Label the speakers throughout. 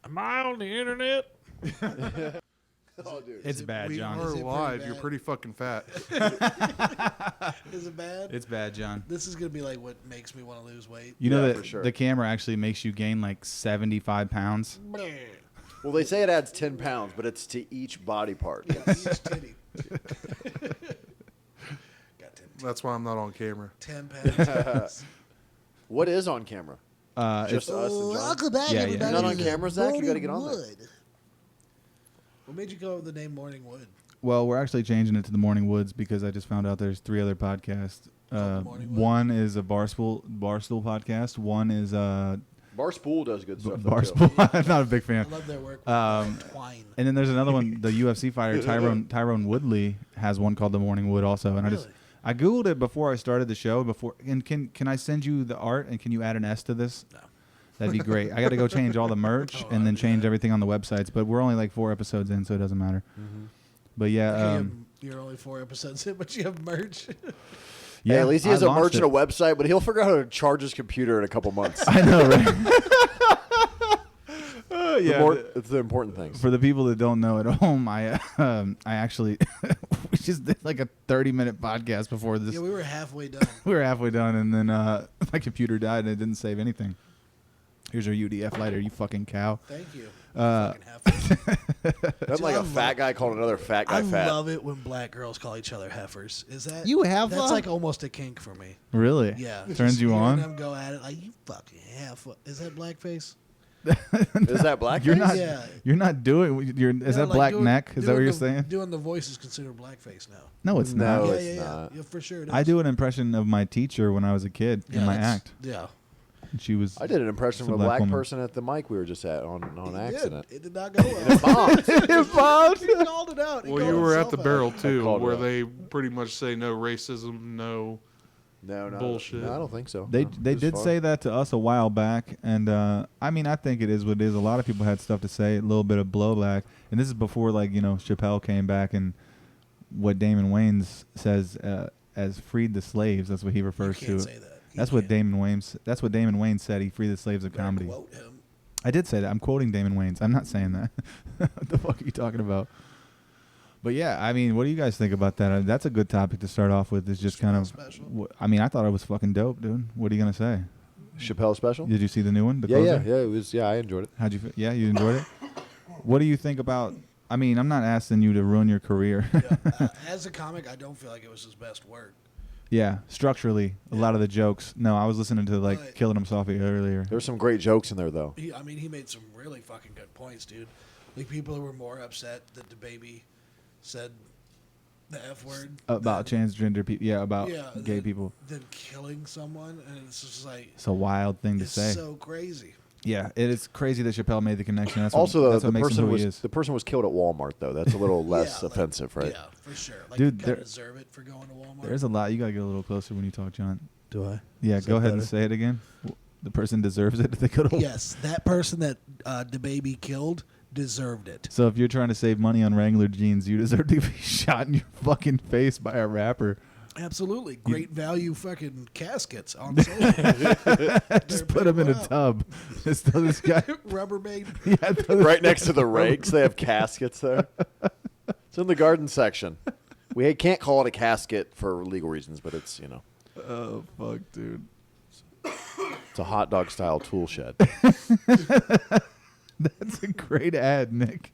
Speaker 1: Am I on the internet?
Speaker 2: Oh, dude.
Speaker 3: It's bad, John.
Speaker 4: We're
Speaker 5: Is it
Speaker 4: live.
Speaker 5: pretty
Speaker 4: You're
Speaker 5: bad?
Speaker 4: pretty fucking fat.
Speaker 5: Is it bad?
Speaker 3: It's bad, John.
Speaker 5: This is gonna be like what makes me want to lose weight.
Speaker 3: You know
Speaker 2: Yeah,
Speaker 3: that
Speaker 2: for sure.
Speaker 3: the camera actually makes you gain like 75 pounds.
Speaker 2: Well, they say it adds 10 pounds, but it's to each body part.
Speaker 5: Each titty. Got 10,
Speaker 4: That's why I'm not on camera.
Speaker 5: 10 pounds.
Speaker 2: What is on camera? Just us and John?
Speaker 5: Welcome back,
Speaker 3: Yeah, yeah.
Speaker 5: everybody.
Speaker 2: You're not on
Speaker 5: to
Speaker 2: camera, Zach? You
Speaker 5: Morning
Speaker 2: gotta get on there.
Speaker 5: Wood. What made you go with the name Morning Wood?
Speaker 3: Well, we're actually changing it to the Morning Woods because I just found out there's 3 other podcasts.
Speaker 5: The Morning Wood?
Speaker 3: One is a Barstool podcast. One is
Speaker 2: Barstool does good stuff. though, too.
Speaker 3: Barstool. I'm not a big fan.
Speaker 5: I love their work with Twine.
Speaker 3: And then there's another one. The UFC fighter Tyrone Woodley has one called the Morning Wood also. And
Speaker 5: Really?
Speaker 3: I googled it before I started the show. And can I send you the art and can you add an S to this?
Speaker 5: No.
Speaker 3: That'd be great. I got to go change all the merch and then change everything on the websites. But we're only like 4 episodes in, so it doesn't matter.
Speaker 2: Mm-hmm.
Speaker 3: But yeah,
Speaker 5: You're only 4 episodes in, but you have merch.
Speaker 3: yeah.
Speaker 2: Hey, at least he has
Speaker 3: I
Speaker 2: a merch
Speaker 3: launched
Speaker 2: and a
Speaker 3: it.
Speaker 2: website, but he'll figure out how to charge his computer in a couple months.
Speaker 3: I know, right? Yeah.
Speaker 2: It's the important things.
Speaker 3: For the people that don't know at home, I actually we just did like a 30-minute podcast before this.
Speaker 5: Yeah, we were halfway done.
Speaker 3: We were halfway done, and then my computer died, and it didn't save anything. Here's your UDF lighter, you fucking cow.
Speaker 5: Thank you.
Speaker 3: Uh,
Speaker 5: Fucking heifers.
Speaker 2: That's like a fat guy called another fat guy
Speaker 5: I
Speaker 2: fat.
Speaker 5: love it when black girls call each other heifers. Is that
Speaker 3: You have
Speaker 5: That's
Speaker 3: one?
Speaker 5: like almost a kink for me.
Speaker 3: Really?
Speaker 5: Yeah.
Speaker 3: Turns
Speaker 5: Just
Speaker 3: you
Speaker 5: hearing
Speaker 3: on?
Speaker 5: them go at it like you fucking heifer. Is that blackface?
Speaker 2: Is that black?
Speaker 3: You're not.
Speaker 5: Yeah.
Speaker 3: You're not doing. Is
Speaker 5: Yeah,
Speaker 3: that
Speaker 5: like
Speaker 3: black
Speaker 5: doing-
Speaker 3: neck? Is that what
Speaker 5: doing
Speaker 3: you're
Speaker 5: the-
Speaker 3: saying?
Speaker 5: Doing the voice is considered blackface now.
Speaker 3: No, it's
Speaker 2: No,
Speaker 3: not.
Speaker 2: it's
Speaker 5: yeah,
Speaker 2: not.
Speaker 5: Yeah, for sure. It is.
Speaker 3: I do an impression of my teacher when I was a kid in
Speaker 5: Yeah,
Speaker 3: my
Speaker 5: that's-
Speaker 3: act.
Speaker 5: Yeah.
Speaker 3: And she was.
Speaker 2: I did an impression
Speaker 3: It's a
Speaker 2: of a black
Speaker 3: woman.
Speaker 2: person at the mic we were just at on
Speaker 5: It
Speaker 2: accident.
Speaker 5: Did. It did not go well.
Speaker 2: Bombed.
Speaker 5: He called it out. He
Speaker 4: Well,
Speaker 5: called
Speaker 4: you were at
Speaker 5: himself
Speaker 4: the
Speaker 5: out.
Speaker 4: barrel
Speaker 2: I
Speaker 4: too,
Speaker 2: called it
Speaker 4: where
Speaker 2: out.
Speaker 4: they pretty much say no racism, no.
Speaker 2: No,
Speaker 4: Bullshit.
Speaker 2: No, I don't think so.
Speaker 3: They
Speaker 2: No,
Speaker 3: they
Speaker 2: it was
Speaker 3: did
Speaker 2: fun.
Speaker 3: say that to us a while back, and I mean I think it is what it is. A lot of people had stuff to say, a little bit of blowback, and this is before Chappelle came back and what Damon Wayans says as freed the slaves. That's what he refers
Speaker 5: You can't
Speaker 3: to.
Speaker 5: say that. You
Speaker 3: That's what
Speaker 5: can't.
Speaker 3: Damon Wayans. That's what Damon Wayans said. He freed the slaves of
Speaker 5: Better
Speaker 3: comedy.
Speaker 5: Quote him.
Speaker 3: I did say that. I'm quoting Damon Wayans. I'm not saying that. What the fuck are you talking about? But yeah, I mean, what do you guys think about that? That's a good topic to start off with. Is just kind of.
Speaker 5: Special.
Speaker 3: I mean, I thought it was fucking dope, dude. What are you gonna say?
Speaker 2: Chappelle special.
Speaker 3: Did you see the new one? The
Speaker 2: Yeah,
Speaker 3: closer?
Speaker 2: it was. Yeah, I enjoyed it.
Speaker 3: How'd you feel? Yeah, you enjoyed it? What do you think about... I mean, I'm not asking you to ruin your career.
Speaker 5: Yeah. As a comic, I don't feel like it was his best work.
Speaker 3: Yeah, structurally, a lot of the jokes. No, I was listening to,
Speaker 5: Right.
Speaker 3: Killing Him Softly earlier.
Speaker 2: There were some great jokes in there, though.
Speaker 5: He made some really fucking good points, dude. Like people who were more upset that the baby said the F word
Speaker 3: About transgender people. Yeah, about gay people.
Speaker 5: than killing someone, and it's just like
Speaker 3: It's a wild thing to
Speaker 5: it's
Speaker 3: say.
Speaker 5: so crazy.
Speaker 3: Yeah, it is crazy that Chappelle made the connection. That's
Speaker 2: Also,
Speaker 3: what,
Speaker 2: though,
Speaker 3: that's what
Speaker 2: the
Speaker 3: makes him
Speaker 2: person
Speaker 3: who he
Speaker 2: was
Speaker 3: is.
Speaker 2: the person was killed at Walmart, though. That's a little less
Speaker 5: Yeah, like-
Speaker 2: offensive, right?
Speaker 5: Yeah, for sure. Like
Speaker 3: Dude,
Speaker 5: you
Speaker 3: there-
Speaker 5: gotta deserve it for going to Walmart.
Speaker 3: There's a lot. You got to get a little closer when you talk, John.
Speaker 5: Do I?
Speaker 3: Yeah,
Speaker 5: Is
Speaker 3: go
Speaker 5: that
Speaker 3: ahead and
Speaker 5: better?
Speaker 3: say it again. The person deserves it if they go to
Speaker 5: Yes, that person that the baby killed deserved it.
Speaker 3: So if you're trying to save money on Wrangler jeans, you deserve to be shot in your fucking face by a rapper.
Speaker 5: Absolutely. Great value fucking caskets on sale.
Speaker 3: Just put them in a tub. Just throw this guy.
Speaker 5: Rubbermaid.
Speaker 3: Yeah, throw this-
Speaker 2: Right next to the rakes, they have caskets there. It's in the garden section. We can't call it a casket for legal reasons, but it's
Speaker 3: Oh fuck, dude.
Speaker 2: it's a hot dog style tool shed.
Speaker 3: That's a great ad, Nick.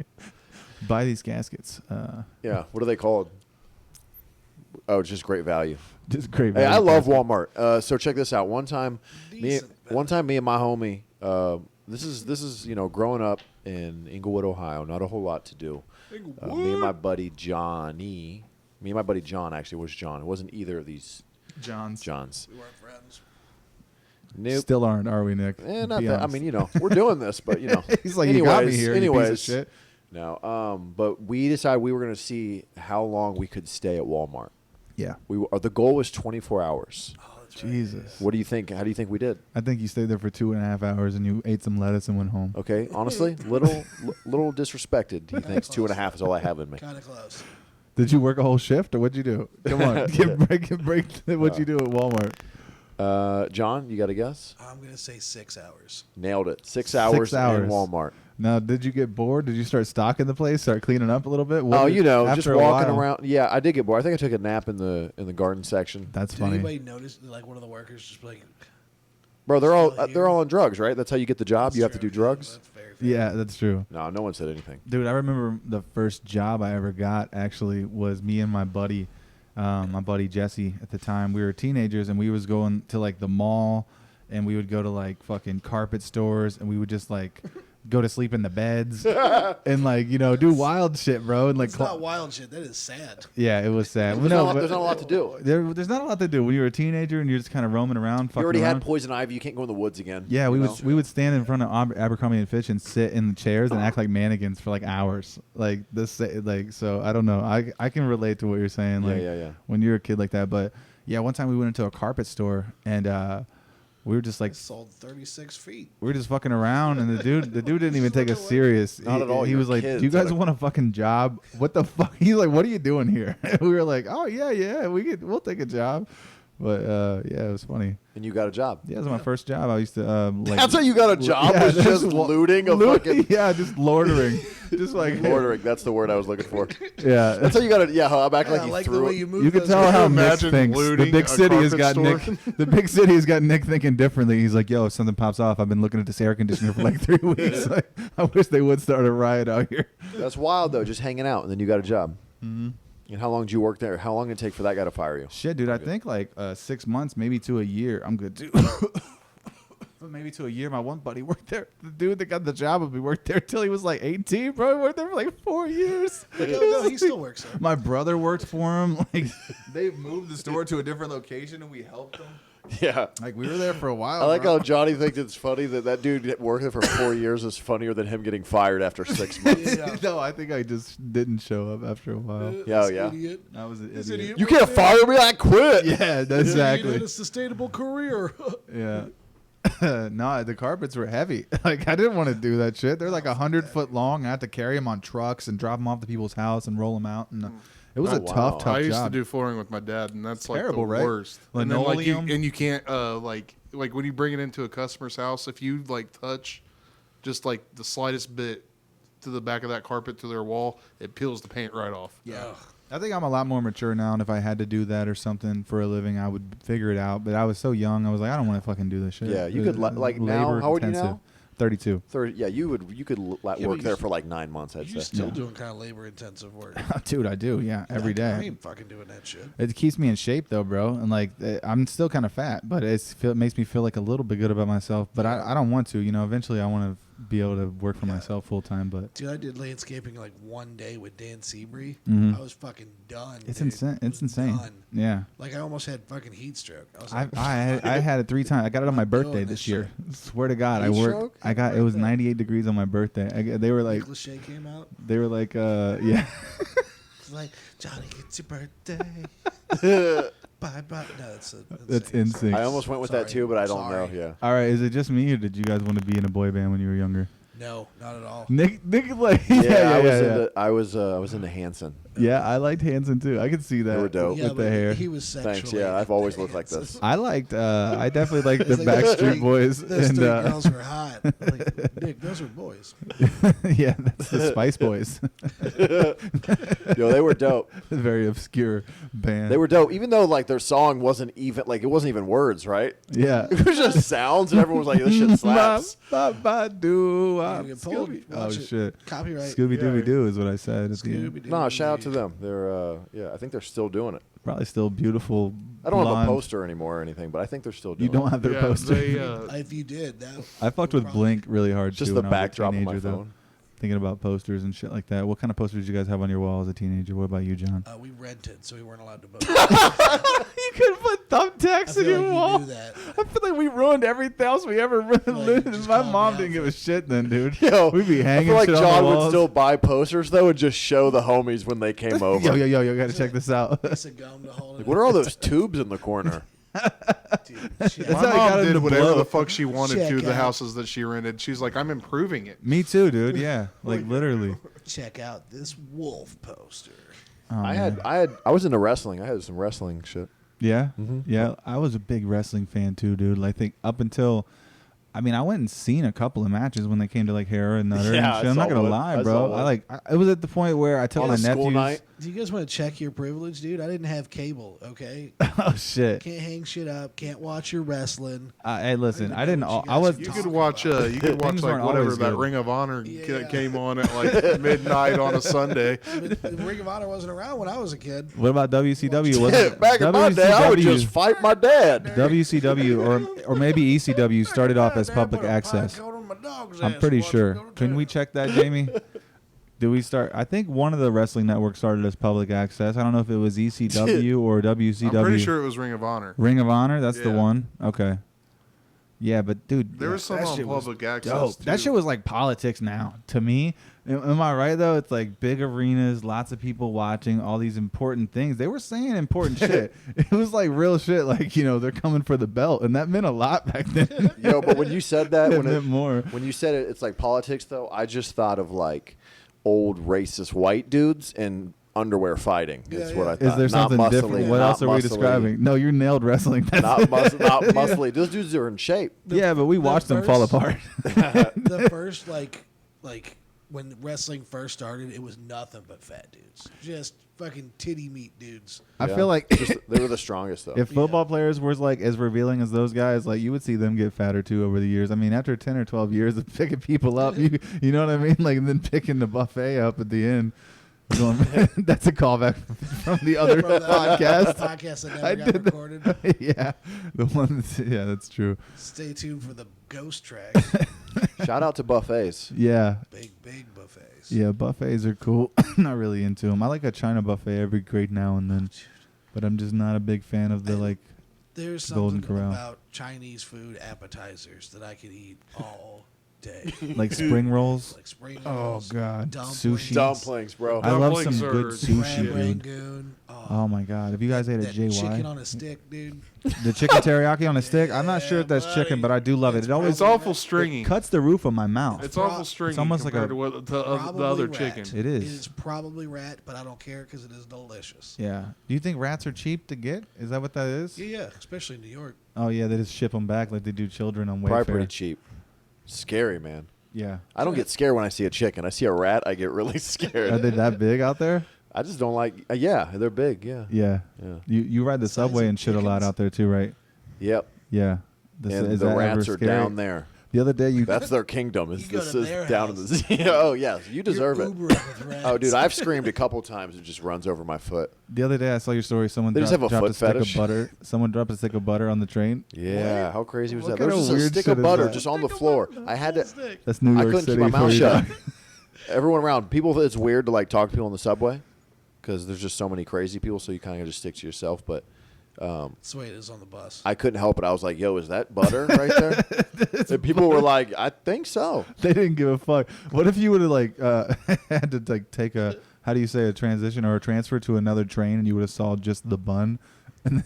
Speaker 3: Buy these caskets.
Speaker 2: Yeah, what are they called? Oh, it's just great value.
Speaker 3: Just great.
Speaker 2: Hey, I
Speaker 3: value
Speaker 2: love
Speaker 3: caskets.
Speaker 2: Walmart. So check this out. One time, me
Speaker 5: Decent
Speaker 2: and my homie. This is growing up in Inglewood, Ohio. Not a whole lot to do. Me and my buddy Johnny. Me and my buddy John actually was John. It wasn't either of these
Speaker 3: Johns.
Speaker 2: Johns.
Speaker 5: We weren't friends.
Speaker 2: Nope.
Speaker 3: Still aren't, are we, Nick?
Speaker 2: Not
Speaker 3: Be
Speaker 2: that. I
Speaker 3: honest.
Speaker 2: mean, we're doing this, but
Speaker 3: He's like, you got me here.
Speaker 2: Anyways,
Speaker 3: you piece of shit.
Speaker 2: no. But we decided we were going to see how long we could stay at Walmart.
Speaker 3: Yeah.
Speaker 2: The goal was 24 hours.
Speaker 5: Oh, that's right.
Speaker 3: Jesus.
Speaker 2: What do you think? How do you think we did?
Speaker 3: I think you stayed there for 2.5 hours and you ate some lettuce and went home.
Speaker 2: Okay, honestly, little disrespected. He thinks 2.5 is all I have in me.
Speaker 5: Kind of close.
Speaker 3: Did you work a whole shift or what'd you do? Come on, break. What'd you do at Walmart?
Speaker 2: John, you got a guess?
Speaker 5: I'm gonna say 6 hours.
Speaker 2: Nailed it. 6 hours,
Speaker 3: 6 hours.
Speaker 2: in Walmart.
Speaker 3: Now, did you get bored? Did you start stocking the place? Start cleaning up a little bit?
Speaker 2: Oh, you know, just
Speaker 3: after a
Speaker 2: walking
Speaker 3: while?
Speaker 2: around. Yeah, I did get bored. I think I took a nap in the garden section.
Speaker 3: That's
Speaker 5: Did
Speaker 3: funny.
Speaker 5: anybody notice, like, one of the workers just like?
Speaker 2: Bro, they're
Speaker 5: Still here?
Speaker 2: all on drugs, right? That's how you get the job. You have to do drugs.
Speaker 5: That's very fair.
Speaker 3: Yeah, that's true.
Speaker 2: No, no one said anything.
Speaker 3: Dude, I remember the first job I ever got actually was me and my buddy Jesse at the time. We were teenagers and we was going to like the mall and we would go to like fucking carpet stores and we would just like go to sleep in the beds and like, you know, do wild shit, bro. And like,
Speaker 5: It's not wild shit. That is sad.
Speaker 3: yeah, it was sad.
Speaker 2: There's,
Speaker 3: No,
Speaker 2: not,
Speaker 3: but
Speaker 2: there's not a lot to do.
Speaker 3: there's not a lot to do when you're a teenager and you're just kind of roaming around.
Speaker 2: You
Speaker 3: Fucking
Speaker 2: already
Speaker 3: around.
Speaker 2: had poison ivy. You can't go in the woods again.
Speaker 3: Yeah,
Speaker 2: you
Speaker 3: we
Speaker 2: know?
Speaker 3: would stand in front of Abercrombie and Fitch and sit in the chairs and act like mannequins for like hours. Like this, like so. I don't know. I can relate to what you're saying. Like
Speaker 2: yeah.
Speaker 3: when you're a kid like that. But yeah, one time we went into a carpet store and we were just like
Speaker 5: It sold 36 feet.
Speaker 3: we were just fucking around and the dude didn't even take us serious.
Speaker 2: Not at all.
Speaker 3: He
Speaker 2: You're
Speaker 3: was like,
Speaker 2: kids.
Speaker 3: "Do you guys want a fucking job? What the fuck?" He's like, "What are you doing here?" And we were like, "Oh yeah, we'll take a job." But yeah, it was funny.
Speaker 2: And you got a job.
Speaker 3: Yeah, it was my first job. I used to like.
Speaker 2: That's how you got a job?
Speaker 3: Yeah,
Speaker 2: was just
Speaker 3: wa-
Speaker 2: looting a fucking...
Speaker 3: Yeah, just loitering, just like
Speaker 2: Ordering. That's the word I was looking for.
Speaker 3: Yeah,
Speaker 2: That's how you got it. Yeah, I'm acting
Speaker 5: Yeah,
Speaker 2: like
Speaker 5: I
Speaker 2: you
Speaker 5: like the
Speaker 2: threw
Speaker 5: way
Speaker 2: it.
Speaker 5: you move.
Speaker 3: you can
Speaker 5: those
Speaker 3: tell
Speaker 5: hands.
Speaker 3: how Nick
Speaker 4: imagine
Speaker 3: thinks. The
Speaker 4: looting
Speaker 3: big
Speaker 4: a
Speaker 3: city has got
Speaker 4: carpet
Speaker 3: Nick. The big city has got Nick thinking differently. He's like, "Yo, if something pops off, I've been looking at this air conditioner for like 3 weeks. Like, I wish they would start a riot out here."
Speaker 2: That's wild, though. Just hanging out, and then you got a job. Mm-hmm. And how long did you work there? How long did it take for that guy to fire you?
Speaker 3: Shit, dude, I think like 6 months, maybe to a year. I'm good too. But maybe to a year. My one buddy worked there. The dude that got the job with me worked there till he was like 18, bro. He worked there for like 4 years.
Speaker 5: No, he still works there.
Speaker 3: My brother worked for him. Like they moved the store to a different location and we helped them.
Speaker 2: Yeah.
Speaker 3: Like we were there for a while.
Speaker 2: I like
Speaker 3: bro.
Speaker 2: how Johnny thinks it's funny that dude working there for 4 years is funnier than him getting fired after 6 months.
Speaker 5: Yeah.
Speaker 3: No, I think I just didn't show up after a while.
Speaker 2: Yeah,
Speaker 5: This
Speaker 2: yeah.
Speaker 5: Idiot.
Speaker 3: I was an
Speaker 5: This
Speaker 3: idiot.
Speaker 5: idiot.
Speaker 2: You can't fire me. I quit.
Speaker 3: Yeah,
Speaker 5: He
Speaker 3: exactly.
Speaker 5: had a sustainable career.
Speaker 3: Yeah. No, the carpets were heavy. Like I didn't want to do that shit. They're like 100 foot long. I had to carry them on trucks and drop them off to people's house and roll them out. And it was
Speaker 2: Oh,
Speaker 3: a
Speaker 2: wow.
Speaker 3: tough
Speaker 4: I used
Speaker 3: job.
Speaker 4: to do flooring with my dad, and that's like
Speaker 3: terrible,
Speaker 4: the
Speaker 3: right?
Speaker 4: worst. And then, like, you,
Speaker 3: Linoleum?
Speaker 4: and you can't like when you bring it into a customer's house, if you like touch just like the slightest bit to the back of that carpet to their wall, it peels the paint right off.
Speaker 3: Yeah. I think I'm a lot more mature now, and if I had to do that or something for a living, I would figure it out. But I was so young, I was like, I don't want to fucking do this shit.
Speaker 2: Yeah, you could like now.
Speaker 3: Labor
Speaker 2: How old are you
Speaker 3: intensive.
Speaker 2: now?
Speaker 3: 32.
Speaker 2: 30. Yeah, you could
Speaker 5: but
Speaker 2: work
Speaker 5: you
Speaker 2: there
Speaker 5: s-
Speaker 2: for like 9 months. I'd
Speaker 5: You're
Speaker 2: say.
Speaker 5: still
Speaker 3: Yeah.
Speaker 5: doing kind of labor intensive work.
Speaker 3: Dude, I do. Yeah, every
Speaker 5: I
Speaker 3: day.
Speaker 5: ain't fucking doing that shit.
Speaker 3: It keeps me in shape though, bro. And like, I'm still kind of fat, but it makes me feel like a little bit good about myself. But I don't want to. You know, eventually I want to be able to work for myself full time. But
Speaker 5: Dude, I did landscaping like one day with Dan Seabury.
Speaker 3: Mhm.
Speaker 5: I was fucking done.
Speaker 3: it's
Speaker 5: dude.
Speaker 3: insane.
Speaker 5: I
Speaker 3: It's
Speaker 5: was
Speaker 3: insane.
Speaker 5: done.
Speaker 3: Yeah.
Speaker 5: Like I almost had fucking heat stroke. I was
Speaker 3: I
Speaker 5: like,
Speaker 3: I had it 3 times. I got it on my
Speaker 5: I'm doing
Speaker 3: birthday
Speaker 5: this
Speaker 3: this year. Swear to God, I
Speaker 2: Heat
Speaker 3: worked.
Speaker 2: stroke?
Speaker 3: I got it was
Speaker 2: Birthday.
Speaker 3: 98 degrees on my birthday. They were like,
Speaker 5: Lachey came out.
Speaker 3: yeah.
Speaker 5: It's like, Johnny, it's your birthday. Bye bye. No,
Speaker 3: That's insane.
Speaker 2: I almost went with that
Speaker 5: Sorry.
Speaker 2: too, but I don't
Speaker 5: Sorry.
Speaker 2: know. Yeah.
Speaker 3: All right, is it just me or did you guys want to be in a boy band when you were younger?
Speaker 5: No, not at all.
Speaker 3: Nick, like
Speaker 2: Yeah, I was into Hanson.
Speaker 3: Yeah, I liked Hanson too. I could see that.
Speaker 2: They were dope.
Speaker 5: Yeah,
Speaker 3: with the
Speaker 5: but
Speaker 3: hair.
Speaker 5: He was sexually.
Speaker 2: Thanks. Yeah, I've always looked like this.
Speaker 3: I definitely liked the
Speaker 5: It's like those
Speaker 3: Backstreet
Speaker 5: three-
Speaker 3: Boys.
Speaker 5: Those
Speaker 3: And
Speaker 5: three girls were hot. Like, Nick, those are boys.
Speaker 3: yeah, that's the Spice Boys.
Speaker 2: Yo, they were dope.
Speaker 3: Very obscure band.
Speaker 2: They were dope, even though like their song wasn't even words, right?
Speaker 3: Yeah.
Speaker 2: It was just sounds, and everyone was like, "This shit slaps."
Speaker 5: You get pulled.
Speaker 3: Oh
Speaker 5: Watch it.
Speaker 3: shit.
Speaker 5: Copyright.
Speaker 3: Scooby Dooby Doo is what I said. At the end.
Speaker 5: Scooby-Doo.
Speaker 2: No, shout out to them. They're I think they're still doing it.
Speaker 3: Probably still beautiful.
Speaker 2: I don't have a
Speaker 3: blonde.
Speaker 2: poster anymore or anything, but I think they're still doing
Speaker 3: You don't
Speaker 2: it.
Speaker 3: have their
Speaker 4: Yeah,
Speaker 3: poster.
Speaker 4: they,
Speaker 5: If you did, that
Speaker 3: I fucked with
Speaker 5: probably-
Speaker 3: Blink really hard
Speaker 2: Just
Speaker 3: too.
Speaker 2: the
Speaker 3: when I was a
Speaker 2: backdrop of my
Speaker 3: teenager, though.
Speaker 2: phone.
Speaker 3: Thinking about posters and shit like that. What kind of posters did you guys have on your wall as a teenager? What about you, John?
Speaker 5: We rented, so we weren't allowed to vote.
Speaker 3: You could put
Speaker 5: I
Speaker 3: thumbtacks in
Speaker 5: feel
Speaker 3: your
Speaker 5: like
Speaker 3: wall.
Speaker 5: you knew that.
Speaker 3: I feel like we ruined everything else we ever lived.
Speaker 5: just
Speaker 3: My
Speaker 5: call
Speaker 3: mom
Speaker 5: me
Speaker 3: didn't
Speaker 5: out
Speaker 3: give
Speaker 5: for
Speaker 3: a shit then, dude.
Speaker 2: Yo,
Speaker 3: We'd be
Speaker 2: I
Speaker 3: hanging
Speaker 2: feel like
Speaker 3: shit on
Speaker 2: John
Speaker 3: the
Speaker 2: would
Speaker 3: walls.
Speaker 2: still buy posters though and just show the homies when they came over.
Speaker 3: Yo, you gotta check this out.
Speaker 5: Piece of gum to hold it.
Speaker 2: Like, what are all those tubes in the corner?
Speaker 5: Dude,
Speaker 3: That's
Speaker 4: My
Speaker 3: how I got
Speaker 4: mom
Speaker 3: into
Speaker 4: did whatever
Speaker 3: blow.
Speaker 4: the fuck she wanted
Speaker 5: Check
Speaker 4: to the
Speaker 5: out.
Speaker 4: houses that she rented. She's like, I'm improving it.
Speaker 3: Me too, dude. Yeah, like literally.
Speaker 5: Check out this wolf poster.
Speaker 3: Oh,
Speaker 2: I
Speaker 3: man.
Speaker 2: was into wrestling. I had some wrestling shit.
Speaker 3: Yeah,
Speaker 2: Mhm.
Speaker 3: yeah. I was a big wrestling fan too, dude. I think up until, I mean, I went and seen a couple of matches when they came to like Hera and Nutter
Speaker 2: Yeah,
Speaker 3: and
Speaker 2: I
Speaker 3: shit. I'm not
Speaker 2: saw
Speaker 3: gonna
Speaker 2: one.
Speaker 3: lie,
Speaker 2: I
Speaker 3: bro.
Speaker 2: saw one.
Speaker 3: It was at the point where I took
Speaker 2: On
Speaker 3: my
Speaker 2: a school
Speaker 3: nephews.
Speaker 2: night.
Speaker 5: Do you guys want to check your privilege, dude? I didn't have cable, okay?
Speaker 3: Oh shit!
Speaker 5: Can't hang shit up. Can't watch your wrestling.
Speaker 3: Hey, listen,
Speaker 5: I
Speaker 3: I
Speaker 5: don't
Speaker 3: didn't.
Speaker 5: even know what you
Speaker 3: I
Speaker 5: guys
Speaker 3: was.
Speaker 5: are
Speaker 4: You
Speaker 5: talking
Speaker 4: could watch.
Speaker 5: about.
Speaker 4: You could watch
Speaker 3: Things
Speaker 4: like
Speaker 3: weren't
Speaker 4: whatever
Speaker 3: always
Speaker 4: that
Speaker 3: good.
Speaker 4: Ring of Honor
Speaker 5: Yeah.
Speaker 4: came on at like midnight on a Sunday.
Speaker 5: The Ring of Honor wasn't around when I was a kid.
Speaker 3: What about WCW?
Speaker 2: Yeah,
Speaker 3: Wasn't
Speaker 2: back in my day, I would just fight my dad.
Speaker 3: WCW or maybe ECW started off as public access. I'm pretty sure. Can we check that, Jamie? Do we start? I think one of the wrestling networks started as public access. I don't know if it was ECW or WCW.
Speaker 4: I'm pretty sure it was Ring of Honor.
Speaker 3: Ring of Honor, that's the
Speaker 4: Yeah.
Speaker 3: one. Okay. Yeah, but dude,
Speaker 4: There was some
Speaker 3: that
Speaker 4: on
Speaker 3: shit was
Speaker 4: public access.
Speaker 3: dope.
Speaker 4: Too.
Speaker 3: That shit was like politics now to me. Am I right though? It's like big arenas, lots of people watching, all these important things. They were saying important shit. It was like real shit. Like they're coming for the belt, and that meant a lot back then.
Speaker 2: Yo, but when you said that,
Speaker 3: It meant more.
Speaker 2: when you said it's like politics, though, I just thought of like old racist white dudes in underwear fighting. Is
Speaker 5: Yeah,
Speaker 2: what I
Speaker 5: yeah.
Speaker 2: thought.
Speaker 3: Is there
Speaker 2: Not
Speaker 3: something
Speaker 2: muscly,
Speaker 3: different? What
Speaker 2: not
Speaker 3: else are we
Speaker 2: muscly,
Speaker 3: describing? No, you nailed wrestling.
Speaker 2: Not muscly. Those dudes are in shape.
Speaker 3: Yeah, but we watched them fall
Speaker 5: first-
Speaker 3: apart.
Speaker 5: The first like when wrestling first started, it was nothing but fat dudes, just fucking titty meat dudes.
Speaker 3: I
Speaker 2: Yeah.
Speaker 3: feel like
Speaker 2: They were the strongest, though.
Speaker 3: if football players were like as revealing as those guys, like you would see them get fatter too over the years. I mean, after 10 or 12 years of picking people up, you know what I mean? Like, and then picking the buffet up at the end. Going, that's a callback from the other
Speaker 5: From the
Speaker 3: podcast.
Speaker 5: podcast that
Speaker 3: I
Speaker 5: never got
Speaker 3: did that.
Speaker 5: recorded.
Speaker 3: Yeah, the one. Yeah, that's true.
Speaker 5: Stay tuned for the ghost track.
Speaker 2: Shout out to buffets.
Speaker 3: Yeah,
Speaker 5: Big buffets.
Speaker 3: yeah, buffets are cool. Not really into them. I like a China buffet every great now and then, but I'm just not a big fan of the like.
Speaker 5: There's
Speaker 3: Golden
Speaker 5: something
Speaker 3: Corral.
Speaker 5: about Chinese food appetizers that I could eat all day.
Speaker 3: Like spring rolls.
Speaker 5: Like spring
Speaker 3: Oh
Speaker 5: rolls,
Speaker 3: god,
Speaker 5: dumplings,
Speaker 3: sushi.
Speaker 2: Dumplings, bro.
Speaker 3: I love some
Speaker 4: Dumplings
Speaker 3: good
Speaker 4: are
Speaker 3: sushi,
Speaker 5: crab
Speaker 3: dude.
Speaker 5: rangoon.
Speaker 3: Oh my god, have you guys ate a
Speaker 5: that chicken
Speaker 3: JY?
Speaker 5: on a stick, dude.
Speaker 3: The chicken teriyaki on a stick? I'm not sure if that's chicken,
Speaker 5: buddy.
Speaker 3: but I do love it. It always
Speaker 4: It's awful stringy.
Speaker 3: it cuts the roof of my mouth.
Speaker 4: It's awful stringy.
Speaker 3: It's almost like
Speaker 4: compared
Speaker 3: a-
Speaker 4: to what the
Speaker 5: Probably
Speaker 4: other
Speaker 5: rat.
Speaker 4: chicken.
Speaker 3: It is.
Speaker 5: It is probably rat, but I don't care because it is delicious.
Speaker 3: Yeah. Do you think rats are cheap to get? Is that what that is?
Speaker 5: Yeah, especially in New York.
Speaker 3: Oh yeah, they just ship them back like they do children on
Speaker 2: Probably
Speaker 3: Wayfair.
Speaker 2: pretty cheap. Scary, man.
Speaker 3: Yeah.
Speaker 2: I don't get scared when I see a chicken. I see a rat, I get really scared.
Speaker 3: Are they that big out there?
Speaker 2: I just don't like. Yeah, they're big. Yeah.
Speaker 3: Yeah.
Speaker 2: Yeah.
Speaker 3: You ride the
Speaker 5: Size
Speaker 3: subway
Speaker 5: of
Speaker 3: and shit a lot
Speaker 5: chickens?
Speaker 3: out there too, right?
Speaker 2: Yep.
Speaker 3: Yeah.
Speaker 2: And
Speaker 3: Is
Speaker 2: the
Speaker 3: that
Speaker 2: rats
Speaker 3: ever
Speaker 2: are
Speaker 3: scary?
Speaker 2: down there.
Speaker 3: The other day you
Speaker 2: That's their kingdom. Is
Speaker 5: You go
Speaker 2: this
Speaker 5: to
Speaker 2: is
Speaker 5: their
Speaker 2: down
Speaker 5: house.
Speaker 2: in the? Oh yes, you deserve
Speaker 5: You're
Speaker 2: it.
Speaker 5: Ubering with rats.
Speaker 2: Oh dude, I've screamed a couple times. It just runs over my foot.
Speaker 3: the other day I saw your story. Someone
Speaker 2: They just
Speaker 3: dropped,
Speaker 2: have a
Speaker 3: dropped
Speaker 2: foot
Speaker 3: a stick
Speaker 2: fetish.
Speaker 3: of butter. Someone dropped a stick of butter on the train.
Speaker 2: Yeah, how crazy was
Speaker 3: What
Speaker 2: that? There
Speaker 3: kind
Speaker 2: was
Speaker 3: of
Speaker 2: just a
Speaker 3: weird
Speaker 2: stick
Speaker 3: shit
Speaker 2: of
Speaker 3: is
Speaker 2: butter
Speaker 3: that?
Speaker 2: just on the floor. I had to.
Speaker 3: That's New
Speaker 2: I
Speaker 3: York
Speaker 2: couldn't
Speaker 3: City
Speaker 2: keep my
Speaker 3: for
Speaker 2: mouth
Speaker 3: you.
Speaker 2: shut. Everyone around, people. It's weird to like talk to people on the subway because there's just so many crazy people. So you kind of just stick to yourself. But
Speaker 5: That's the way it is on the bus.
Speaker 2: I couldn't help it. I was like, "Yo, is that butter right there?" And people were like, "I think so."
Speaker 3: They didn't give a fuck. What if you would have like had to like take a how do you say a transition or a transfer to another train and you would have saw just the bun, and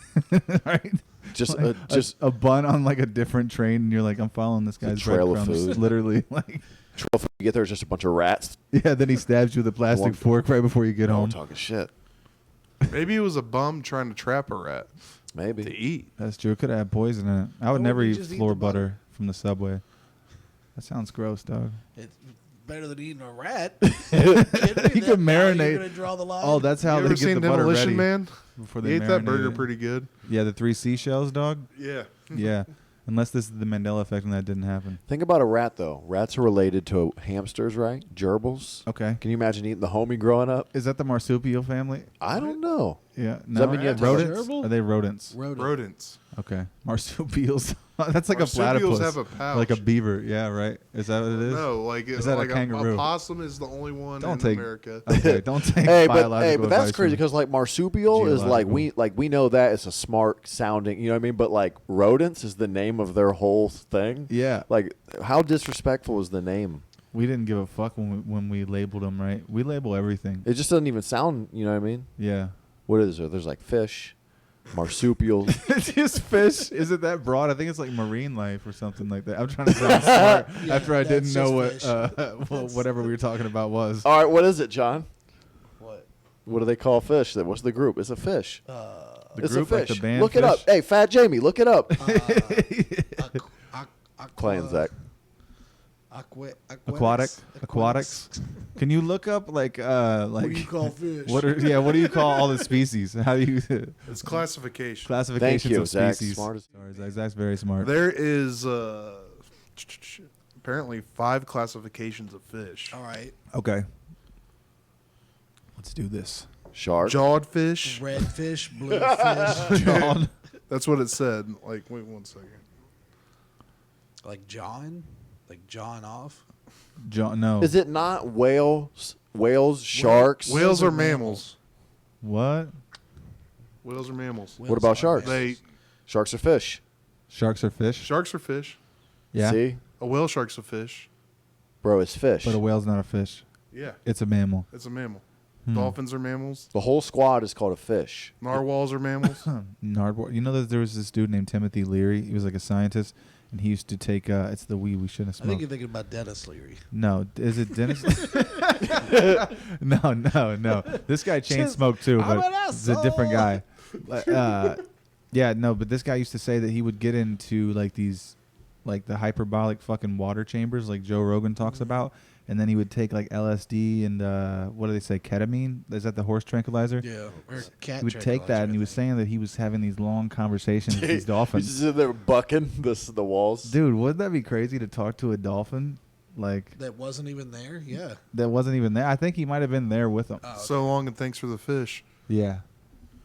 Speaker 3: right?
Speaker 2: Just,
Speaker 3: Like,
Speaker 2: just
Speaker 3: a bun on like a different train, and you're like, I'm following this guy's
Speaker 2: trail of
Speaker 3: breadcrumbs.
Speaker 2: food.
Speaker 3: Literally, like
Speaker 2: you get there, it's just a bunch of rats.
Speaker 3: yeah. Then he stabs you with a plastic
Speaker 2: One-
Speaker 3: fork right before you get
Speaker 2: No
Speaker 3: home.
Speaker 2: talking shit.
Speaker 4: Maybe it was a bum trying to trap a rat to
Speaker 2: Maybe.
Speaker 4: eat.
Speaker 3: That's true. It could have had poison in it. I would
Speaker 5: Why
Speaker 3: never
Speaker 5: wouldn't you
Speaker 3: eat
Speaker 5: just eat
Speaker 3: floor
Speaker 5: the butter?
Speaker 3: butter from the subway. That sounds gross, dog.
Speaker 5: It's better than eating a rat.
Speaker 3: You
Speaker 5: You're
Speaker 3: can marinate.
Speaker 5: You're gonna draw the line.
Speaker 3: Oh, that's how
Speaker 4: You
Speaker 3: they
Speaker 4: ever
Speaker 3: get
Speaker 4: seen
Speaker 3: the butter
Speaker 4: Demolition
Speaker 3: ready
Speaker 4: Man?
Speaker 3: before
Speaker 4: He
Speaker 3: they
Speaker 4: ate that
Speaker 3: marinate
Speaker 4: burger
Speaker 3: it.
Speaker 4: pretty good.
Speaker 3: Yeah, the 3 seashells, dog.
Speaker 4: Yeah.
Speaker 3: Yeah, unless this is the Mandela effect and that didn't happen.
Speaker 2: Think about a rat though. Rats are related to hamsters, right? Gerbils.
Speaker 3: Okay.
Speaker 2: Can you imagine eating the homie growing up?
Speaker 3: Is that the marsupial family?
Speaker 2: I don't know.
Speaker 3: Yeah.
Speaker 2: Does that mean you have to-
Speaker 3: rodents?
Speaker 5: Gerbil?
Speaker 3: Are they rodents?
Speaker 4: Rodents.
Speaker 3: Okay. Marsupials. That's like
Speaker 4: Marsupials
Speaker 3: a platypus.
Speaker 4: have a pouch.
Speaker 3: Like a beaver. Yeah, right. Is that what it is?
Speaker 4: No, like
Speaker 3: Is that a
Speaker 4: like
Speaker 3: kangaroo?
Speaker 4: A possum is the only one
Speaker 3: Don't
Speaker 4: in
Speaker 3: take-
Speaker 4: America.
Speaker 3: Okay, don't take
Speaker 2: Hey,
Speaker 3: biological
Speaker 2: but that's
Speaker 3: advice
Speaker 2: crazy
Speaker 3: from-
Speaker 2: because like marsupial is we know that it's a smart sounding, you know what I mean? But like rodents is the name of their whole thing.
Speaker 3: Yeah.
Speaker 2: Like how disrespectful is the name?
Speaker 3: We didn't give a fuck when we labeled them, right? We label everything.
Speaker 2: It just doesn't even sound, you know what I mean?
Speaker 3: Yeah.
Speaker 2: What is there? There's like fish, marsupials.
Speaker 3: It's just fish. Is it that broad? I think it's like marine life or something like that. I'm trying to sound smart
Speaker 5: Yeah,
Speaker 3: after I didn't
Speaker 5: that's
Speaker 3: know
Speaker 5: just
Speaker 3: what
Speaker 5: fish.
Speaker 3: whatever we were talking about was.
Speaker 2: All right, what is it, John?
Speaker 5: What?
Speaker 2: What do they call fish? What's the group? It's a fish.
Speaker 3: The
Speaker 2: It's
Speaker 3: group,
Speaker 2: a
Speaker 3: like
Speaker 2: fish.
Speaker 3: the band
Speaker 2: Look it up.
Speaker 3: Fish?
Speaker 2: Hey, Fat Jamie, look it up. Playing Zach.
Speaker 3: Aquatics. Can you look up like
Speaker 5: What do you call fish?
Speaker 3: what do you call all the species? How do you
Speaker 4: It's classification.
Speaker 3: classifications
Speaker 2: Thank you,
Speaker 3: of
Speaker 2: Zach.
Speaker 3: species?
Speaker 2: Smart as-
Speaker 3: Sorry, Zach's very smart.
Speaker 4: There is apparently 5 classifications of fish.
Speaker 5: All right.
Speaker 3: Okay. Let's do this.
Speaker 2: Shark.
Speaker 4: Jawed fish.
Speaker 5: Red fish, blue fish,
Speaker 3: John.
Speaker 4: That's what it said. Like, wait 1 second.
Speaker 5: like John off.
Speaker 3: John. No.
Speaker 2: Is it not whales, sharks?
Speaker 4: Whales are mammals.
Speaker 3: What?
Speaker 4: Whales are mammals.
Speaker 2: What about sharks? Sharks are fish.
Speaker 3: Sharks are fish.
Speaker 4: Sharks are fish.
Speaker 3: Yeah.
Speaker 2: See?
Speaker 4: A whale shark's a fish.
Speaker 2: Bro, it's fish.
Speaker 3: But a whale's not a fish.
Speaker 4: Yeah,
Speaker 3: It's a mammal.
Speaker 4: it's a mammal.
Speaker 3: Hmm.
Speaker 4: Dolphins are mammals.
Speaker 2: The whole squad is called a fish.
Speaker 4: Narwhals are mammals.
Speaker 3: Nardwar. You know that there was this dude named Timothy Leary. He was like a scientist, and he used to take. It's the weed we shouldn't
Speaker 5: I
Speaker 3: smoke.
Speaker 5: think you're thinking about Dennis Leary.
Speaker 3: No, is it Dennis? No. This guy chain smoked too,
Speaker 5: I'm
Speaker 3: but
Speaker 5: an
Speaker 3: it's a different
Speaker 5: asshole.
Speaker 3: guy. Yeah, no, but this guy used to say that he would get into like these, like the hyperbolic fucking water chambers, like Joe Rogan talks about, and then he would take like LSD and what do they say, ketamine? Is that the horse tranquilizer?
Speaker 5: Yeah. Or cat
Speaker 3: He would take that, and he was saying that he was having these long conversations with these
Speaker 2: He's
Speaker 3: dolphins.
Speaker 2: just in there bucking the walls.
Speaker 3: Dude, wouldn't that be crazy to talk to a dolphin? Like
Speaker 5: that wasn't even there. Yeah.
Speaker 3: that wasn't even there. I think he might have been there with them.
Speaker 5: Oh,
Speaker 4: So long and thanks for the fish.
Speaker 3: Yeah.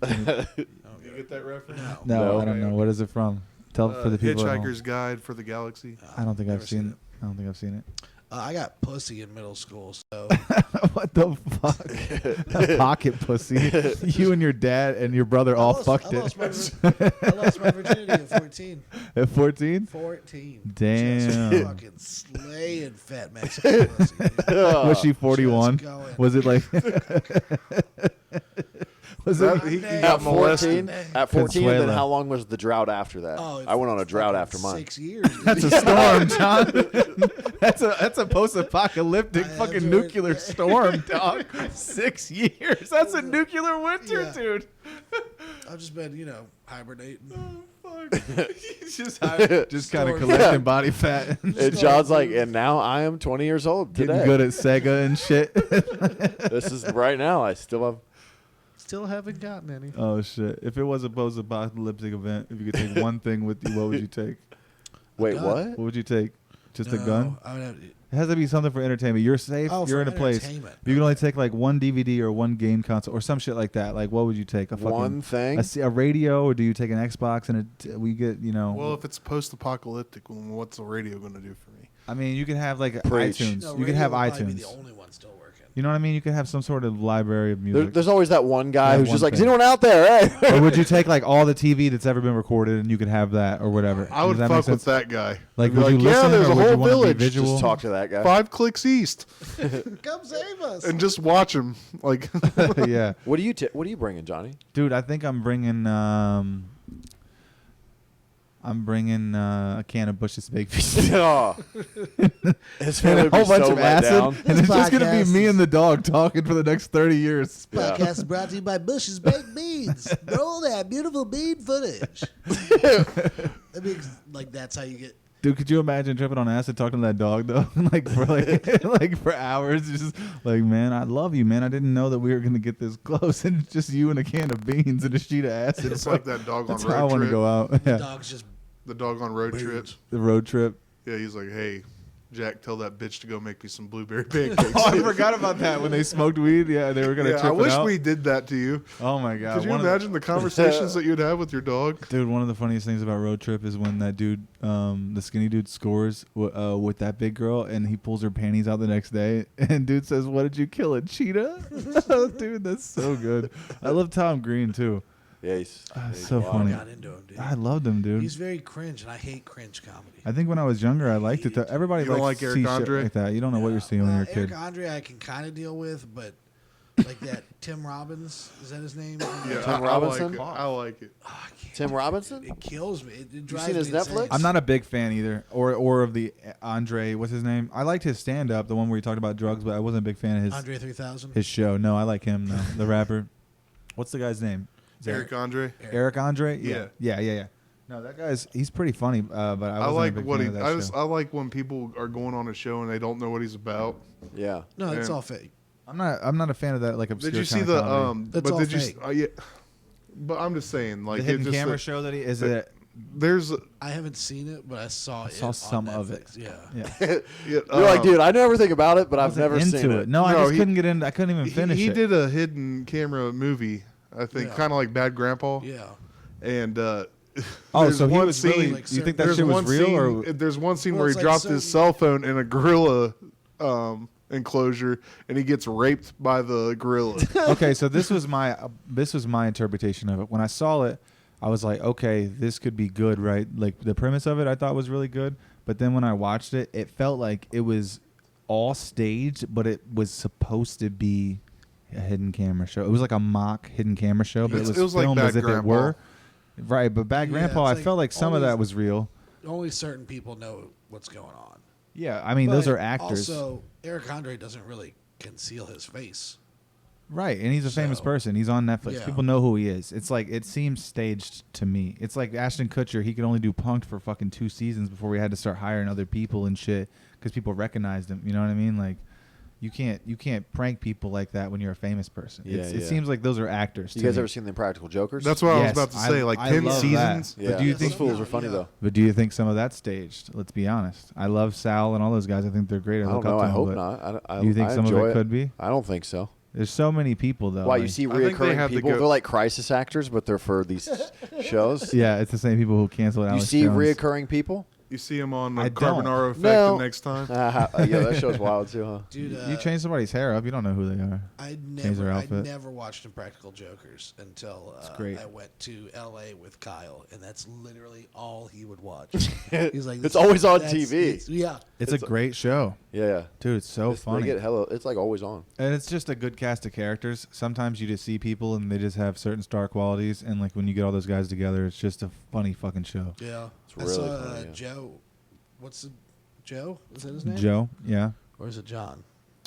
Speaker 4: You get that reference?
Speaker 3: No,
Speaker 2: No.
Speaker 3: I don't know. What is it from? Tell for the people. at home.
Speaker 4: Hitchhiker's Guide for the Galaxy.
Speaker 3: I don't think
Speaker 5: Never
Speaker 3: I've seen it. I don't think I've seen it.
Speaker 5: I got pussy in middle school, so
Speaker 3: What the fuck? Pocket pussy. You and your dad and your brother all fucked
Speaker 5: I
Speaker 3: it.
Speaker 5: lost my virginity at 14.
Speaker 3: At 14?
Speaker 5: 14.
Speaker 3: Damn.
Speaker 5: Just fucking slaying fat Mexican pussy. Dude.
Speaker 3: Was she 41?
Speaker 5: Just going.
Speaker 3: Was it like? Was
Speaker 4: That-
Speaker 3: it?
Speaker 4: he
Speaker 5: At
Speaker 4: got
Speaker 2: 14,
Speaker 4: molested.
Speaker 2: at 14, and then
Speaker 3: Consuela.
Speaker 2: how long was the drought after that?
Speaker 5: Oh,
Speaker 2: I went on a drought
Speaker 5: fucking
Speaker 2: after mine.
Speaker 5: 6 years. Dude.
Speaker 3: That's a storm, John. That's a post-apocalyptic
Speaker 5: I
Speaker 3: fucking
Speaker 5: enjoyed
Speaker 3: nuclear
Speaker 5: that.
Speaker 3: storm, dog. 6 years. That's a nuclear winter,
Speaker 5: Yeah.
Speaker 3: dude.
Speaker 5: I've just been, hibernating.
Speaker 3: He's just kind of collecting body fat and
Speaker 2: And John's like, and now I am 20 years old
Speaker 3: getting
Speaker 2: today.
Speaker 3: good at Sega and shit.
Speaker 2: This is right now. I still have.
Speaker 5: Still haven't gotten any.
Speaker 3: Oh shit! If it was a post-apocalyptic event, if you could take one thing with you, what would you take?
Speaker 2: Wait,
Speaker 5: gun.
Speaker 2: what?
Speaker 3: What would you take? Just a gun?
Speaker 5: I would have,
Speaker 3: It has to be something for entertainment. You're safe.
Speaker 5: oh,
Speaker 3: You're
Speaker 5: for
Speaker 3: in a place.
Speaker 5: entertainment.
Speaker 3: You can only take like one DVD or one game console or some shit like that. Like, what would you take? A fucking
Speaker 2: One thing?
Speaker 3: a radio, or do you take an Xbox and we get
Speaker 4: Well, if it's post-apocalyptic, well, what's the radio going to do for me?
Speaker 3: I mean, you can have like
Speaker 2: Preach.
Speaker 3: iTunes.
Speaker 5: No,
Speaker 3: You can
Speaker 5: radio
Speaker 3: have
Speaker 5: would probably be
Speaker 3: iTunes.
Speaker 5: the only one still working.
Speaker 3: You know what I mean? You can have some sort of library of music.
Speaker 2: There's always that one guy
Speaker 3: Yeah,
Speaker 2: who's
Speaker 3: one
Speaker 2: just like, is
Speaker 3: thing.
Speaker 2: anyone out there? Hey.
Speaker 3: Or would you take like all the TV that's ever been recorded and you could have that or whatever?
Speaker 4: I would
Speaker 3: Does that make
Speaker 4: fuck with
Speaker 3: sense?
Speaker 4: that guy.
Speaker 3: Like,
Speaker 4: I'd be
Speaker 3: would you
Speaker 2: yeah,
Speaker 3: listen
Speaker 2: there's
Speaker 3: or
Speaker 2: a
Speaker 3: would you
Speaker 2: whole
Speaker 3: wanna be
Speaker 2: village.
Speaker 3: visual?
Speaker 2: Just talk to that guy.
Speaker 4: 5 clicks east
Speaker 5: Come save us.
Speaker 4: and just watch him. Like,
Speaker 3: Yeah,
Speaker 2: What are you bringing, Johnny?
Speaker 3: dude. I think I'm bringing a can of Bush's baked beans.
Speaker 2: Oh. His
Speaker 3: And
Speaker 2: family
Speaker 3: a
Speaker 2: would be
Speaker 3: whole bunch
Speaker 2: so
Speaker 3: of
Speaker 2: let
Speaker 3: acid,
Speaker 2: down.
Speaker 3: and it's just gonna be
Speaker 5: podcast
Speaker 3: me
Speaker 5: is-
Speaker 3: and the dog talking for the next 30 years.
Speaker 2: Yeah.
Speaker 5: Podcast is brought to you by Bush's Baked Beans. Roll that beautiful bean footage. That means, that's how you get.
Speaker 3: Dude, could you imagine tripping on acid talking to that dog though, like for like for hours, just like, man, I love you, man. I didn't know that we were gonna get this close, and it's just you and a can of beans and a sheet of acid.
Speaker 4: it's like that dog on
Speaker 3: That's how I
Speaker 4: road
Speaker 3: want to
Speaker 4: trip.
Speaker 3: go out. Yeah,
Speaker 5: Dogs just.
Speaker 4: The dog on road trip.
Speaker 3: the road trip.
Speaker 4: Yeah, he's like, hey, Jack, tell that bitch to go make me some blueberry pancakes.
Speaker 3: Oh, I forgot about that when they smoked weed. Yeah, they were gonna.
Speaker 4: Yeah,
Speaker 3: trip
Speaker 4: I
Speaker 3: it
Speaker 4: wish
Speaker 3: out.
Speaker 4: we did that to you.
Speaker 3: Oh my god!
Speaker 4: Could you
Speaker 3: one of the-
Speaker 4: imagine the conversations that you'd have with your dog?
Speaker 3: Dude, one of the funniest things about Road Trip is when that dude, the skinny dude, scores with that big girl, and he pulls her panties out the next day, and dude says, "What did you kill, a cheetah?" Dude, that's so good. I love Tom Green too.
Speaker 2: Yeah, he's
Speaker 3: So
Speaker 2: wild.
Speaker 3: funny.
Speaker 5: Got into him, dude.
Speaker 3: I loved him, dude.
Speaker 5: He's very cringe, and I hate cringe comedy.
Speaker 3: I think when I was younger, I liked it. Everybody
Speaker 4: You don't
Speaker 3: likes
Speaker 4: like
Speaker 3: to
Speaker 4: Eric
Speaker 3: see
Speaker 4: Andre?
Speaker 3: shit like that. You don't know what you're seeing when you're a
Speaker 5: Eric
Speaker 3: kid.
Speaker 5: Andre, I can kind of deal with, but like that Tim Robbins, is that his name?
Speaker 4: Yeah,
Speaker 2: Tim
Speaker 4: I
Speaker 2: Robinson?
Speaker 4: like it. I like it.
Speaker 5: Oh, I can't-
Speaker 2: Tim Robinson?
Speaker 5: It kills me. It drives
Speaker 2: seen his
Speaker 5: me insane.
Speaker 2: Netflix?
Speaker 3: I'm not a big fan either, or of the Andre. What's his name? I liked his stand up, the one where he talked about drugs, but I wasn't a big fan of
Speaker 5: Andre 3000.
Speaker 3: his show. No, I like him, the rapper. What's the guy's name?
Speaker 4: Eric Andre.
Speaker 3: Eric Andre.
Speaker 4: Yeah.
Speaker 3: Yeah. No, that he's pretty funny. But I
Speaker 4: I
Speaker 3: wasn't
Speaker 4: like
Speaker 3: a big
Speaker 4: what
Speaker 3: fan
Speaker 4: he.
Speaker 3: of that show.
Speaker 4: I like when people are going on a show and they don't know what he's about.
Speaker 2: Yeah.
Speaker 5: No, it's
Speaker 4: And-
Speaker 5: all fake.
Speaker 3: I'm not a fan of that. Like obscure.
Speaker 4: Did you see
Speaker 3: kinda
Speaker 4: the
Speaker 3: comedy.
Speaker 5: That's
Speaker 4: but
Speaker 5: all
Speaker 4: did you?
Speaker 5: fake.
Speaker 4: Yeah. But I'm just saying, like
Speaker 3: the hidden
Speaker 4: it just
Speaker 3: camera show that he is it?
Speaker 4: there's
Speaker 5: I haven't seen it, but I saw it.
Speaker 3: saw some
Speaker 5: on
Speaker 3: of it.
Speaker 5: Netflix. Yeah.
Speaker 3: Yeah.
Speaker 2: You're like, dude, I know everything about it, but I've
Speaker 3: Wasn't
Speaker 2: never
Speaker 3: into
Speaker 2: seen it.
Speaker 3: No, I
Speaker 4: No,
Speaker 3: just
Speaker 4: he-
Speaker 3: couldn't get in. I couldn't even finish
Speaker 4: he
Speaker 3: it.
Speaker 4: did a hidden camera movie. I think
Speaker 5: Yeah.
Speaker 4: kind of like Bad Grandpa.
Speaker 5: Yeah.
Speaker 4: And
Speaker 3: Oh,
Speaker 4: there's
Speaker 3: so he
Speaker 4: one
Speaker 3: was
Speaker 4: scene-
Speaker 3: really.
Speaker 5: like,
Speaker 3: You think that
Speaker 4: there's
Speaker 3: shit was
Speaker 4: one
Speaker 3: real,
Speaker 4: scene,
Speaker 3: or
Speaker 4: there's one scene
Speaker 5: Well,
Speaker 4: where he
Speaker 5: it's like
Speaker 4: dropped his
Speaker 5: certain-
Speaker 4: cell phone in a gorilla enclosure, and he gets raped by the gorilla.
Speaker 3: okay? So this was my interpretation of it. When I saw it, I was like, okay, this could be good, right? Like the premise of it, I thought was really good. But then when I watched it, it felt like it was all staged, but it was supposed to be a hidden camera show. It was like a mock hidden camera show, but
Speaker 4: It
Speaker 3: it was
Speaker 4: was like
Speaker 3: filmed
Speaker 4: Bad
Speaker 3: as if
Speaker 4: Grandpa.
Speaker 3: it were. Right, but Bad
Speaker 5: Yeah,
Speaker 3: Grandpa,
Speaker 5: it's
Speaker 3: I
Speaker 5: like
Speaker 3: felt like some of
Speaker 5: all
Speaker 3: that
Speaker 5: these-
Speaker 3: was real.
Speaker 5: Only certain people know what's going on.
Speaker 3: Yeah, I mean, those
Speaker 5: But
Speaker 3: are actors.
Speaker 5: Also, Eric Andre doesn't really conceal his face.
Speaker 3: Right, and he's a famous
Speaker 5: So,
Speaker 3: person. He's on Netflix.
Speaker 5: yeah.
Speaker 3: People know who he is. It's like it seems staged to me. It's like Ashton Kutcher. He could only do Punk'd for fucking 2 seasons before we had to start hiring other people and shit because people recognized him. You know what I mean? Like, you can't prank people like that when you're a famous person.
Speaker 2: Yeah,
Speaker 3: It
Speaker 2: yeah.
Speaker 3: seems like those are actors.
Speaker 2: You
Speaker 3: to
Speaker 2: guys
Speaker 3: me.
Speaker 2: ever seen The Impractical Jokers?
Speaker 4: That's what I was
Speaker 3: Yes,
Speaker 4: about to say. Like
Speaker 3: I
Speaker 4: 10
Speaker 3: love
Speaker 4: seasons.
Speaker 3: that.
Speaker 2: yeah.
Speaker 3: But do you
Speaker 2: those
Speaker 3: think-
Speaker 2: fools are funny
Speaker 5: Yeah.
Speaker 2: though?
Speaker 3: But do you think some of that's staged? Let's be honest. I love Sal and all those guys. I think they're great.
Speaker 2: I
Speaker 3: look
Speaker 2: don't know.
Speaker 3: up to
Speaker 2: I
Speaker 3: them,
Speaker 2: hope
Speaker 3: but
Speaker 2: not. I,
Speaker 3: Do you think
Speaker 2: I
Speaker 3: some of
Speaker 2: enjoy
Speaker 3: it could be?
Speaker 2: I don't think so.
Speaker 3: There's so many people though.
Speaker 2: Why you
Speaker 3: like-
Speaker 2: see
Speaker 4: I think they
Speaker 2: reoccurring
Speaker 4: had to
Speaker 2: people?
Speaker 4: go-
Speaker 2: They're like crisis actors, but they're for these shows.
Speaker 3: Yeah, it's the same people who canceled
Speaker 2: You
Speaker 3: Alex
Speaker 2: see
Speaker 3: Jones.
Speaker 2: reoccurring people?
Speaker 4: You see him on the
Speaker 3: I don't.
Speaker 4: Carbonaro Effect
Speaker 2: No.
Speaker 4: the next time.
Speaker 2: Yeah, that show's wild too, huh?
Speaker 5: Dude,
Speaker 3: You change somebody's hair up, you don't know who they are.
Speaker 5: I
Speaker 3: Change their
Speaker 5: never
Speaker 3: outfit.
Speaker 5: watched Impractical Jokers until
Speaker 3: great.
Speaker 5: I went to L.A. with Kyle, and that's literally all he would watch. He's like,
Speaker 2: It's always on
Speaker 5: that's-
Speaker 2: TV.
Speaker 5: Yeah.
Speaker 3: It's a great show,
Speaker 2: Yeah.
Speaker 3: dude. It's so
Speaker 2: They
Speaker 3: funny,
Speaker 2: get hella. It's like always on.
Speaker 3: and it's just a good cast of characters. Sometimes you just see people and they just have certain star qualities, and like when you get all those guys together, it's just a funny fucking show.
Speaker 5: Yeah.
Speaker 2: It's
Speaker 5: I
Speaker 2: really
Speaker 5: saw
Speaker 2: funny, yeah.
Speaker 5: Joe. What's the Joe? Is that his name?
Speaker 3: Joe, yeah,
Speaker 5: Or is it John?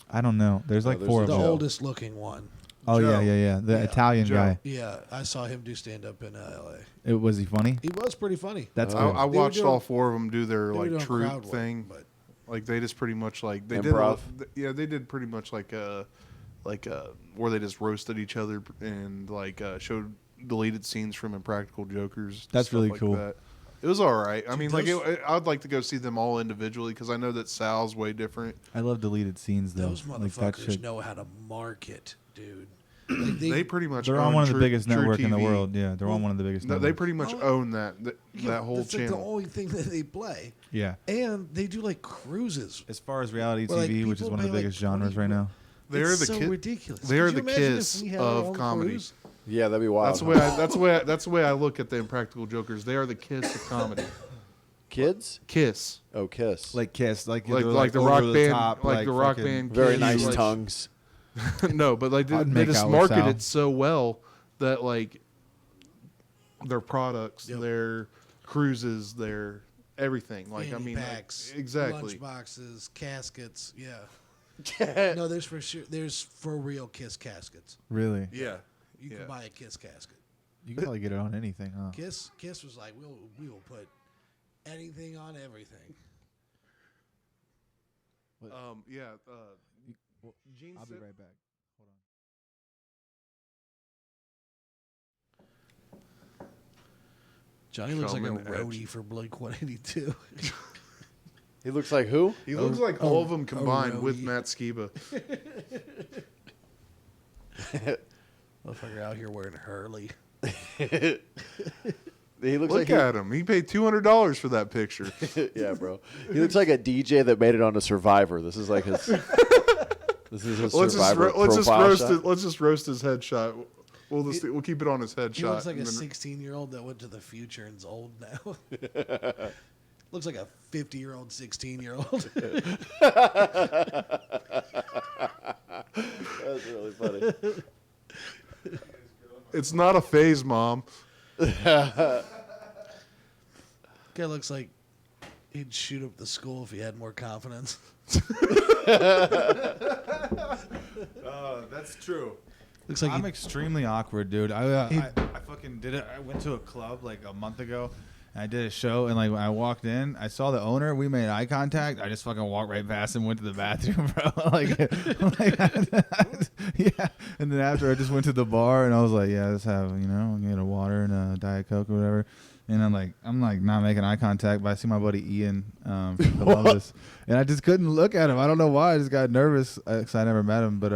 Speaker 3: I don't know. There's like
Speaker 2: there's
Speaker 3: 4 of
Speaker 5: The
Speaker 3: them.
Speaker 2: Joe.
Speaker 5: oldest looking one.
Speaker 3: Oh
Speaker 4: Joe.
Speaker 3: yeah. The
Speaker 5: Yeah,
Speaker 3: Italian
Speaker 4: Joe.
Speaker 3: guy.
Speaker 5: Yeah, I saw him do stand up in L.A.
Speaker 3: Was he funny?
Speaker 5: He was pretty funny.
Speaker 3: That's
Speaker 2: Oh.
Speaker 3: good.
Speaker 4: I
Speaker 5: They were
Speaker 4: watched
Speaker 5: doing-
Speaker 4: all 4 of them do their
Speaker 5: They were
Speaker 4: like
Speaker 5: doing
Speaker 4: troop
Speaker 5: crowd work,
Speaker 4: thing.
Speaker 5: but
Speaker 4: Like they just pretty much like they
Speaker 2: Improv?
Speaker 4: did. They did pretty much like where they just roasted each other and like showed deleted scenes from Impractical Jokers.
Speaker 3: That's
Speaker 4: stuff
Speaker 3: really
Speaker 4: like
Speaker 3: cool.
Speaker 4: That. It was all right. I
Speaker 5: Dude,
Speaker 4: mean, I'd like to go see them all individually because I know that Sal's way different.
Speaker 3: I love deleted scenes though.
Speaker 5: those
Speaker 3: Like that
Speaker 5: motherfuckers
Speaker 3: shit.
Speaker 5: know how to market, dude. Like
Speaker 4: They pretty much
Speaker 3: They're
Speaker 4: own
Speaker 3: on one of the
Speaker 4: True-
Speaker 3: biggest
Speaker 4: True
Speaker 3: network in the
Speaker 4: TV.
Speaker 3: world. Yeah, they're on one of the biggest.
Speaker 4: No, they
Speaker 3: networks.
Speaker 4: pretty much
Speaker 5: Oh,
Speaker 4: own that
Speaker 5: yeah,
Speaker 4: whole
Speaker 5: that's like the
Speaker 4: channel.
Speaker 5: only thing that they play.
Speaker 3: Yeah.
Speaker 5: And they do like cruises.
Speaker 3: As far as reality
Speaker 5: Where, like,
Speaker 3: TV, which is
Speaker 5: people
Speaker 3: one of the
Speaker 5: pay, like,
Speaker 3: biggest genres
Speaker 5: 20
Speaker 3: right now.
Speaker 4: They're
Speaker 5: It's
Speaker 4: the
Speaker 5: so
Speaker 4: kid-
Speaker 5: ridiculous.
Speaker 4: they are
Speaker 5: Could you
Speaker 4: the
Speaker 5: imagine
Speaker 4: Kiss
Speaker 5: if we had our
Speaker 4: of
Speaker 5: own
Speaker 4: comedy.
Speaker 5: cruise?
Speaker 2: Yeah, that'd be wild.
Speaker 4: That's the way I look at the Impractical Jokers. They are the Kiss of comedy.
Speaker 2: Kids?
Speaker 4: Kiss.
Speaker 2: Oh, Kiss.
Speaker 3: Like Kiss,
Speaker 4: Like
Speaker 3: they're,
Speaker 4: the
Speaker 3: over
Speaker 4: rock
Speaker 3: the
Speaker 4: band,
Speaker 3: top,
Speaker 4: like the rock
Speaker 3: fucking-
Speaker 4: band.
Speaker 2: very
Speaker 4: Kiss,
Speaker 2: nice
Speaker 4: like-
Speaker 2: tongues.
Speaker 4: No, but like
Speaker 3: I'd
Speaker 4: they
Speaker 3: make
Speaker 4: just
Speaker 3: out with
Speaker 4: market
Speaker 3: Sal.
Speaker 4: it so well that like their products,
Speaker 5: Yep.
Speaker 4: their cruises, their everything. Like
Speaker 5: Fanny
Speaker 4: I mean, like,
Speaker 5: packs,
Speaker 4: exactly.
Speaker 5: lunch boxes, caskets. Yeah. No, there's for real Kiss caskets.
Speaker 3: Really?
Speaker 4: Yeah,
Speaker 5: You
Speaker 4: Yeah.
Speaker 5: can buy a Kiss casket.
Speaker 3: You can probably get it on anything, huh?
Speaker 5: Kiss was like, we will put anything on everything.
Speaker 4: yeah. Gene
Speaker 3: I'll be
Speaker 4: said-
Speaker 3: right back. Hold on.
Speaker 5: Johnny looks like a
Speaker 4: Coming at
Speaker 5: roadie
Speaker 4: you.
Speaker 5: for Blink 182.
Speaker 2: He looks like who?
Speaker 4: He looks like all of them
Speaker 5: oh,
Speaker 4: combined with
Speaker 5: roadie.
Speaker 4: Matt Skiba.
Speaker 5: Motherfucker out here wearing Hurley.
Speaker 2: He looks
Speaker 4: Look
Speaker 2: like
Speaker 4: at him. He paid $200 for that picture.
Speaker 2: yeah, bro. He looks like a DJ that made it onto Survivor. This is like his. This is his Survivor profile shot.
Speaker 4: Let's just roast his headshot. We'll keep it on his headshot.
Speaker 5: He looks like a
Speaker 4: and then-
Speaker 5: 16-year-old that went to the future and's old now. Looks like a 50-year-old, 16-year-old.
Speaker 2: That's really funny.
Speaker 4: It's not a phase, Mom.
Speaker 5: Guy looks like he'd shoot up the school if he had more confidence.
Speaker 3: That's true.
Speaker 5: Looks like
Speaker 3: I'm extremely awkward, dude. I fucking did it. I went to a club like a month ago. And I did a show, and like when I walked in, I saw the owner. We made eye contact. I just fucking walked right past him, went to the bathroom, bro. Yeah. And then after, I just went to the bar, and I was like, yeah, let's have get a water and a Diet Coke or whatever. And I'm like not making eye contact, but I see my buddy Ian from Columbus, and I just couldn't look at him. I don't know why. I just got nervous because I never met him, but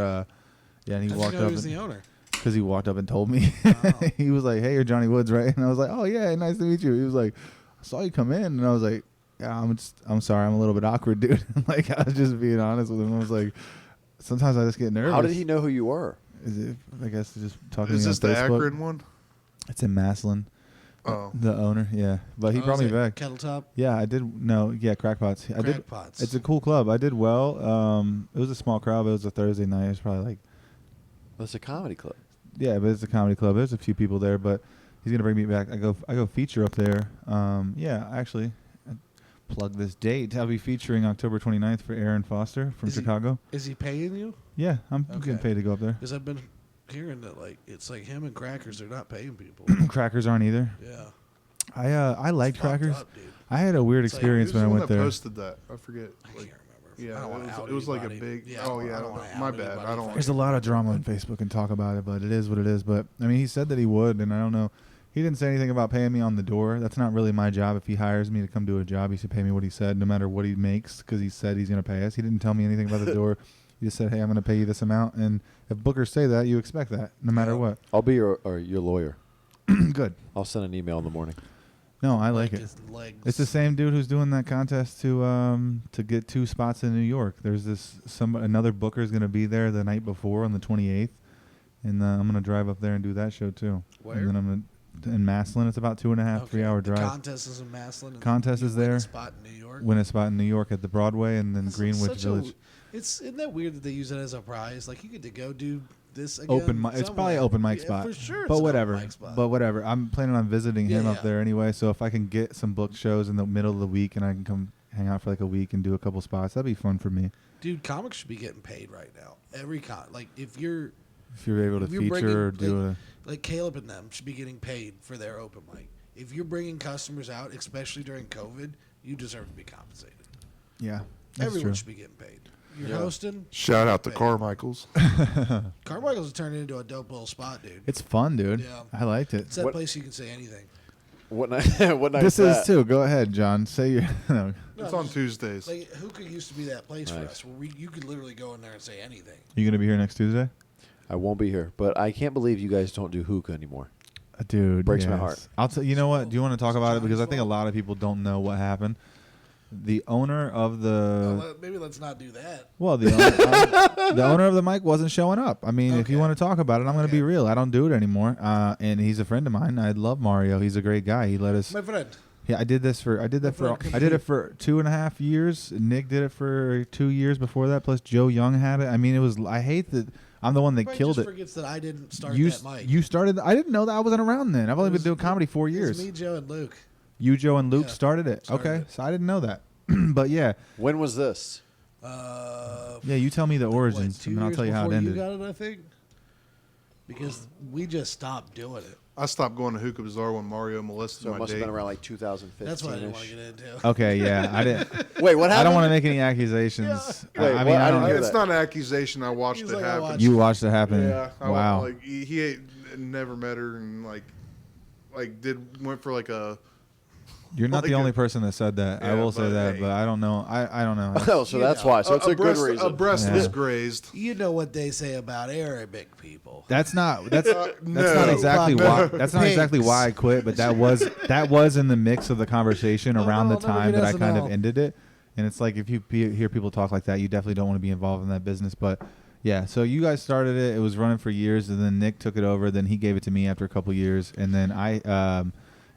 Speaker 3: yeah, and he walked up.
Speaker 5: He was the owner.
Speaker 3: Because he walked up and told me.
Speaker 5: Wow.
Speaker 3: He was like, hey, you're Johnny Woods, right? And I was like, oh, yeah, nice to meet you. He was like, I saw you come in. And I was like, yeah, I'm sorry. I'm a little bit awkward, dude. Like, I was just being honest with him. I was like, sometimes I just get nervous.
Speaker 2: How did he know who you were?
Speaker 3: Is it, I guess just talking
Speaker 4: Is
Speaker 3: to me
Speaker 4: this
Speaker 3: on
Speaker 4: the
Speaker 3: Facebook.
Speaker 4: Akron one?
Speaker 3: It's in Maslin.
Speaker 4: Oh.
Speaker 3: The owner, yeah. But he brought me back.
Speaker 5: Kettle Top.
Speaker 3: Yeah, I did. No, yeah, Crackpots. I did.
Speaker 5: Crackpots.
Speaker 3: It's a cool club. I did well. It was a small crowd. But it was a Thursday night. It was probably like.
Speaker 2: Well, it's a comedy club.
Speaker 3: Yeah, but it's a comedy club. There's a few people there, but he's gonna bring me back. I go feature up there. Yeah, actually, I plug this date. I'll be featuring October 29th for Aaron Foster from Chicago.
Speaker 5: Is he paying you?
Speaker 3: Yeah, I'm getting paid to go up there.
Speaker 5: Because I've been hearing that it's like him and Crackers. They're not paying people.
Speaker 3: Crackers aren't either.
Speaker 5: Yeah.
Speaker 3: I liked
Speaker 5: It's fucked
Speaker 3: Crackers.
Speaker 5: up, dude.
Speaker 3: I had a weird
Speaker 5: It's like,
Speaker 3: experience when I went
Speaker 4: Who's the one
Speaker 3: there.
Speaker 4: that posted that? I forget.
Speaker 5: I
Speaker 4: Like,
Speaker 5: can't remember. I
Speaker 4: yeah,
Speaker 5: don't wanna out
Speaker 4: it was like a
Speaker 5: anybody.
Speaker 4: big.
Speaker 5: Yeah,
Speaker 4: Oh yeah,
Speaker 5: I don't wanna
Speaker 4: my
Speaker 5: out
Speaker 4: bad.
Speaker 5: anybody.
Speaker 4: I don't.
Speaker 3: There's a lot of drama on Facebook and talk about it, but it is what it is. But I mean, he said that he would, and I don't know. He didn't say anything about paying me on the door. That's not really my job. If he hires me to come do a job, he should pay me what he said, no matter what he makes, because he said he's going to pay us. He didn't tell me anything about the door. He just said, hey, I'm going to pay you this amount. And if bookers say that, you expect that, no matter what.
Speaker 2: I'll be your lawyer.
Speaker 3: Good.
Speaker 2: I'll send an email in the morning.
Speaker 3: No, I like it.
Speaker 5: His legs.
Speaker 3: It's the same dude who's doing that contest to get 2 spots in New York. There's another booker is going to be there the night before on the 28th, and I'm going to drive up there and do that show too.
Speaker 5: Where?
Speaker 3: And then I'm in Maslin. It's about 2.5, 3 hour drive.
Speaker 5: The contest is in Maslin. and
Speaker 3: Contest
Speaker 5: you
Speaker 3: is
Speaker 5: win
Speaker 3: there.
Speaker 5: a spot in New York.
Speaker 3: Win a spot in New York at the Broadway and then
Speaker 5: That's
Speaker 3: Greenwich
Speaker 5: such
Speaker 3: Village.
Speaker 5: Isn't that weird that they use that as a prize? Like you get to go do this again.
Speaker 3: Open mic. It's probably
Speaker 5: somewhere.
Speaker 3: open mic
Speaker 5: Yeah,
Speaker 3: spot.
Speaker 5: for sure.
Speaker 3: But
Speaker 5: it's an
Speaker 3: whatever.
Speaker 5: open mic spot.
Speaker 3: But whatever. I'm planning on visiting him
Speaker 5: Yeah,
Speaker 3: up
Speaker 5: yeah.
Speaker 3: there anyway. So if I can get some booked shows in the middle of the week and I can come hang out for like a week and do a couple spots, that'd be fun for me.
Speaker 5: Dude, comics should be getting paid right now. Every like if you're
Speaker 3: If you're able to
Speaker 5: If you're
Speaker 3: feature or
Speaker 5: bringing,
Speaker 3: do
Speaker 5: like Caleb and them should be getting paid for their open mic. If you're bringing customers out, especially during COVID, you deserve to be compensated.
Speaker 3: yeah, that's
Speaker 5: Everyone
Speaker 3: true.
Speaker 5: should be getting paid. You're
Speaker 2: Yeah.
Speaker 5: hosting.
Speaker 4: Shout out to
Speaker 5: Paid.
Speaker 4: Carmichael's.
Speaker 5: Carmichael's turned into a dope little spot, dude.
Speaker 3: It's fun, dude.
Speaker 5: Yeah.
Speaker 3: I liked it.
Speaker 5: It's that
Speaker 2: What-
Speaker 5: place you can say anything.
Speaker 2: What night? What night?
Speaker 3: This
Speaker 2: is
Speaker 3: is too. Go ahead, John. Say your. No.
Speaker 4: It's
Speaker 5: No,
Speaker 4: on
Speaker 5: just-
Speaker 4: Tuesdays.
Speaker 5: Like Hookah used to be that place for
Speaker 2: Nice.
Speaker 5: us where you could literally go in there and say anything.
Speaker 3: You gonna be here next Tuesday,
Speaker 2: I won't be here, but I can't believe you guys don't do hookah anymore.
Speaker 3: dude?
Speaker 2: Breaks my
Speaker 3: yes.
Speaker 2: heart.
Speaker 3: I'll tell you know what. Do you want to talk about it because I think a
Speaker 5: Johnny's
Speaker 3: lot of people don't know what happened. The owner of
Speaker 5: Maybe let's not do that.
Speaker 3: the owner of the mic wasn't showing up. I mean, if you
Speaker 5: Okay.
Speaker 3: want to talk about it, I'm going to be
Speaker 5: Okay.
Speaker 3: real. I don't do it anymore. And he's a friend of mine. I love Mario. He's a great guy. He let us.
Speaker 5: My friend.
Speaker 3: Yeah, I did that for 2.5 years. Nick did it for 2 years before that. Plus Joe Young had it. I mean, it was. I hate that I'm the one that
Speaker 5: Everybody
Speaker 3: killed
Speaker 5: just
Speaker 3: it.
Speaker 5: forgets that I didn't start
Speaker 3: You
Speaker 5: that mic.
Speaker 3: you started. I didn't know that. I wasn't around then. I've only
Speaker 5: It
Speaker 3: been
Speaker 5: was-
Speaker 3: doing comedy 4
Speaker 5: It was
Speaker 3: years.
Speaker 5: me, Joe, and Luke.
Speaker 3: You, Joe, and Luke
Speaker 5: Yeah,
Speaker 3: started it.
Speaker 5: started
Speaker 3: Okay,
Speaker 5: it.
Speaker 3: so I didn't know that. But yeah,
Speaker 2: When was this?
Speaker 3: yeah. You tell me the origins,
Speaker 5: What, 2
Speaker 3: and then I'll
Speaker 5: years
Speaker 3: tell you how it
Speaker 5: before
Speaker 3: ended.
Speaker 5: You got it, I think. Because we just stopped doing it.
Speaker 4: I stopped going to Hookah Bazaar when Mario molested
Speaker 2: So it
Speaker 4: my
Speaker 2: must have
Speaker 4: date.
Speaker 2: been around like 2015.
Speaker 5: That's what I didn't want to get into.
Speaker 3: Okay, yeah, I didn't.
Speaker 2: Wait, what happened?
Speaker 3: I don't want to make any accusations.
Speaker 2: Wait,
Speaker 3: I
Speaker 2: what?
Speaker 3: mean,
Speaker 2: I
Speaker 3: I
Speaker 2: didn't
Speaker 3: don't.
Speaker 2: hear
Speaker 4: It's
Speaker 2: that.
Speaker 4: not an accusation. I watched
Speaker 5: He's
Speaker 4: it
Speaker 5: like, I
Speaker 4: happen.
Speaker 5: watched
Speaker 3: You watched it happen.
Speaker 4: Yeah.
Speaker 3: Wow.
Speaker 4: Like he never met her and like went for like a.
Speaker 3: You're not
Speaker 4: like
Speaker 3: the only
Speaker 4: a-
Speaker 3: person that said that. I
Speaker 4: Yeah,
Speaker 3: will say
Speaker 4: but
Speaker 3: that,
Speaker 4: hey.
Speaker 3: but I don't know. I don't know.
Speaker 2: Oh, so
Speaker 5: You
Speaker 2: that's
Speaker 5: know.
Speaker 2: why. So it's a good
Speaker 4: breast,
Speaker 2: reason.
Speaker 4: A breast
Speaker 3: Yeah.
Speaker 4: was grazed.
Speaker 5: You know what they say about Arabic people.
Speaker 3: That's not. That's not
Speaker 4: no.
Speaker 3: exactly
Speaker 5: No.
Speaker 3: why. That's not exactly
Speaker 5: Pigs.
Speaker 3: why I quit. But that was in the mix of the conversation around
Speaker 5: no,
Speaker 3: the
Speaker 5: I'll never
Speaker 3: time
Speaker 5: get
Speaker 3: that I kind of
Speaker 5: SNL.
Speaker 3: ended it. And it's like if you hear people talk like that, you definitely don't want to be involved in that business. But yeah, so you guys started it. It was running for years, and then Nick took it over. Then he gave it to me after a couple years, and then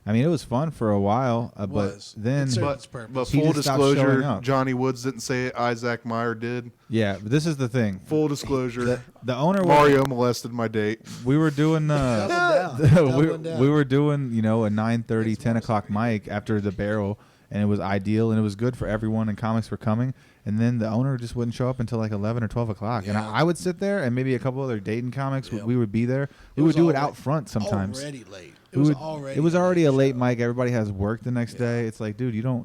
Speaker 3: I mean, it was fun for a while, but
Speaker 5: was.
Speaker 3: then
Speaker 5: It served
Speaker 4: But,
Speaker 5: its purpose.
Speaker 4: but
Speaker 3: He
Speaker 4: full
Speaker 3: just stopped showing
Speaker 4: disclosure,
Speaker 3: up.
Speaker 4: Johnny Woods didn't say it. Isaac Meyer did.
Speaker 3: yeah, but this is the thing.
Speaker 4: Full disclosure,
Speaker 3: The owner
Speaker 4: Mario molested my date.
Speaker 3: we were doing
Speaker 5: Doubling down. Doubling down.
Speaker 3: we were doing a 9:30 10 o'clock mic after the barrel, and it was ideal, and it was good for everyone, and comics were coming. And then the owner just wouldn't show up until like 11 or 12 o'clock. And
Speaker 5: Yeah.
Speaker 3: I would sit there, and maybe a couple other Dayton comics,
Speaker 5: Yeah.
Speaker 3: we would be there. We
Speaker 5: It
Speaker 3: would
Speaker 5: was
Speaker 3: do it
Speaker 5: already-
Speaker 3: out front sometimes.
Speaker 5: Already late. It
Speaker 3: We
Speaker 5: was
Speaker 3: would-
Speaker 5: already.
Speaker 3: It was already a late
Speaker 5: show.
Speaker 3: mic. Everybody has work the next day. It's like, dude, you don't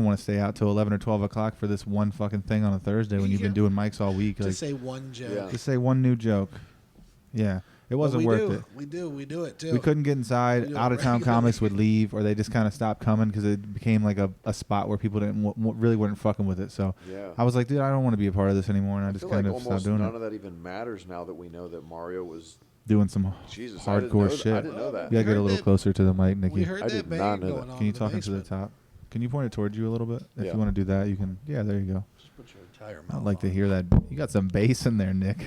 Speaker 3: want to stay out till 11 or 12 o'clock for this one fucking thing on a Thursday when you've been
Speaker 5: Yeah.
Speaker 3: doing mics all week.
Speaker 5: To
Speaker 3: Like,
Speaker 5: say one joke.
Speaker 2: Yeah.
Speaker 3: just say one new joke. Yeah, it
Speaker 5: But
Speaker 3: wasn't
Speaker 5: we
Speaker 3: worth
Speaker 5: do.
Speaker 3: it.
Speaker 5: We do it too.
Speaker 3: We couldn't get
Speaker 5: We
Speaker 3: inside.
Speaker 5: do it
Speaker 3: Out of town
Speaker 5: regularly.
Speaker 3: comics would leave, or they just kind of stopped coming because it became like a spot where people didn't really weren't fucking with it. So
Speaker 2: Yeah.
Speaker 3: I was like, dude, I don't want to be a part of this anymore, and I just
Speaker 2: feel
Speaker 3: kind
Speaker 2: like
Speaker 3: of stopped
Speaker 2: almost
Speaker 3: doing
Speaker 2: none
Speaker 3: it.
Speaker 2: of that even matters now that we know that Mario was
Speaker 3: Doing some
Speaker 2: Jesus. I didn't know
Speaker 3: hardcore
Speaker 2: that-
Speaker 3: shit.
Speaker 2: I didn't know that.
Speaker 3: You gotta get
Speaker 5: heard
Speaker 3: a little
Speaker 5: that-
Speaker 3: closer to the mic,
Speaker 5: We
Speaker 3: Nikki.
Speaker 5: heard
Speaker 2: I
Speaker 5: that
Speaker 2: did
Speaker 5: bang
Speaker 2: not know
Speaker 5: going
Speaker 2: that.
Speaker 5: on
Speaker 3: Can you
Speaker 5: in the
Speaker 3: talk into the
Speaker 5: basement.
Speaker 3: top? Can you point it towards you a little bit? If
Speaker 2: Yeah.
Speaker 3: you want to do that, you can. Yeah, there you go.
Speaker 5: Just put your entire
Speaker 3: I'd
Speaker 5: mouth
Speaker 3: like to
Speaker 5: on.
Speaker 3: hear that. You got some bass in there, Nick.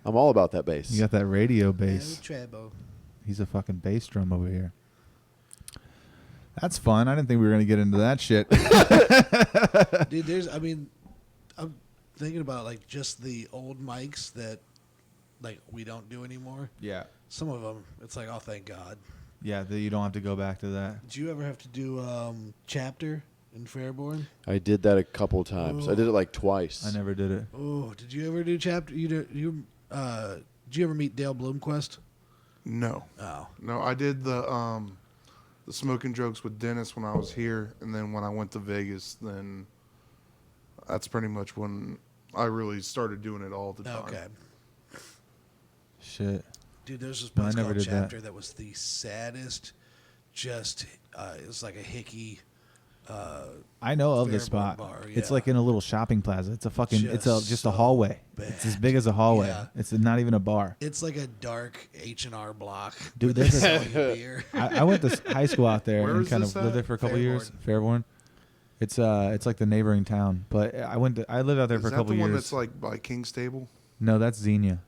Speaker 2: I'm all about that bass.
Speaker 3: You got that radio
Speaker 5: No
Speaker 3: bass.
Speaker 5: trouble.
Speaker 3: He's a fucking bass drum over here. That's fun. I didn't think we were gonna get into that shit.
Speaker 5: Dude, I'm thinking about like just the old mics that like we don't do anymore.
Speaker 3: Yeah.
Speaker 5: Some of them, it's like, oh, thank God.
Speaker 3: Yeah, that you don't have to go back to that.
Speaker 5: Did you ever have to do chapter in Fairborn?
Speaker 2: I did that a couple times. I did it like twice.
Speaker 3: I never did it.
Speaker 5: Oh, did you ever do chapter? Did you ever meet Dale Bloomquist?
Speaker 4: No,
Speaker 5: Oh,
Speaker 4: no, I did the smoking jokes with Dennis when I was here, and then when I went to Vegas, then that's pretty much when I really started doing it all the time.
Speaker 5: okay.
Speaker 3: Shit.
Speaker 5: Dude, there's this
Speaker 3: No, I
Speaker 5: place
Speaker 3: never
Speaker 5: called
Speaker 3: did that.
Speaker 5: Chapter that was the saddest. Just it was like a hickey.
Speaker 3: I know of the
Speaker 5: Fairborn
Speaker 3: spot.
Speaker 5: bar,
Speaker 3: It's
Speaker 5: yeah.
Speaker 3: like in a little shopping plaza. It's a fucking. It's just
Speaker 5: so
Speaker 3: a hallway. It's as
Speaker 5: bad.
Speaker 3: big as a hallway.
Speaker 5: Yeah.
Speaker 3: It's not even a bar.
Speaker 5: It's like a dark H&R block.
Speaker 3: Dude,
Speaker 5: where they're
Speaker 3: there's
Speaker 5: selling beer.
Speaker 3: I went to high school out there
Speaker 4: Where
Speaker 3: and
Speaker 4: is
Speaker 3: kind
Speaker 4: this
Speaker 3: of lived
Speaker 4: at?
Speaker 3: there for a couple years. Fairborn. It's like the neighboring town, but I lived out there
Speaker 4: Is
Speaker 3: for a
Speaker 4: that
Speaker 3: couple
Speaker 4: the one
Speaker 3: years.
Speaker 4: that's like by King's Table?
Speaker 3: No, that's Xenia.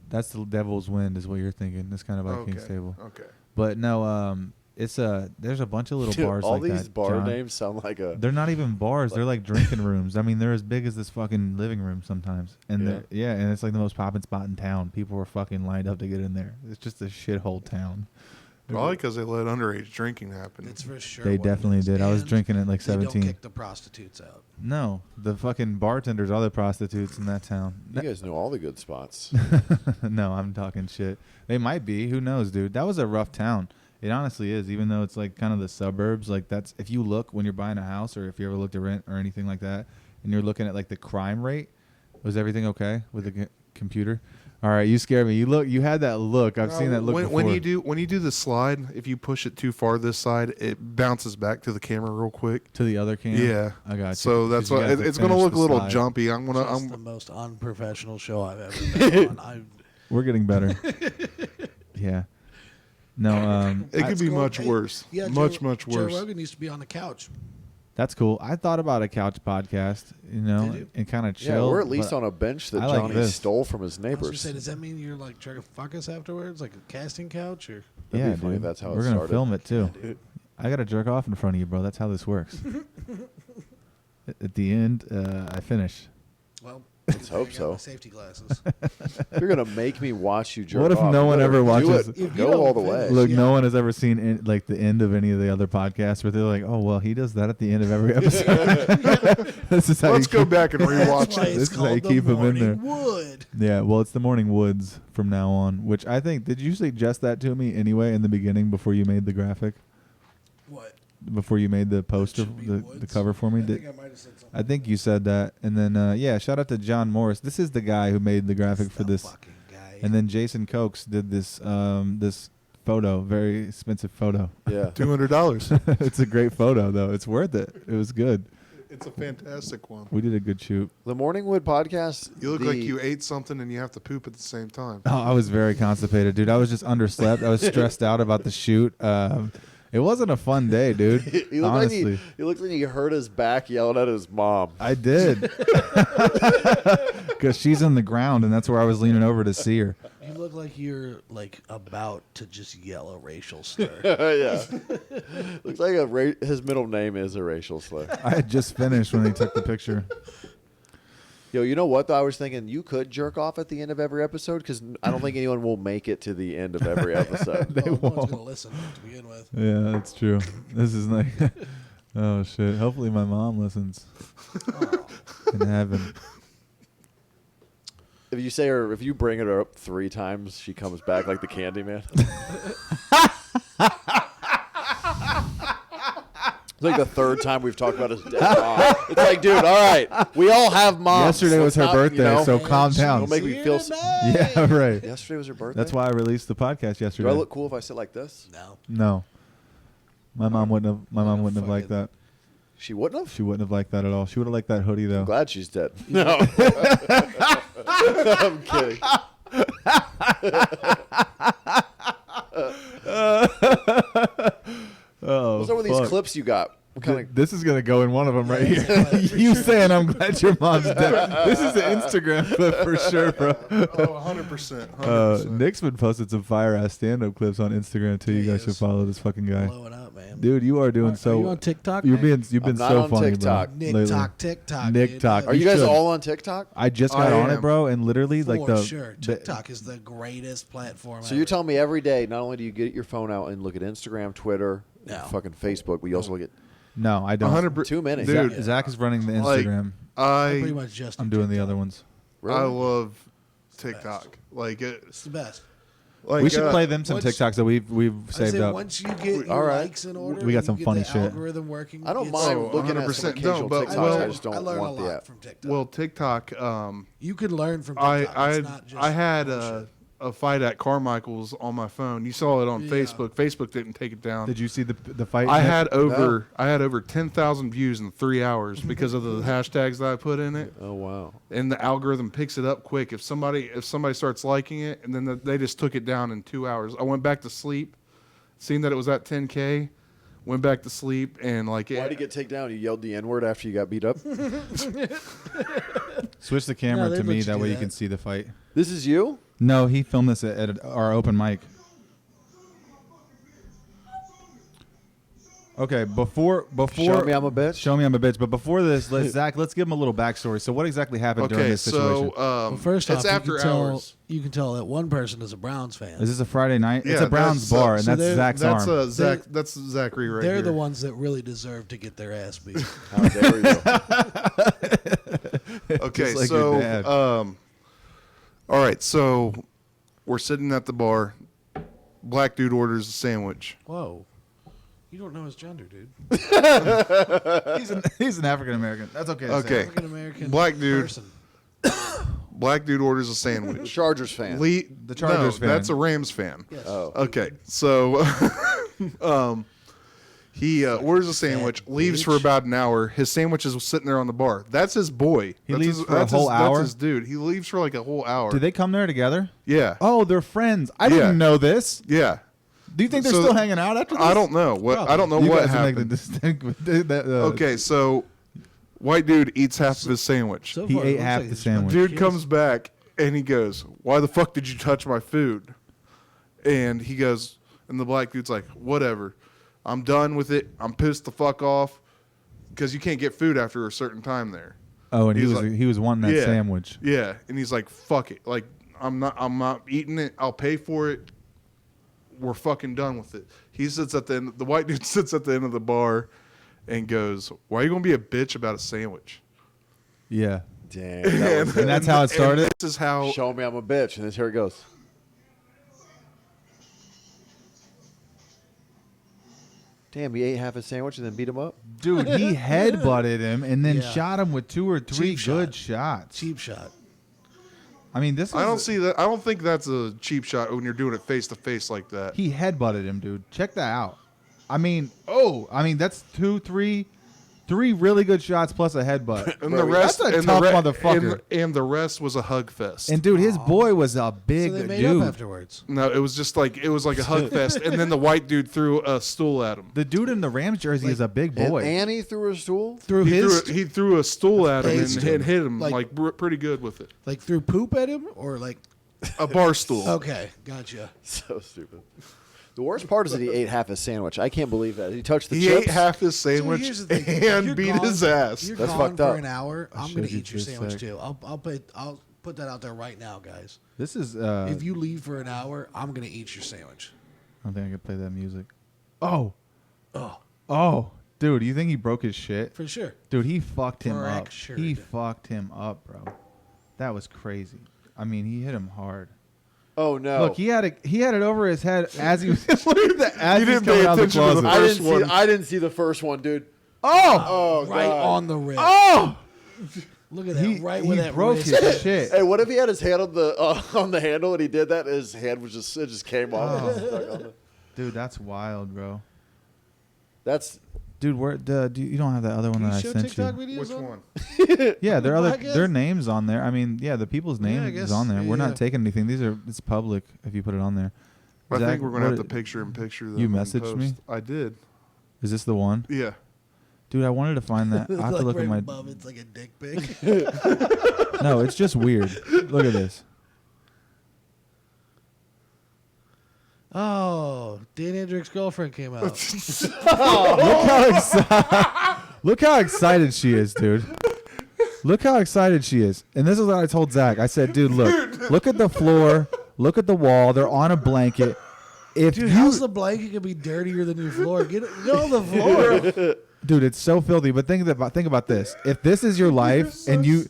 Speaker 3: That's the Devil's Wind, is what you're thinking. It's kind of like
Speaker 4: Okay.
Speaker 3: King's Table.
Speaker 4: Okay.
Speaker 3: But no, it's there's a bunch of little
Speaker 2: Dude,
Speaker 3: bars
Speaker 2: all
Speaker 3: like
Speaker 2: these
Speaker 3: that.
Speaker 2: bar
Speaker 3: John.
Speaker 2: names sound like a.
Speaker 3: They're not even bars. They're like drinking rooms. I mean, they're as big as this fucking living room sometimes. And and it's like the most poppin' spot in town. People were fucking lined up to get in there. It's just a shithole town.
Speaker 4: Probably because they let underage drinking happen.
Speaker 5: It's for sure.
Speaker 3: They
Speaker 5: what it
Speaker 3: definitely
Speaker 5: is.
Speaker 3: did. I was
Speaker 5: And
Speaker 3: drinking at like
Speaker 5: They don't
Speaker 3: 17.
Speaker 5: kick the prostitutes out.
Speaker 3: No, the fucking bartenders are the prostitutes in that town.
Speaker 2: You guys know all the good spots.
Speaker 3: No, I'm talking shit. They might be. Who knows, dude? That was a rough town. It honestly is, even though it's like kind of the suburbs. Like that's if you look when you're buying a house or if you ever looked at rent or anything like that, and you're looking at like the crime rate. Was everything okay with the computer? All right, you scared me. You had that look. I've seen that look before.
Speaker 4: when you do the slide, if you push it too far this side, it bounces back to the camera real quick.
Speaker 3: To the other cam.
Speaker 4: Yeah,
Speaker 3: I got you.
Speaker 4: So that's
Speaker 3: 'Cause you
Speaker 4: why
Speaker 3: have to
Speaker 4: it's gonna
Speaker 3: finish
Speaker 4: look
Speaker 3: the
Speaker 4: a little
Speaker 3: slide.
Speaker 4: jumpy.
Speaker 5: Just the most unprofessional show I've ever been on.
Speaker 3: We're getting better. Yeah. No.
Speaker 4: It could
Speaker 5: That's
Speaker 4: be
Speaker 5: cool.
Speaker 4: much
Speaker 5: Hey,
Speaker 4: worse.
Speaker 5: Yeah,
Speaker 4: much
Speaker 5: Joe
Speaker 4: worse.
Speaker 5: Rogan used to be on the couch.
Speaker 3: That's cool. I thought about a couch podcast,
Speaker 5: Did you?
Speaker 3: and kind of
Speaker 2: Yeah,
Speaker 3: chill.
Speaker 2: we're at least
Speaker 3: but
Speaker 2: on a bench that
Speaker 3: I like
Speaker 2: Johnny
Speaker 3: this.
Speaker 2: stole from his
Speaker 5: I was gonna
Speaker 2: neighbors.
Speaker 5: say, does that mean you're like trying to fuck us afterwards, like a casting couch, or?
Speaker 2: That'd
Speaker 3: yeah,
Speaker 2: be funny if
Speaker 3: dude.
Speaker 2: that's how it
Speaker 3: we're gonna
Speaker 2: started.
Speaker 3: film it too.
Speaker 2: Dude.
Speaker 3: I gotta jerk off in front of you, bro. That's how this works. At the end, I finish.
Speaker 5: Well,
Speaker 2: Let's hope
Speaker 5: I got
Speaker 2: so.
Speaker 5: my safety glasses.
Speaker 2: If you're gonna make me watch you jerk
Speaker 3: What if
Speaker 2: off,
Speaker 3: no
Speaker 2: you
Speaker 3: one
Speaker 2: better
Speaker 3: ever
Speaker 2: do
Speaker 3: watches-
Speaker 2: it.
Speaker 5: If you
Speaker 2: Go
Speaker 5: don't
Speaker 2: all the
Speaker 5: finish-
Speaker 2: way.
Speaker 3: Look,
Speaker 5: Yeah.
Speaker 3: no one has ever seen like the end of any of the other podcasts where they're like, "Oh, well, he does that at the end of every episode." This is how
Speaker 4: Let's
Speaker 3: you
Speaker 4: go
Speaker 3: keep-
Speaker 4: back and
Speaker 5: That's
Speaker 4: rewatch
Speaker 5: why
Speaker 4: it.
Speaker 5: it's
Speaker 3: This is how
Speaker 5: called
Speaker 3: you
Speaker 5: the
Speaker 3: keep 'em in there.
Speaker 5: Morning Wood.
Speaker 3: Yeah, well, it's the Morning Woods from now on, which I think. Did you suggest that to me anyway in the beginning before you made the graphic?
Speaker 5: What?
Speaker 3: Before you made the poster,
Speaker 5: should be
Speaker 3: the
Speaker 5: Woods?
Speaker 3: cover for me?
Speaker 5: I think
Speaker 3: Did-
Speaker 5: I might have said something.
Speaker 3: I think you said that, and then yeah, shout out to John Morris. This is the guy who made the graphic
Speaker 5: That's
Speaker 3: for
Speaker 5: the
Speaker 3: this,
Speaker 5: fucking guy.
Speaker 3: and then Jason Cokes did this this photo, very expensive photo.
Speaker 2: Yeah.
Speaker 4: $200.
Speaker 3: It's a great photo though. It's worth it. It was good.
Speaker 4: It's a fantastic one.
Speaker 3: We did a good shoot.
Speaker 2: The Morning Wood podcast.
Speaker 4: You look
Speaker 2: the-
Speaker 4: like you ate something and you have to poop at the same time.
Speaker 3: Oh, I was very constipated, dude. I was just underslept. I was stressed out about the shoot. It wasn't a fun day, dude.
Speaker 2: He looked
Speaker 3: Honestly.
Speaker 2: like he looked like he hurt his back yelling at his mom.
Speaker 3: I did. Because she's in the ground, and that's where I was leaning over to see her.
Speaker 5: You look like you're like about to just yell a racial slur.
Speaker 2: Yeah. Looks like his middle name is a racial slur.
Speaker 3: I had just finished when they took the picture.
Speaker 2: Yo, you know what though? I was thinking you could jerk off at the end of every episode because I don't think anyone will make it to the end of every episode.
Speaker 3: They
Speaker 5: Well, no one's
Speaker 3: won't.
Speaker 5: gonna listen to begin with.
Speaker 3: Yeah, that's true. This is like, Oh shit! Hopefully my mom listens in heaven.
Speaker 2: If you say her, if you bring her up 3 times, she comes back like the Candyman. It's like the 3rd time we've talked about his dead mom. It's like, dude, all right, we all have moms.
Speaker 3: Yesterday was her
Speaker 2: Let's not,
Speaker 3: birthday, so calm down.
Speaker 2: Don't make me feel.
Speaker 3: Yeah, right.
Speaker 2: Yesterday was her birthday.
Speaker 3: That's why I released the podcast
Speaker 2: Do
Speaker 3: yesterday.
Speaker 2: I look cool if I sit like this?
Speaker 5: No.
Speaker 3: No, my mom wouldn't have. My mom wouldn't have liked that.
Speaker 2: She wouldn't have.
Speaker 3: She wouldn't have liked that at all. She would have liked that hoodie though.
Speaker 2: I'm glad she's dead. No, I'm kidding.
Speaker 3: Oh,
Speaker 2: What's up with these clips you got? What kind of?
Speaker 3: This is gonna go in one of them right here. You saying I'm glad your mom's dead. This is an Instagram clip for sure, bro.
Speaker 4: Oh, 100%.
Speaker 3: Nick's been posting some fire ass stand up clips on Instagram too. You
Speaker 5: He
Speaker 3: guys should
Speaker 5: is.
Speaker 3: follow this fucking guy.
Speaker 5: Blowing up, man.
Speaker 3: Dude, you are doing so.
Speaker 5: Are you on TikTok?
Speaker 3: You've
Speaker 5: man?
Speaker 3: been
Speaker 2: I'm not
Speaker 3: so
Speaker 2: on
Speaker 3: funny,
Speaker 2: TikTok.
Speaker 3: bro.
Speaker 5: Nick
Speaker 3: lately.
Speaker 5: Talk TikTok.
Speaker 3: Nick
Speaker 5: dude.
Speaker 3: Talk.
Speaker 2: Are you guys
Speaker 3: should.
Speaker 2: all on TikTok?
Speaker 3: I just got
Speaker 4: I
Speaker 3: on it,
Speaker 4: am.
Speaker 3: bro, and literally like
Speaker 5: For
Speaker 3: the
Speaker 5: sure.
Speaker 3: the-
Speaker 5: TikTok is the greatest platform.
Speaker 2: So you're telling me every day, not only do you get your phone out and look at Instagram, Twitter,
Speaker 5: No.
Speaker 2: fucking Facebook, but you also look at
Speaker 3: No, I don't.
Speaker 4: 100%.
Speaker 2: too many.
Speaker 4: Dude,
Speaker 3: Zach is running the
Speaker 4: Like,
Speaker 3: Instagram.
Speaker 5: pretty
Speaker 4: I
Speaker 5: much just.
Speaker 3: I'm
Speaker 5: do
Speaker 3: doing the
Speaker 5: TikTok.
Speaker 3: other ones.
Speaker 2: Really?
Speaker 4: I love TikTok. Like it.
Speaker 5: It's the best.
Speaker 4: Like
Speaker 3: We should play them some
Speaker 5: once-
Speaker 3: TikToks that we've
Speaker 5: I
Speaker 3: saved
Speaker 5: say
Speaker 3: up.
Speaker 5: once you get
Speaker 2: All
Speaker 5: your
Speaker 2: right.
Speaker 5: likes in order,
Speaker 3: We got
Speaker 5: and
Speaker 3: some
Speaker 5: you get
Speaker 3: funny
Speaker 5: the
Speaker 3: shit.
Speaker 5: algorithm working.
Speaker 2: I don't
Speaker 5: it's-
Speaker 2: mind
Speaker 4: Oh,
Speaker 2: looking at some
Speaker 4: 100%.
Speaker 2: occasional
Speaker 4: No, but
Speaker 2: TikToks.
Speaker 4: well-
Speaker 2: I just
Speaker 5: I
Speaker 2: don't
Speaker 5: learn
Speaker 2: want
Speaker 5: a
Speaker 2: the
Speaker 5: lot
Speaker 2: app.
Speaker 5: from TikTok.
Speaker 4: Well, TikTok.
Speaker 5: You can learn from TikTok.
Speaker 4: I
Speaker 5: It's not just
Speaker 4: I had
Speaker 5: bullshit.
Speaker 4: a fight at Carmichael's on my phone. You saw it on
Speaker 5: Yeah.
Speaker 4: Facebook. Facebook didn't take it down.
Speaker 3: Did you see the fight?
Speaker 4: I
Speaker 3: Nick?
Speaker 4: had over 10,000 views in 3 hours because of the hashtags that I put in it,
Speaker 2: Oh wow.
Speaker 4: and the algorithm picks it up quick. If somebody starts liking it, and then they just took it down in 2 hours. I went back to sleep, seen that it was at 10K, went back to sleep, and like
Speaker 2: Why did you get taken down? You yelled the N-word after you got beat up?
Speaker 3: Switch the camera
Speaker 5: they
Speaker 3: to
Speaker 5: let
Speaker 3: me.
Speaker 5: you
Speaker 3: That
Speaker 5: do
Speaker 3: way you
Speaker 5: that.
Speaker 3: can see the fight.
Speaker 2: This is you?
Speaker 3: No, he filmed this at our open mic. Okay, before
Speaker 2: Show me I'm a bitch.
Speaker 3: show me I'm a bitch. But before this, Zach, let's give him a little backstory. So, what exactly happened during
Speaker 4: okay.
Speaker 3: this situation?
Speaker 4: So
Speaker 5: Well, first
Speaker 4: it's
Speaker 5: off,
Speaker 4: after
Speaker 5: you can tell,
Speaker 4: hours.
Speaker 5: you can tell that one person is a Browns fan.
Speaker 3: Is this a Friday night? It's
Speaker 4: Yeah,
Speaker 3: a Browns
Speaker 4: that's,
Speaker 3: bar, and
Speaker 5: so
Speaker 3: that's Zach's
Speaker 4: That's
Speaker 3: arm.
Speaker 4: Zach. That's Zachary right
Speaker 5: They're
Speaker 4: here.
Speaker 5: the ones that really deserve to get their ass beat.
Speaker 2: How dare you?
Speaker 4: Okay,
Speaker 3: Just like
Speaker 4: so
Speaker 3: your dad.
Speaker 4: all right, so we're sitting at the bar. Black dude orders a sandwich.
Speaker 5: Whoa. You don't know his gender, dude.
Speaker 3: He's an African American. That's okay. to say.
Speaker 4: Okay.
Speaker 5: African American
Speaker 4: Black dude.
Speaker 5: person.
Speaker 4: Black dude orders a sandwich.
Speaker 2: Chargers fan.
Speaker 3: The Chargers fan.
Speaker 4: That's a Rams fan.
Speaker 5: Yes.
Speaker 2: Oh.
Speaker 4: Okay, so he orders a sandwich, leaves for
Speaker 5: bitch.
Speaker 4: about an hour. His sandwich is sitting there on the bar. That's his boy.
Speaker 3: He
Speaker 4: That's
Speaker 3: leaves
Speaker 4: his,
Speaker 3: for a
Speaker 4: that's
Speaker 3: whole
Speaker 4: his,
Speaker 3: hour?
Speaker 4: That's his dude. He leaves for like a whole hour.
Speaker 3: Did they come there together?
Speaker 4: Yeah.
Speaker 3: Oh, they're friends. I
Speaker 4: Yeah.
Speaker 3: didn't know this.
Speaker 4: Yeah.
Speaker 3: Do you think they're
Speaker 4: So
Speaker 3: still hanging out after this?
Speaker 4: I don't know what. I don't know
Speaker 3: You
Speaker 4: what
Speaker 3: guys make the
Speaker 4: happened.
Speaker 3: distinct.
Speaker 4: Okay, so white dude eats half of his sandwich.
Speaker 5: So
Speaker 3: He
Speaker 5: far, it
Speaker 3: ate
Speaker 5: looks
Speaker 3: half
Speaker 5: like
Speaker 3: the
Speaker 5: it's a bunch
Speaker 3: sandwich.
Speaker 5: of
Speaker 4: Dude
Speaker 5: kids.
Speaker 4: comes back and he goes, "Why the fuck did you touch my food?" And he goes, and the black dude's like, "Whatever, I'm done with it. I'm pissed the fuck off because you can't get food after a certain time there."
Speaker 3: Oh, and
Speaker 4: He's like-
Speaker 3: he was wanting that
Speaker 4: Yeah.
Speaker 3: sandwich.
Speaker 4: Yeah, and he's like, "Fuck it. Like, I'm not eating it. I'll pay for it. We're fucking done with it." He sits at the end. The white dude sits at the end of the bar and goes, "Why are you gonna be a bitch about a sandwich?"
Speaker 3: Yeah,
Speaker 2: Damn. That was
Speaker 3: and that's how it started.
Speaker 4: This is how.
Speaker 2: Show me I'm a bitch, and here it goes. Damn, he ate half his sandwich and then beat him up?
Speaker 3: Dude, he headbutted him and then
Speaker 5: Yeah.
Speaker 3: shot him with 2 or 3
Speaker 5: Cheap
Speaker 3: good
Speaker 5: shot.
Speaker 3: shots.
Speaker 5: Cheap shot.
Speaker 3: I mean, this.
Speaker 4: I don't
Speaker 3: was-
Speaker 4: see that. I don't think that's a cheap shot when you're doing it face to face like that.
Speaker 3: He headbutted him, dude. Check that out. I mean, that's 2, 3 really good shots plus a headbutt.
Speaker 4: And
Speaker 2: Bro,
Speaker 4: the rest,
Speaker 3: that's a
Speaker 4: and
Speaker 3: tough
Speaker 4: the
Speaker 3: motherfucker.
Speaker 4: And the rest was a hug fest.
Speaker 3: And dude, his boy was a big
Speaker 5: So they made
Speaker 3: dude.
Speaker 5: up afterwards.
Speaker 4: no, it was just like a hug fest. And then the white dude threw a stool at him.
Speaker 3: The dude in the Rams jersey is a big
Speaker 2: And
Speaker 3: boy.
Speaker 2: Annie threw a stool?
Speaker 5: Through
Speaker 4: He
Speaker 5: his,
Speaker 4: threw a stool at him
Speaker 5: Phased
Speaker 4: and
Speaker 5: him.
Speaker 4: hit him
Speaker 5: Like-
Speaker 4: pretty good with it.
Speaker 5: like threw poop at him, or like,
Speaker 4: A bar stool.
Speaker 5: okay, gotcha.
Speaker 2: So stupid. The worst part is that he ate half his sandwich. I can't believe that. He touched the
Speaker 4: He
Speaker 2: chips.
Speaker 4: ate half his sandwich
Speaker 5: here's the thing.
Speaker 4: and
Speaker 5: You're
Speaker 4: beat
Speaker 5: gone-
Speaker 4: his ass.
Speaker 5: You're
Speaker 2: That's
Speaker 5: gone
Speaker 2: fucked
Speaker 5: for
Speaker 2: up.
Speaker 5: an hour. I'm
Speaker 3: showed
Speaker 5: gonna
Speaker 3: you
Speaker 5: eat your
Speaker 3: this
Speaker 5: sandwich
Speaker 3: sec.
Speaker 5: too. I'll put that out there right now, guys.
Speaker 3: This is.
Speaker 5: If you leave for an hour, I'm gonna eat your sandwich.
Speaker 3: I don't think I can play that music. Oh,
Speaker 5: Oh,
Speaker 3: oh, Dude, you think he broke his shit?
Speaker 5: For sure.
Speaker 3: Dude, he fucked him up.
Speaker 5: Fractured.
Speaker 3: He fucked him up, bro. That was crazy. I mean, he hit him hard.
Speaker 2: Oh no!
Speaker 3: Look, he had it over his head as he was. Look at that. As
Speaker 4: You
Speaker 3: he's
Speaker 4: didn't
Speaker 3: coming
Speaker 4: pay
Speaker 3: out of the
Speaker 4: attention to the
Speaker 3: closet.
Speaker 2: I
Speaker 4: first
Speaker 2: didn't see.
Speaker 4: one.
Speaker 2: I didn't see the first one, dude.
Speaker 3: Oh,
Speaker 2: Oh,
Speaker 5: Right
Speaker 2: God.
Speaker 5: on the wrist.
Speaker 3: oh!
Speaker 5: Look at that.
Speaker 3: He,
Speaker 5: right
Speaker 3: he
Speaker 5: with that
Speaker 3: broke
Speaker 5: wrist.
Speaker 3: his shit.
Speaker 2: Hey, what if he had his hand on the handle and he did that? And his hand was just came off.
Speaker 3: Oh.
Speaker 2: And stuck on it.
Speaker 3: Dude, that's wild, bro.
Speaker 2: That's
Speaker 3: Dude, where? You don't have that other one
Speaker 5: Can
Speaker 3: that I
Speaker 5: you show
Speaker 3: sent
Speaker 5: TikTok
Speaker 3: you.
Speaker 5: videos
Speaker 4: Which
Speaker 5: on?
Speaker 4: one?
Speaker 3: Yeah, their other
Speaker 5: Podcast?
Speaker 3: their names on there. I mean, yeah, the people's
Speaker 5: Yeah, I
Speaker 3: name
Speaker 5: guess.
Speaker 3: is on there. We're
Speaker 5: Yeah.
Speaker 3: not taking anything. It's public if you put it on there.
Speaker 4: I
Speaker 3: Zach,
Speaker 4: think we're gonna have to
Speaker 3: what-
Speaker 4: picture in picture. Them
Speaker 3: You
Speaker 4: and
Speaker 3: messaged
Speaker 4: post.
Speaker 3: me?
Speaker 4: I did.
Speaker 3: Is this the one?
Speaker 4: Yeah.
Speaker 3: Dude, I wanted to find that. I have
Speaker 5: like
Speaker 3: to look
Speaker 5: right
Speaker 3: at my.
Speaker 5: above, it's like a dick pic.
Speaker 3: No, it's just weird. Look at this.
Speaker 5: Oh, Dan Hendrick's girlfriend came out.
Speaker 3: Look how excited she is, dude. Look how excited she is. And this is what I told Zach. I said, dude, look at the floor. Look at the wall. They're on a blanket. If
Speaker 5: Dude,
Speaker 3: you,
Speaker 5: how's the blanket gonna be dirtier than your floor? Get on the floor.
Speaker 3: dude, it's so filthy. But think about this. If this is your life and you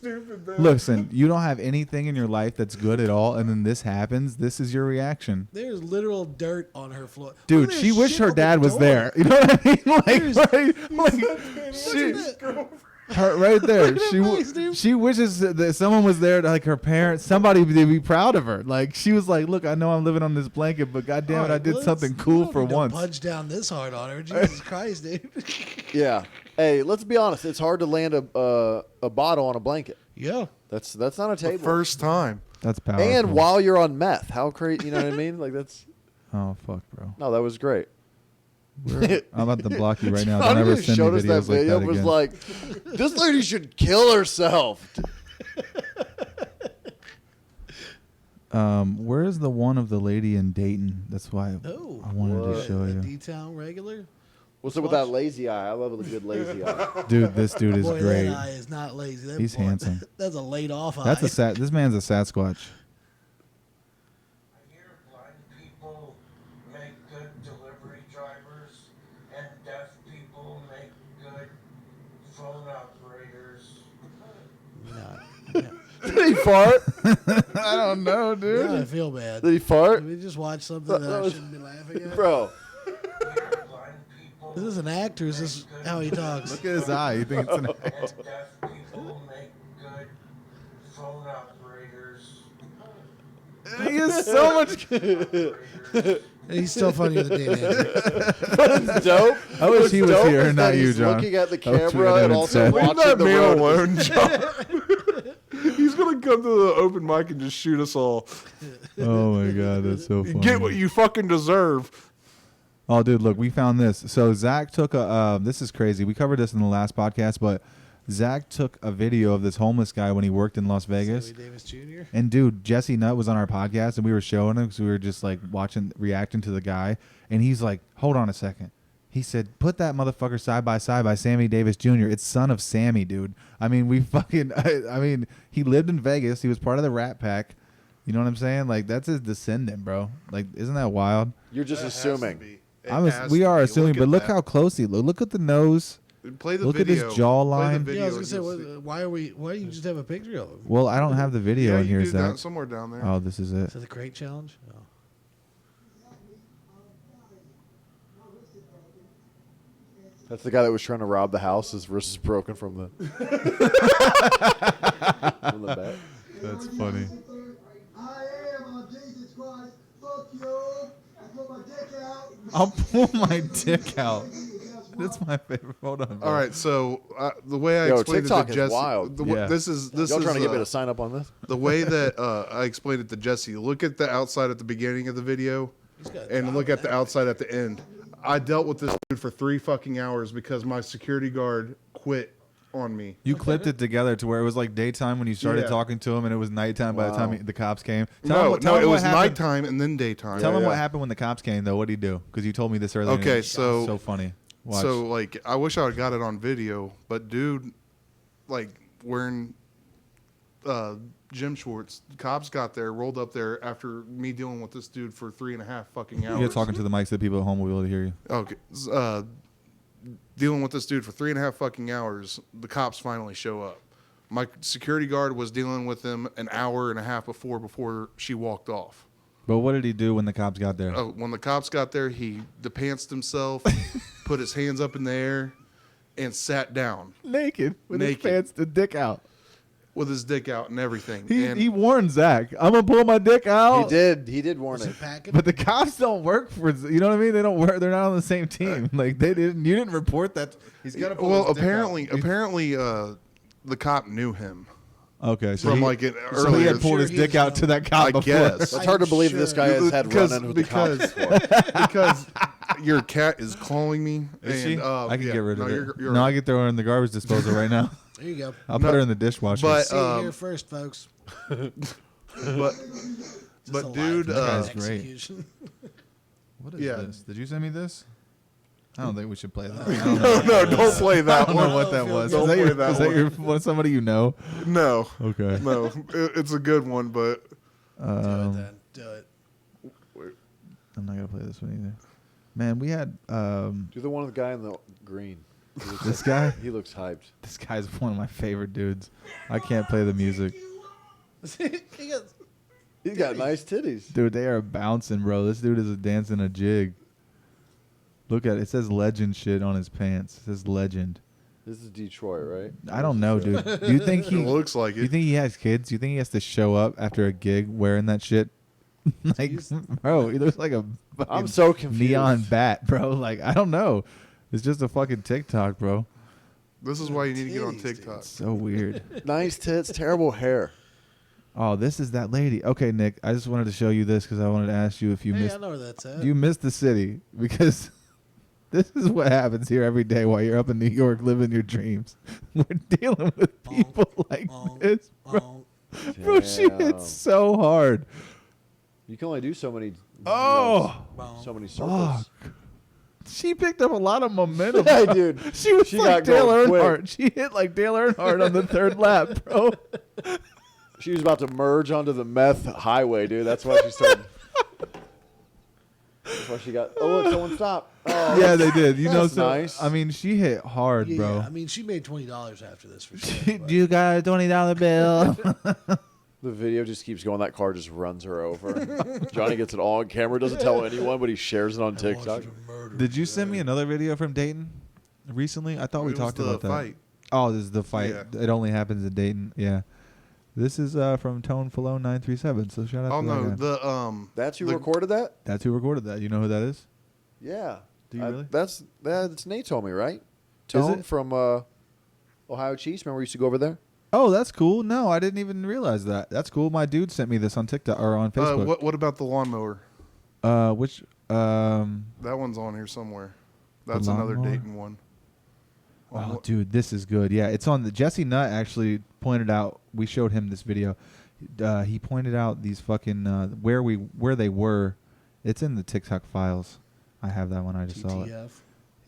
Speaker 3: listen, you don't have anything in your life that's good at all, and then this happens, this is your reaction.
Speaker 5: There's literal dirt on her floor.
Speaker 3: Dude,
Speaker 5: Look at
Speaker 3: she
Speaker 5: this
Speaker 3: wished
Speaker 5: shit
Speaker 3: her
Speaker 5: on the
Speaker 3: dad was
Speaker 5: door.
Speaker 3: there. You know what I mean? Like
Speaker 5: Look at that.
Speaker 3: her right there.
Speaker 5: Look at
Speaker 3: She
Speaker 5: that face, dude.
Speaker 3: she wishes that someone was there, like her parents, somebody to be proud of her. Like she was like, "Look, I know I'm living on this blanket, but goddamn it, I
Speaker 5: Alright,
Speaker 3: did
Speaker 5: let's-
Speaker 3: something
Speaker 5: we
Speaker 3: cool
Speaker 5: don't
Speaker 3: for
Speaker 5: need to
Speaker 3: once."
Speaker 5: punch down this hard on her. Jesus Christ, dude.
Speaker 2: yeah. Hey, let's be honest. It's hard to land a bottle on a blanket.
Speaker 5: Yeah.
Speaker 2: That's not a table.
Speaker 4: First time.
Speaker 3: That's powerful.
Speaker 2: And while you're on meth, how crazy? You know what I mean? Like that's
Speaker 3: Oh fuck, bro.
Speaker 2: no, that was great.
Speaker 3: I'm about to block you right now.
Speaker 2: Johnny
Speaker 3: Don't ever
Speaker 2: just
Speaker 3: send me
Speaker 2: showed us that
Speaker 3: videos like
Speaker 2: video.
Speaker 3: that
Speaker 2: Was
Speaker 3: again.
Speaker 2: like, this lady should kill herself.
Speaker 3: Where's the one of the lady in Dayton? That's why
Speaker 5: Oh.
Speaker 3: I wanted to
Speaker 2: What?
Speaker 3: show
Speaker 5: A
Speaker 3: you.
Speaker 5: D-Town regular?
Speaker 2: What's up with that lazy eye? I love a good lazy eye.
Speaker 3: Dude, this dude is
Speaker 5: Boy,
Speaker 3: great.
Speaker 5: that eye is not lazy. That
Speaker 3: He's
Speaker 5: boy-
Speaker 3: handsome.
Speaker 5: That's a laid off eye.
Speaker 3: That's this man's a Sasquatch.
Speaker 1: I hear blind people make good delivery drivers, and deaf people make good phone operators.
Speaker 2: Did he fart?
Speaker 3: I don't know, dude.
Speaker 5: Now I feel bad.
Speaker 2: Did he fart?
Speaker 5: Did we just watch something that I shouldn't be laughing at?
Speaker 2: Bro.
Speaker 1: I hear blind people
Speaker 5: Is this an act or is this how he talks?
Speaker 3: Look at his eye. You think it's an
Speaker 1: and deaf people make good phone operators.
Speaker 3: He has so much.
Speaker 1: Operators.
Speaker 5: He's still funnier than Dan Hendrick.
Speaker 2: It's dope.
Speaker 3: I wish
Speaker 2: What's
Speaker 3: he was
Speaker 2: dope
Speaker 3: here
Speaker 2: is
Speaker 3: and
Speaker 2: that
Speaker 3: not you,
Speaker 2: he's
Speaker 3: John.
Speaker 2: looking at the
Speaker 3: I wish we
Speaker 2: camera
Speaker 3: had
Speaker 2: and
Speaker 3: it
Speaker 2: also
Speaker 3: instead.
Speaker 4: Leave
Speaker 2: watching
Speaker 4: that
Speaker 2: the
Speaker 4: man
Speaker 2: road.
Speaker 4: alone, John. He's gonna come to the open mic and just shoot us all.
Speaker 3: Oh my god, that's so funny.
Speaker 4: Get what you fucking deserve.
Speaker 3: Oh, dude, look, we found this. So Zach took a. This is crazy. We covered this in the last podcast, but Zach took a video of this homeless guy when he worked in Las Vegas.
Speaker 5: Sammy Davis Jr.
Speaker 3: And dude, Jesse Nutt was on our podcast, and we were showing him because we were just like reacting to the guy, and he's like, "Hold on a second." He said, "Put that motherfucker side by Sammy Davis Jr. It's son of Sammy, dude. I mean, we fucking. I mean, he lived in Vegas. He was part of the Rat Pack. You know what I'm saying? Like that's his descendant, bro. Like, isn't that wild?
Speaker 2: You're just assuming.
Speaker 3: We are assuming, but look how close he look. Look at the nose.
Speaker 4: Play the
Speaker 3: Look at
Speaker 4: video.
Speaker 3: his jawline.
Speaker 4: Play the
Speaker 5: Yeah, I was
Speaker 4: video
Speaker 5: gonna
Speaker 4: and
Speaker 5: say,
Speaker 4: you'll see.
Speaker 5: why do you just have a picture of him?
Speaker 3: Well, I don't have the video
Speaker 4: Yeah,
Speaker 3: in
Speaker 4: you
Speaker 3: here,
Speaker 4: do down,
Speaker 3: Zach.
Speaker 4: somewhere down there.
Speaker 3: Oh, this is it.
Speaker 5: Is that the crate challenge? Oh.
Speaker 2: That's the guy that was trying to rob the house. His wrist is broken from the, from the bat.
Speaker 3: That's funny.
Speaker 6: I am on Jesus Christ. Fuck you. I put my dick out.
Speaker 3: I'll pull my dick out. That's my favorite. Hold on. Bro.
Speaker 4: All right, so the way I
Speaker 2: Yo,
Speaker 4: explained
Speaker 2: TikTok
Speaker 4: it
Speaker 2: is
Speaker 4: to Jesse,
Speaker 2: wild.
Speaker 3: Yeah.
Speaker 4: this is
Speaker 2: Y'all trying to get me
Speaker 4: uh,
Speaker 2: to sign up on this?
Speaker 4: the way that I explained it to Jesse. Look at the outside at the beginning of the video,
Speaker 5: got
Speaker 4: and look at the outside at the end. I dealt with this dude for 3 fucking hours because my security guard quit on me.
Speaker 3: You clipped it together to where it was like daytime when you started
Speaker 4: Yeah.
Speaker 3: talking to him, and it was nighttime by the time
Speaker 2: Wow.
Speaker 3: the cops came.
Speaker 4: No,
Speaker 3: tell him
Speaker 4: it
Speaker 3: what
Speaker 4: was
Speaker 3: happened.
Speaker 4: nighttime and then daytime.
Speaker 3: Tell him
Speaker 2: Yeah,
Speaker 3: what
Speaker 2: yeah.
Speaker 3: happened when the cops came, though. What did he do? Because you told me this earlier. and
Speaker 4: Okay,
Speaker 3: it's
Speaker 4: so
Speaker 3: so funny. Watch.
Speaker 4: So like, I wish I would got it on video, but dude, like wearing gym shorts, cops got there, rolled up there after me dealing with this dude for 3.5 fucking hours.
Speaker 3: You're talking to the mic so people at home will be able to hear you.
Speaker 4: Okay, dealing with this dude for 3.5 fucking hours. The cops finally show up. My security guard was dealing with him an hour and a half before she walked off.
Speaker 3: But what did he do when the cops got there?
Speaker 4: When the cops got there, he depantsed himself, put his hands up in the air, and sat down
Speaker 3: Naked. With
Speaker 4: Naked.
Speaker 3: his pants, the dick out.
Speaker 4: with his dick out and everything.
Speaker 3: He warned Zach, I'm going to pull my dick out.
Speaker 2: He did warn
Speaker 5: Was
Speaker 2: it.
Speaker 5: it packing?
Speaker 3: But the cops don't work for, you know what I mean? They don't work. They're not on the same team. Like you didn't report that. He's got to pull
Speaker 4: well,
Speaker 3: his dick
Speaker 4: apparently,
Speaker 3: out.
Speaker 4: the cop knew him
Speaker 3: Okay, so
Speaker 4: from
Speaker 3: he,
Speaker 4: like it
Speaker 3: so
Speaker 4: earlier.
Speaker 3: he had pulled his
Speaker 5: Sure
Speaker 3: dick
Speaker 5: he's
Speaker 3: out to that cop
Speaker 4: I
Speaker 3: before.
Speaker 4: guess.
Speaker 2: It's hard to believe this guy has had run-in with the cops before.
Speaker 4: because your cat is clawing me.
Speaker 3: Is
Speaker 4: and,
Speaker 3: she? I can
Speaker 4: yeah,
Speaker 3: get rid of
Speaker 4: no,
Speaker 3: it.
Speaker 4: You're
Speaker 3: No,
Speaker 4: right.
Speaker 3: I can throw her in the garbage disposal right now.
Speaker 5: There you go.
Speaker 3: I'll put her in the dishwasher.
Speaker 4: But
Speaker 5: See it here first, folks.
Speaker 4: but
Speaker 5: Just
Speaker 4: but
Speaker 5: a
Speaker 4: dude,
Speaker 5: live
Speaker 3: guy's great.
Speaker 5: execution.
Speaker 3: what is
Speaker 4: yeah.
Speaker 3: this? Did you send me this? I don't think we should play that.
Speaker 4: no, don't play
Speaker 3: I
Speaker 4: that
Speaker 3: don't know
Speaker 4: one.
Speaker 3: what that was.
Speaker 4: Don't
Speaker 3: Is that,
Speaker 4: play
Speaker 3: your,
Speaker 4: that
Speaker 3: is that
Speaker 4: one.
Speaker 3: your somebody you know?
Speaker 4: No,
Speaker 3: Okay.
Speaker 4: no, it's a good one, but
Speaker 5: Do it then. Do it.
Speaker 3: I'm not gonna play this one either. Man, we had
Speaker 2: Do the one with the guy in the green. He looks
Speaker 3: this guy.
Speaker 2: He looks hyped.
Speaker 3: This guy's one of my favorite dudes. I can't play the music,
Speaker 5: He goes,
Speaker 2: He's got nice titties.
Speaker 3: dude. They are bouncing, bro. This dude is dancing a jig. Look at it. It says legend shit on his pants. It says legend.
Speaker 2: This is Detroit, right?
Speaker 3: I don't know, dude. Do you think
Speaker 4: it
Speaker 3: he?
Speaker 4: looks like
Speaker 3: Do you
Speaker 4: it.
Speaker 3: think he has kids? Do you think he has to show up after a gig wearing that shit? Like, bro, he looks like a
Speaker 2: I'm
Speaker 3: fucking
Speaker 2: so confused.
Speaker 3: neon bat, bro. Like, I don't know. It's just a fucking TikTok, bro.
Speaker 4: This is why you need to get on
Speaker 5: Titties, dude.
Speaker 4: TikTok.
Speaker 3: It's so weird.
Speaker 2: Nice tits, terrible hair.
Speaker 3: Oh, this is that lady. Okay, Nick, I just wanted to show you this because I wanted to ask you if you
Speaker 5: hey,
Speaker 3: missed.
Speaker 5: I know where that's at.
Speaker 3: You missed the city because this is what happens here every day while you're up in New York living your dreams. We're dealing with people like this, bro. Bro, she
Speaker 2: Damn.
Speaker 3: hits so hard.
Speaker 2: You can only do so many.
Speaker 3: Oh,
Speaker 2: So many circles.
Speaker 3: she picked up a lot of momentum.
Speaker 2: Yeah, dude.
Speaker 3: She was
Speaker 2: She
Speaker 3: like
Speaker 2: got
Speaker 3: Dale
Speaker 2: going quick.
Speaker 3: Earnhardt. She hit like Dale Earnhardt on the third lap, bro.
Speaker 2: She was about to merge onto the meth highway, dude. That's why she started. That's why she got. Oh, look, someone stopped. Oh,
Speaker 3: Yeah, they did. You know,
Speaker 2: That's
Speaker 3: so
Speaker 2: nice.
Speaker 3: I mean, she hit hard,
Speaker 5: Yeah,
Speaker 3: bro.
Speaker 5: I mean, she made $20 after this for sure. but-
Speaker 3: You got a $20 bill.
Speaker 2: The video just keeps going. That car just runs her over. Johnny gets it all on camera. Doesn't tell anyone, but he shares it on
Speaker 5: I want you
Speaker 2: TikTok.
Speaker 5: to murder
Speaker 3: Did you
Speaker 5: me,
Speaker 3: send me
Speaker 5: guy.
Speaker 3: another video from Dayton recently? I thought we
Speaker 4: It was
Speaker 3: talked
Speaker 4: the
Speaker 3: about that.
Speaker 4: fight.
Speaker 3: Oh, this is the fight.
Speaker 4: Yeah.
Speaker 3: It only happens in Dayton. Yeah. This is from Tone Falone 937. So shout out
Speaker 4: Oh
Speaker 3: to that
Speaker 4: no,
Speaker 3: guy.
Speaker 4: the
Speaker 2: That's who
Speaker 4: the-
Speaker 2: recorded that?
Speaker 3: That's who recorded that. You know who that is?
Speaker 2: Yeah.
Speaker 3: Do you really?
Speaker 2: That's Nate told me, right?
Speaker 3: Is
Speaker 2: Tone
Speaker 3: it?
Speaker 2: from Ohio Chiefs. Remember we used to go over there?
Speaker 3: Oh, that's cool. No, I didn't even realize that. That's cool. My dude sent me this on TikTok or on Facebook.
Speaker 4: what about the lawnmower?
Speaker 3: Which
Speaker 4: That one's on here somewhere. That's another
Speaker 3: lawnmower?
Speaker 4: Dayton one.
Speaker 3: Oh, dude, this is good. Yeah, it's on the Jesse Nutt actually pointed out. We showed him this video. He pointed out these fucking where they were. It's in the TikTok files. I have that one. I just saw it.
Speaker 5: TTF.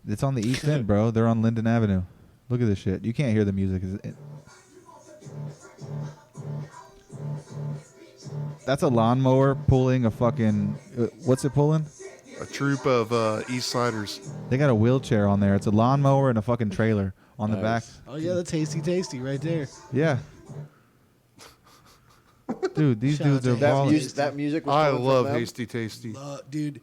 Speaker 3: It's on the East End, bro. They're on Linden Avenue. Look at this shit. You can't hear the music. That's a lawnmower pulling a fucking. What's it pulling?
Speaker 4: A troop of East Siders.
Speaker 3: They got a wheelchair on there. It's a lawnmower and a fucking trailer on the back.
Speaker 2: Nice.
Speaker 5: Oh, yeah, that's tasty right there.
Speaker 3: Yeah. Dude, these
Speaker 5: Shout out
Speaker 3: dudes are
Speaker 5: to
Speaker 2: That,
Speaker 3: balling.
Speaker 2: that music was
Speaker 4: I
Speaker 2: coming from
Speaker 4: love
Speaker 2: them?
Speaker 4: Hasty Tasty.
Speaker 5: Dude,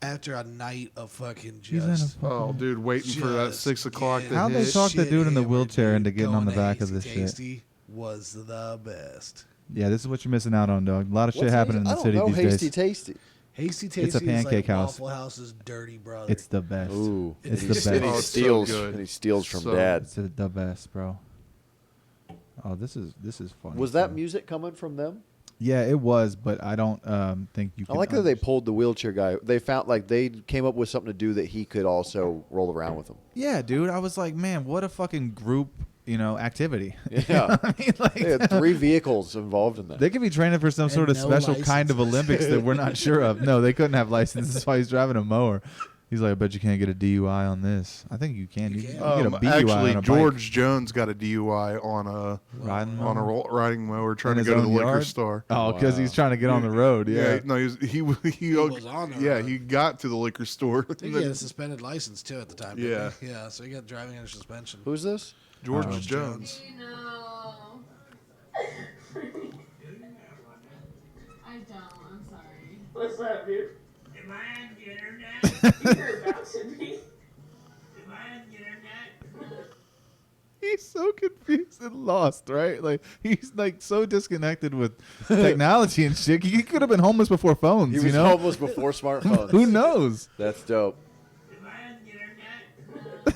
Speaker 5: after a night of fucking
Speaker 3: He's in a
Speaker 5: just...
Speaker 3: fucking-
Speaker 4: Oh, dude, waiting for that
Speaker 5: just
Speaker 4: 6 o'clock
Speaker 5: getting
Speaker 4: to
Speaker 3: How'd they
Speaker 4: hit.
Speaker 3: talk the
Speaker 5: shit
Speaker 3: dude in the
Speaker 5: hammered,
Speaker 3: wheelchair into
Speaker 5: dude.
Speaker 3: getting on the
Speaker 5: Going
Speaker 3: back of
Speaker 5: Hasty
Speaker 3: this shit?
Speaker 5: Tasty was the best.
Speaker 3: Yeah, this is what you're missing out on, dog. A lot of shit
Speaker 2: What's
Speaker 3: happening in the
Speaker 2: I don't
Speaker 3: city
Speaker 2: know
Speaker 3: these
Speaker 2: Hasty
Speaker 3: days.
Speaker 2: Tasty.
Speaker 5: Hasty Tasty
Speaker 3: It's a
Speaker 5: is
Speaker 3: pancake
Speaker 5: like
Speaker 3: house.
Speaker 5: Waffle House's dirty brother.
Speaker 3: It's the best.
Speaker 2: Ooh,
Speaker 3: It's
Speaker 2: and
Speaker 3: the
Speaker 2: he-
Speaker 3: best.
Speaker 2: And he
Speaker 4: Oh, it's so
Speaker 2: steals.
Speaker 4: good.
Speaker 2: And he steals from
Speaker 4: So-
Speaker 2: Dad.
Speaker 3: It's the best, bro. Oh, this is fun.
Speaker 2: Was that music coming from them?
Speaker 3: Yeah, it was, but I don't think you
Speaker 2: I
Speaker 3: can.
Speaker 2: like that they pulled the wheelchair guy. They found like they came up with something to do that he could also roll around with them.
Speaker 3: Yeah, dude. I was like, man, what a fucking group, activity.
Speaker 2: Yeah.
Speaker 3: I mean, like,
Speaker 2: They had 3 vehicles involved in that.
Speaker 3: they could be training for some
Speaker 5: And
Speaker 3: sort of
Speaker 5: no
Speaker 3: special kind of
Speaker 5: licenses.
Speaker 3: Olympics that we're not sure of. No, they couldn't have licenses. That's why he's driving a mower. He's like, I bet you can't get a DUI on this. I think you can. You
Speaker 5: can.
Speaker 3: can get a BUI
Speaker 4: Actually,
Speaker 3: on a
Speaker 4: George Jones got a DUI on a
Speaker 3: riding
Speaker 4: riding mower trying
Speaker 3: In
Speaker 4: to
Speaker 3: his
Speaker 4: go to the
Speaker 3: own
Speaker 4: liquor
Speaker 3: yard?
Speaker 4: store.
Speaker 3: Oh, because
Speaker 2: Wow.
Speaker 3: he's trying to get on the road. Yeah.
Speaker 4: No, he
Speaker 5: was on the road.
Speaker 4: he got to the liquor store.
Speaker 5: I think he had a suspended license too at the time. didn't
Speaker 4: Yeah.
Speaker 5: he? Yeah. So he got driving under suspension.
Speaker 2: Who's this?
Speaker 4: George
Speaker 3: Um,
Speaker 4: Jones.
Speaker 7: No. I don't. I'm sorry.
Speaker 8: What's up, dude?
Speaker 1: Am I on the internet?
Speaker 8: You're about to be.
Speaker 1: Am I on the internet?
Speaker 3: He's so confused and lost, right? Like he's like so disconnected with technology and shit. He could have been homeless before phones.
Speaker 2: He was
Speaker 3: you know,
Speaker 2: homeless before smartphones.
Speaker 3: who knows?
Speaker 2: That's dope.
Speaker 1: Am I on the internet?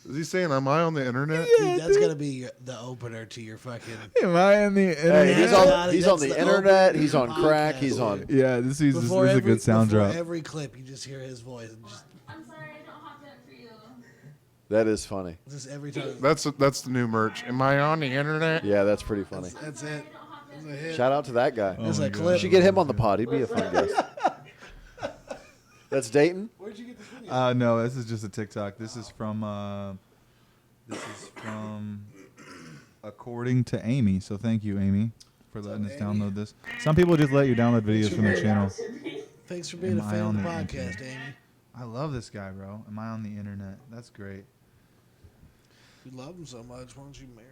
Speaker 4: Is he saying, "Am I on the internet"?
Speaker 5: Dude, that's gonna be the opener to your fucking.
Speaker 3: Am I on the internet?
Speaker 2: Hey, he's on
Speaker 5: That's
Speaker 2: the
Speaker 5: the
Speaker 2: internet.
Speaker 5: opener
Speaker 2: He's on
Speaker 5: to
Speaker 2: crack.
Speaker 5: podcast.
Speaker 2: He's on.
Speaker 3: Yeah, this is
Speaker 5: Before
Speaker 3: a good sound
Speaker 5: before
Speaker 3: drop.
Speaker 5: every clip, you just hear his voice. And just,
Speaker 7: I'm sorry. I don't have that for you.
Speaker 2: That is funny.
Speaker 5: just every time.
Speaker 4: That's the new merch. Am I on the internet?
Speaker 2: Yeah, that's pretty funny.
Speaker 5: That's it. That's a hit.
Speaker 2: Shout out to that guy.
Speaker 3: Oh
Speaker 5: That's
Speaker 3: my
Speaker 5: a
Speaker 3: God.
Speaker 5: clip.
Speaker 2: You should get him on the pod. He'd be a fun guest. That's Dayton.
Speaker 5: Where'd you get this video?
Speaker 3: No, this is just a TikTok. This is from according to Amy. So thank you, Amy, for letting us download this. Some people just let you download videos from their channel.
Speaker 5: Thanks for being
Speaker 3: Am
Speaker 5: a
Speaker 3: I
Speaker 5: fan of
Speaker 3: on
Speaker 5: the
Speaker 3: the
Speaker 5: podcast,
Speaker 3: internet?
Speaker 5: Amy.
Speaker 3: I love this guy, bro. Am I on the internet? That's great.
Speaker 5: You love him so much. Why don't you marry him?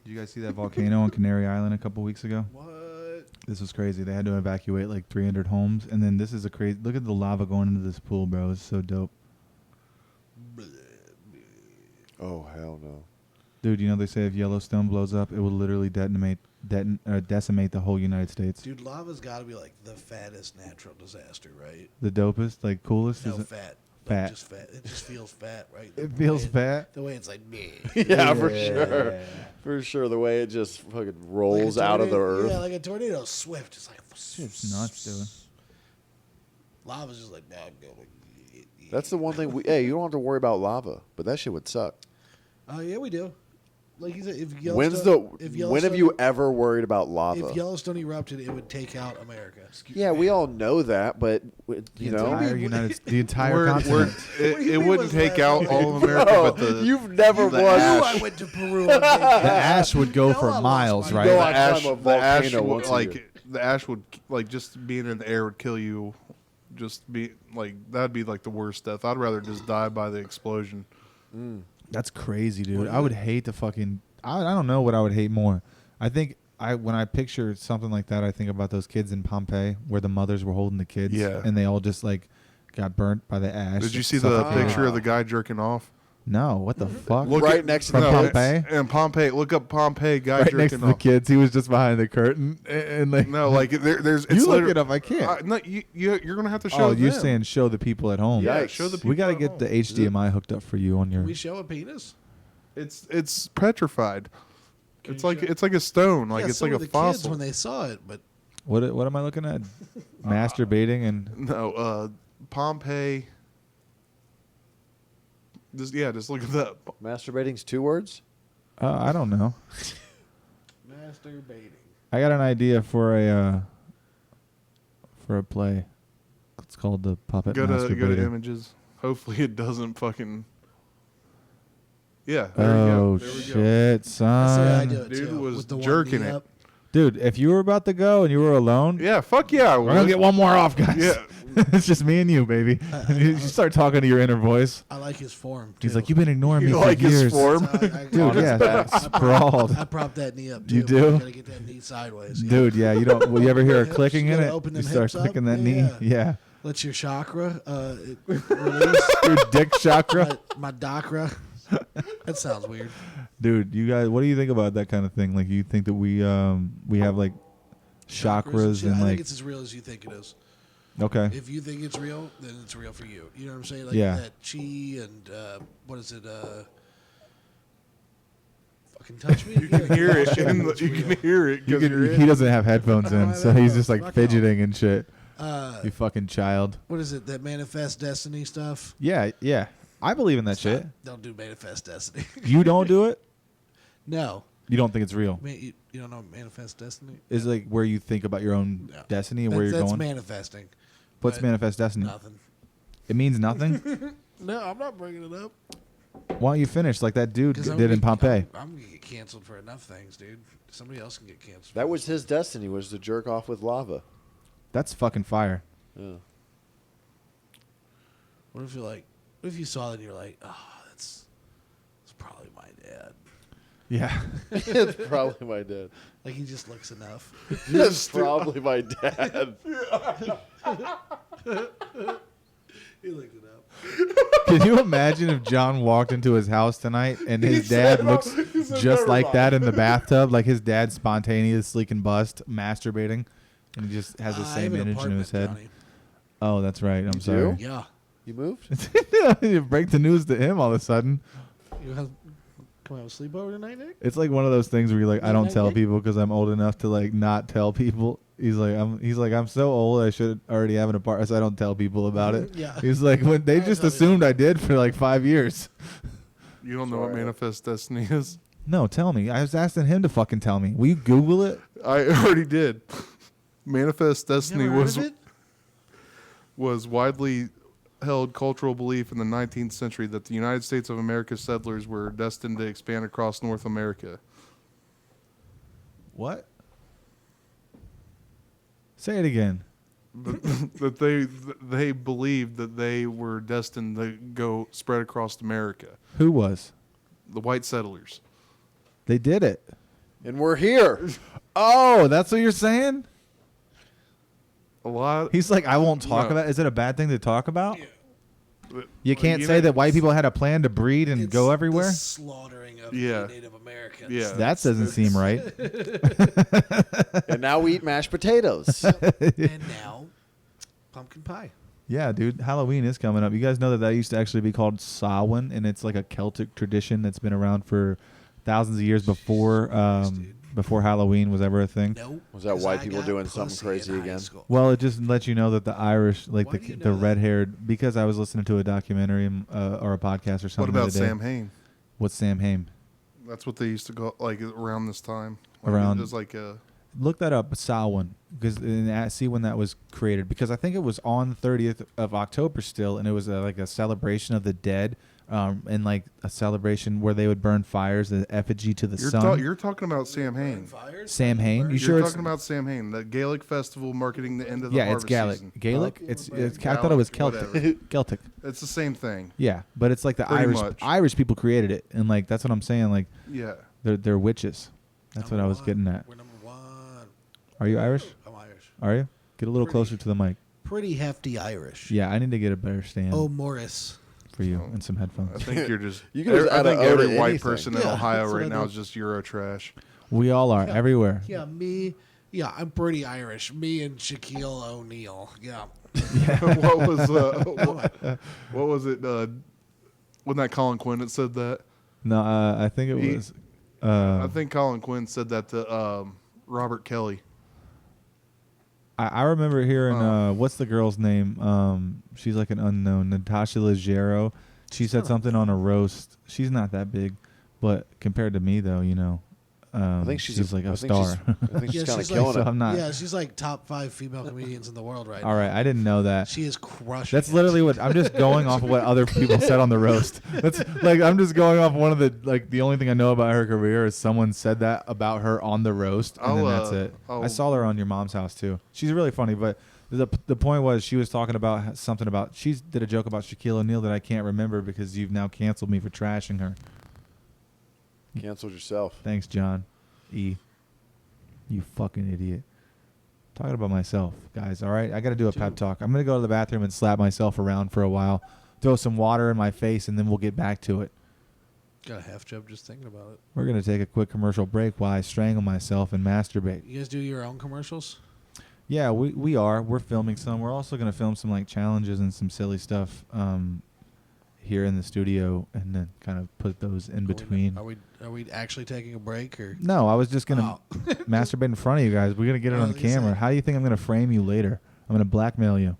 Speaker 3: Did you guys see that volcano on Canary Island a couple weeks ago?
Speaker 5: What?
Speaker 3: This was crazy. They had to evacuate like 300 homes, and then this is a crazy. Look at the lava going into this pool, bro. It's so dope,
Speaker 2: Oh hell no.
Speaker 3: dude. You know they say if Yellowstone blows up, it will literally decimate the whole United States.
Speaker 5: Dude, lava's got to be like the fattest natural disaster, right?
Speaker 3: The dopest, like coolest.
Speaker 5: No,
Speaker 3: is it?
Speaker 5: fat.
Speaker 3: Fat.
Speaker 5: Like, just fat. It just feels fat, right?
Speaker 3: It
Speaker 5: The
Speaker 3: feels
Speaker 5: way
Speaker 3: fat.
Speaker 5: The way it's like, meh.
Speaker 2: Yeah, for sure. For sure. The way it just fucking rolls
Speaker 5: Like a
Speaker 2: out of the
Speaker 5: tornado-
Speaker 2: earth.
Speaker 5: Yeah, like a tornado swift. It's like
Speaker 3: It's nuts, dude.
Speaker 5: Lava's just like that.
Speaker 2: That's the one thing. Hey, you don't have to worry about lava, but that shit would suck.
Speaker 5: Oh yeah, we do. Like you said, if
Speaker 2: When have you ever worried about lava?
Speaker 5: If Yellowstone erupted, it would take out America.
Speaker 2: Yeah, we all know that, but you know,
Speaker 3: The entire
Speaker 4: Where
Speaker 3: continent.
Speaker 4: it wouldn't
Speaker 5: was
Speaker 4: take
Speaker 5: that?
Speaker 4: out all of America,
Speaker 2: No,
Speaker 4: but the
Speaker 2: you've never
Speaker 4: the
Speaker 2: won.
Speaker 4: ash.
Speaker 5: I went to Peru. On
Speaker 3: The ash would go
Speaker 5: You know I
Speaker 3: for
Speaker 5: lost
Speaker 3: miles,
Speaker 5: my-
Speaker 3: right?
Speaker 2: Go
Speaker 4: the
Speaker 2: on
Speaker 4: ash,
Speaker 2: climb a
Speaker 4: the ash
Speaker 2: volcano
Speaker 4: would,
Speaker 2: once a year.
Speaker 4: the ash would like just being in the air would kill you. Just be like that'd be like the worst death. I'd rather just die by the explosion.
Speaker 3: That's crazy, dude. I would hate to fucking. I don't know what I would hate more. I think when I picture something like that, I think about those kids in Pompeii where the mothers were holding the kids,
Speaker 4: Yeah.
Speaker 3: and they all just like got burnt by the ash.
Speaker 4: Did you see the
Speaker 3: suffocated.
Speaker 4: picture of the guy jerking off?
Speaker 3: No, what the fuck?
Speaker 4: Look
Speaker 2: Right
Speaker 4: at-
Speaker 2: next to
Speaker 3: From
Speaker 2: the
Speaker 4: no,
Speaker 2: kids.
Speaker 3: Pompeii?
Speaker 4: And Pompeii, look up Pompeii guy
Speaker 3: Right
Speaker 4: jerking
Speaker 3: next to
Speaker 4: off.
Speaker 3: the kids, he was just behind the curtain, and like
Speaker 4: No, like there's. It's
Speaker 3: you look
Speaker 4: liter-
Speaker 3: it up. I can't.
Speaker 4: No, you're gonna have to show.
Speaker 3: Oh, you're
Speaker 4: them.
Speaker 3: saying show the people at home.
Speaker 4: Yeah,
Speaker 2: Yikes.
Speaker 4: show the people.
Speaker 3: We got to
Speaker 4: at
Speaker 3: get
Speaker 4: home.
Speaker 3: the HDMI hooked up for you on your.
Speaker 5: We show a penis.
Speaker 4: It's petrified.
Speaker 5: Can
Speaker 4: It's
Speaker 5: you
Speaker 4: like
Speaker 5: show-
Speaker 4: it's like a stone. Like
Speaker 5: yeah,
Speaker 4: it's
Speaker 5: so
Speaker 4: like
Speaker 5: were
Speaker 4: a
Speaker 5: the kids
Speaker 4: fossil.
Speaker 5: when they saw it, but
Speaker 3: What am I looking at? Masturbating and
Speaker 4: No, Pompeii. Just look at that.
Speaker 2: Masturbating's 2 words.
Speaker 3: I don't know.
Speaker 5: masturbating.
Speaker 3: I got an idea for a play. It's called the Puppet
Speaker 4: Go to
Speaker 3: Masturbator.
Speaker 4: images. Hopefully it doesn't fucking. Yeah. There
Speaker 3: Oh
Speaker 4: we go. There we go.
Speaker 3: shit,
Speaker 5: That's the way I
Speaker 3: son!
Speaker 5: do it
Speaker 4: Dude
Speaker 5: too.
Speaker 4: was
Speaker 5: with the one
Speaker 4: jerking
Speaker 5: knee
Speaker 4: it.
Speaker 5: up.
Speaker 3: Dude, if you were about to go and you were alone,
Speaker 4: Yeah. Fuck yeah.
Speaker 3: we're gonna get one more off, guys.
Speaker 4: Yeah.
Speaker 3: it's just me and you, baby. You start talking to your inner voice.
Speaker 5: I like his form. Too.
Speaker 3: He's like, "You've been ignoring me
Speaker 4: You
Speaker 3: for
Speaker 4: like
Speaker 3: years."
Speaker 4: his form?
Speaker 3: Dude, yeah, sprawled.
Speaker 5: I prop that knee up too.
Speaker 3: You
Speaker 5: but
Speaker 3: do?
Speaker 5: You gotta get that knee sideways. Yeah.
Speaker 3: Dude, yeah, you don't. Will you ever hear a
Speaker 5: Hips,
Speaker 3: clicking
Speaker 5: you
Speaker 3: in
Speaker 5: gotta
Speaker 3: it?
Speaker 5: open
Speaker 3: You
Speaker 5: them
Speaker 3: start
Speaker 5: hips up.
Speaker 3: clicking that
Speaker 5: Yeah,
Speaker 3: knee.
Speaker 5: yeah.
Speaker 3: Yeah,
Speaker 5: Let your chakra release.
Speaker 3: your dick chakra.
Speaker 5: my dakra. That sounds weird.
Speaker 3: Dude, you guys, what do you think about that kind of thing? Like, you think that we have like chakras
Speaker 5: shit.
Speaker 3: and
Speaker 5: I
Speaker 3: like
Speaker 5: think it's as real as you think it is.
Speaker 3: okay,
Speaker 5: If you think it's real, then it's real for you. You know what I'm saying? Like
Speaker 3: Yeah.
Speaker 5: that chi and what is it? Fucking touch me.
Speaker 4: You can hear it. You can hear it.
Speaker 3: you
Speaker 4: 'cause you're
Speaker 3: he
Speaker 4: in.
Speaker 3: doesn't have headphones
Speaker 5: I don't
Speaker 3: in,
Speaker 5: have
Speaker 3: so he's just like
Speaker 5: headphones. Fuck
Speaker 3: fidgeting and shit.
Speaker 5: Uh,
Speaker 3: You fucking child.
Speaker 5: what is it? That manifest destiny stuff.
Speaker 3: Yeah, yeah. I believe in that shit.
Speaker 5: Don't do manifest destiny.
Speaker 3: You don't do it.
Speaker 5: No,
Speaker 3: You don't think it's real.
Speaker 5: you don't know manifest destiny.
Speaker 3: Is like where you think about your own
Speaker 5: No.
Speaker 3: destiny and where you're
Speaker 5: That's
Speaker 3: going.
Speaker 5: manifesting.
Speaker 3: What's
Speaker 5: but
Speaker 3: manifest destiny?
Speaker 5: Nothing.
Speaker 3: It means nothing.
Speaker 5: No, I'm not bringing it up.
Speaker 3: Why don't you finish like that dude
Speaker 5: 'Cause
Speaker 3: did in Pompeii?
Speaker 5: I'm gonna get canceled for enough things, dude. Somebody else can get canceled.
Speaker 2: That was his destiny, was to jerk off with lava.
Speaker 3: That's fucking fire.
Speaker 2: Yeah.
Speaker 5: What if you're like? What if you saw that and you're like, oh, that's probably my dad.
Speaker 3: Yeah.
Speaker 2: It's probably my dad.
Speaker 5: Like he just looks enough.
Speaker 2: It's probably my dad.
Speaker 5: He looked it up.
Speaker 3: Can you imagine if John walked into his house tonight and his dad looks just like that in the bathtub? Like his dad spontaneously combust, masturbating, and he just has the
Speaker 5: I
Speaker 3: same
Speaker 5: have an
Speaker 3: image in his head.
Speaker 5: apartment,
Speaker 3: Oh, that's right. I'm
Speaker 2: You
Speaker 3: sorry.
Speaker 2: do?
Speaker 5: Johnny.
Speaker 2: You moved?
Speaker 3: You break the news to him all of a sudden.
Speaker 5: Yeah. You have come have a sleepover tonight, Nick?
Speaker 3: It's like one of those things where you're like, I don't tell
Speaker 5: Nick?
Speaker 3: people because I'm old enough to like not tell people. He's like, I'm so old I should already have an apartment, so I don't tell people about it.
Speaker 5: Yeah.
Speaker 3: He's like, when they
Speaker 5: I
Speaker 3: just
Speaker 5: tell
Speaker 3: assumed I did for like 5 years.
Speaker 4: You don't know what manifest destiny is?
Speaker 3: No, tell me. I was asking him to fucking tell me. Will you Google it?
Speaker 4: I already did. Manifest destiny
Speaker 5: Never heard of it?
Speaker 4: was widely held cultural belief in the 19th century that the United States of America settlers were destined to expand across North America.
Speaker 3: What? Say it again.
Speaker 4: That they believed that they were destined to go spread across America.
Speaker 3: Who was?
Speaker 4: The white settlers.
Speaker 3: They did it.
Speaker 2: And we're here.
Speaker 3: Oh, that's what you're saying?
Speaker 4: A lot.
Speaker 3: He's like, I won't talk
Speaker 4: No.
Speaker 3: about. Is it a bad thing to talk about?
Speaker 5: Yeah.
Speaker 3: You can't
Speaker 4: You
Speaker 3: say
Speaker 4: know,
Speaker 3: that white people had a plan to breed and
Speaker 5: It's
Speaker 3: go
Speaker 5: the
Speaker 3: everywhere?
Speaker 5: slaughtering of
Speaker 4: Yeah.
Speaker 5: the Native Americans.
Speaker 4: Yeah.
Speaker 3: That doesn't seem right.
Speaker 2: And now we eat mashed potatoes.
Speaker 5: And now, pumpkin pie.
Speaker 3: Yeah, dude. Halloween is coming up. You guys know that used to actually be called Samhain, and it's like a Celtic tradition that's been around for thousands of years before
Speaker 5: dude.
Speaker 3: before Halloween was ever a thing.
Speaker 5: Nope.
Speaker 2: Was that
Speaker 5: 'cause
Speaker 2: white
Speaker 5: I
Speaker 2: people
Speaker 5: got
Speaker 2: doing something
Speaker 5: pussy
Speaker 2: crazy
Speaker 5: in high
Speaker 2: again?
Speaker 5: school.
Speaker 3: Well, it just lets you know that the Irish, like
Speaker 5: Why do you
Speaker 3: the
Speaker 5: know that?
Speaker 3: red-haired, because I was listening to a documentary or a podcast or something.
Speaker 4: What about
Speaker 3: the other day.
Speaker 4: Sam Hain?
Speaker 3: What's Sam Hain?
Speaker 4: That's what they used to go like around this time. Like,
Speaker 3: Around-
Speaker 4: it was like a
Speaker 3: Look that up, Samhain, because see when that was created. Because I think it was on the 30th of October still, and it was like a celebration of the dead, and like a celebration where they would burn fires, an effigy to the sun.
Speaker 4: you're talking about Sam Hain.
Speaker 5: Fires?
Speaker 3: Sam Hain, you
Speaker 4: You're
Speaker 3: sure it's
Speaker 4: talking about Sam Hain, the Gaelic festival marketing the end of the
Speaker 3: yeah, it's
Speaker 4: harvest
Speaker 3: Gaelic.
Speaker 4: season.
Speaker 3: Gaelic. It's I thought it was
Speaker 4: Gaelic,
Speaker 3: Celtic.
Speaker 4: whatever.
Speaker 3: Celtic.
Speaker 4: It's the same thing.
Speaker 3: Yeah, but it's like the
Speaker 4: Pretty much.
Speaker 3: Irish people created it, and like that's what I'm saying. Like
Speaker 4: Yeah.
Speaker 3: they're witches. That's what I was getting at.
Speaker 5: We're number one.
Speaker 3: Are you Irish?
Speaker 5: I'm Irish.
Speaker 3: Are you? Get a little
Speaker 5: Pretty.
Speaker 3: closer to the mic.
Speaker 5: Pretty hefty Irish.
Speaker 3: Yeah, I need to get a better stand
Speaker 5: Oh, Morris.
Speaker 3: for you
Speaker 4: Oh.
Speaker 3: and some
Speaker 4: I
Speaker 3: headphones.
Speaker 4: think you're just.
Speaker 2: You can just
Speaker 4: I
Speaker 2: add
Speaker 4: think
Speaker 2: a O to
Speaker 4: every white
Speaker 2: anything.
Speaker 4: person in
Speaker 5: Yeah,
Speaker 4: Ohio
Speaker 5: that's what
Speaker 4: right
Speaker 5: I
Speaker 4: now
Speaker 5: do.
Speaker 4: is just Euro trash.
Speaker 3: We all are
Speaker 5: Yeah.
Speaker 3: everywhere.
Speaker 5: Yeah, me. Yeah, I'm pretty Irish. Me and Shaquille O'Neal. Yeah.
Speaker 4: what was what was it? Wasn't that Colin Quinn that said that?
Speaker 3: No, I think it
Speaker 4: He-
Speaker 3: was.
Speaker 4: I think Colin Quinn said that to Robert Kelly.
Speaker 3: I remember hearing what's the girl's name? She's like an unknown, Natasha Leggero. She said something on a roast. She's not that big, but compared to me though, you know,
Speaker 2: I think she's
Speaker 3: like a
Speaker 2: I think
Speaker 3: star.
Speaker 2: I think she's
Speaker 5: Yeah,
Speaker 2: kind of
Speaker 5: she's like-
Speaker 2: killing
Speaker 3: So
Speaker 2: it.
Speaker 3: I'm not.
Speaker 5: Yeah, she's like top 5 female comedians in the world right
Speaker 3: All
Speaker 5: now.
Speaker 3: right, I didn't know that.
Speaker 5: She is crushing.
Speaker 3: That's
Speaker 5: it.
Speaker 3: literally what I'm just going off of what other people said on the roast. That's like I'm just going off one of the only thing I know about her career is someone said that about her on the roast, and then that's it. I saw her on Your Mom's House too. She's really funny, but the point was she was talking about something about she did a joke about Shaquille O'Neal that I can't remember because you've now canceled me for trashing her.
Speaker 2: Canceled yourself.
Speaker 3: Thanks, John E. You fucking idiot. Talking about myself, guys. All right, I got to do a pep talk. I'm gonna go to the bathroom and slap myself around for a while, throw some water in my face, and then we'll get back to it.
Speaker 5: Got a half job just thinking about it.
Speaker 3: We're gonna take a quick commercial break while I strangle myself and masturbate.
Speaker 5: You guys do your own commercials?
Speaker 3: Yeah, we are. We're filming some. We're also gonna film some like challenges and some silly stuff here in the studio, and then kind of put those in between.
Speaker 5: Are we actually taking a break or?
Speaker 3: No, I was just gonna
Speaker 5: Oh.
Speaker 3: masturbate in front of you guys. We're gonna get it on the
Speaker 5: Well, you
Speaker 3: camera.
Speaker 5: said-
Speaker 3: How do you think I'm gonna frame you later? I'm gonna blackmail you.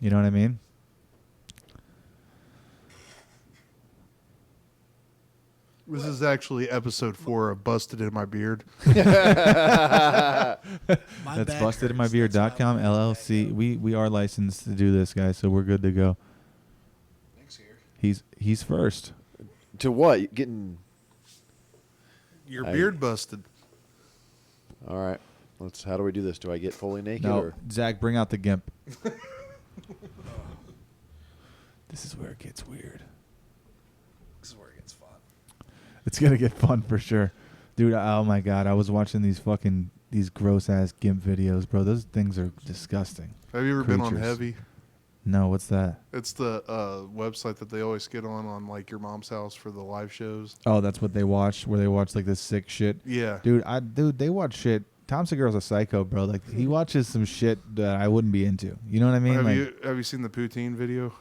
Speaker 3: You know what I mean?
Speaker 4: This is actually episode 4 of Busted in My Beard.
Speaker 5: My
Speaker 3: That's
Speaker 5: back hurts.
Speaker 3: bustedinmybeard.com
Speaker 5: That's why I'm
Speaker 3: LLC. We are licensed to do this, guys, so we're good to go. He's first.
Speaker 2: To what? Getting.
Speaker 4: Your beard busted.
Speaker 2: All right. How do we do this? Do I get fully naked?
Speaker 3: No,
Speaker 2: Or?
Speaker 3: Zach, bring out the gimp. This is where it gets weird.
Speaker 5: This is where it gets fun.
Speaker 3: It's gonna get fun for sure, dude. Oh my god, I was watching these gross ass gimp videos, bro. Those things are disgusting.
Speaker 4: Have you ever been on
Speaker 3: Creatures.
Speaker 4: Heavy?
Speaker 3: No, what's that?
Speaker 4: It's the website that they always get on like your mom's house for the live shows.
Speaker 3: Oh, that's what they watch, where they watch like this sick shit.
Speaker 4: Yeah.
Speaker 3: Dude, they watch shit. Tom Segura's a psycho, bro. Like he watches some shit that I wouldn't be into. You know what I mean?
Speaker 4: Have you seen the poutine video?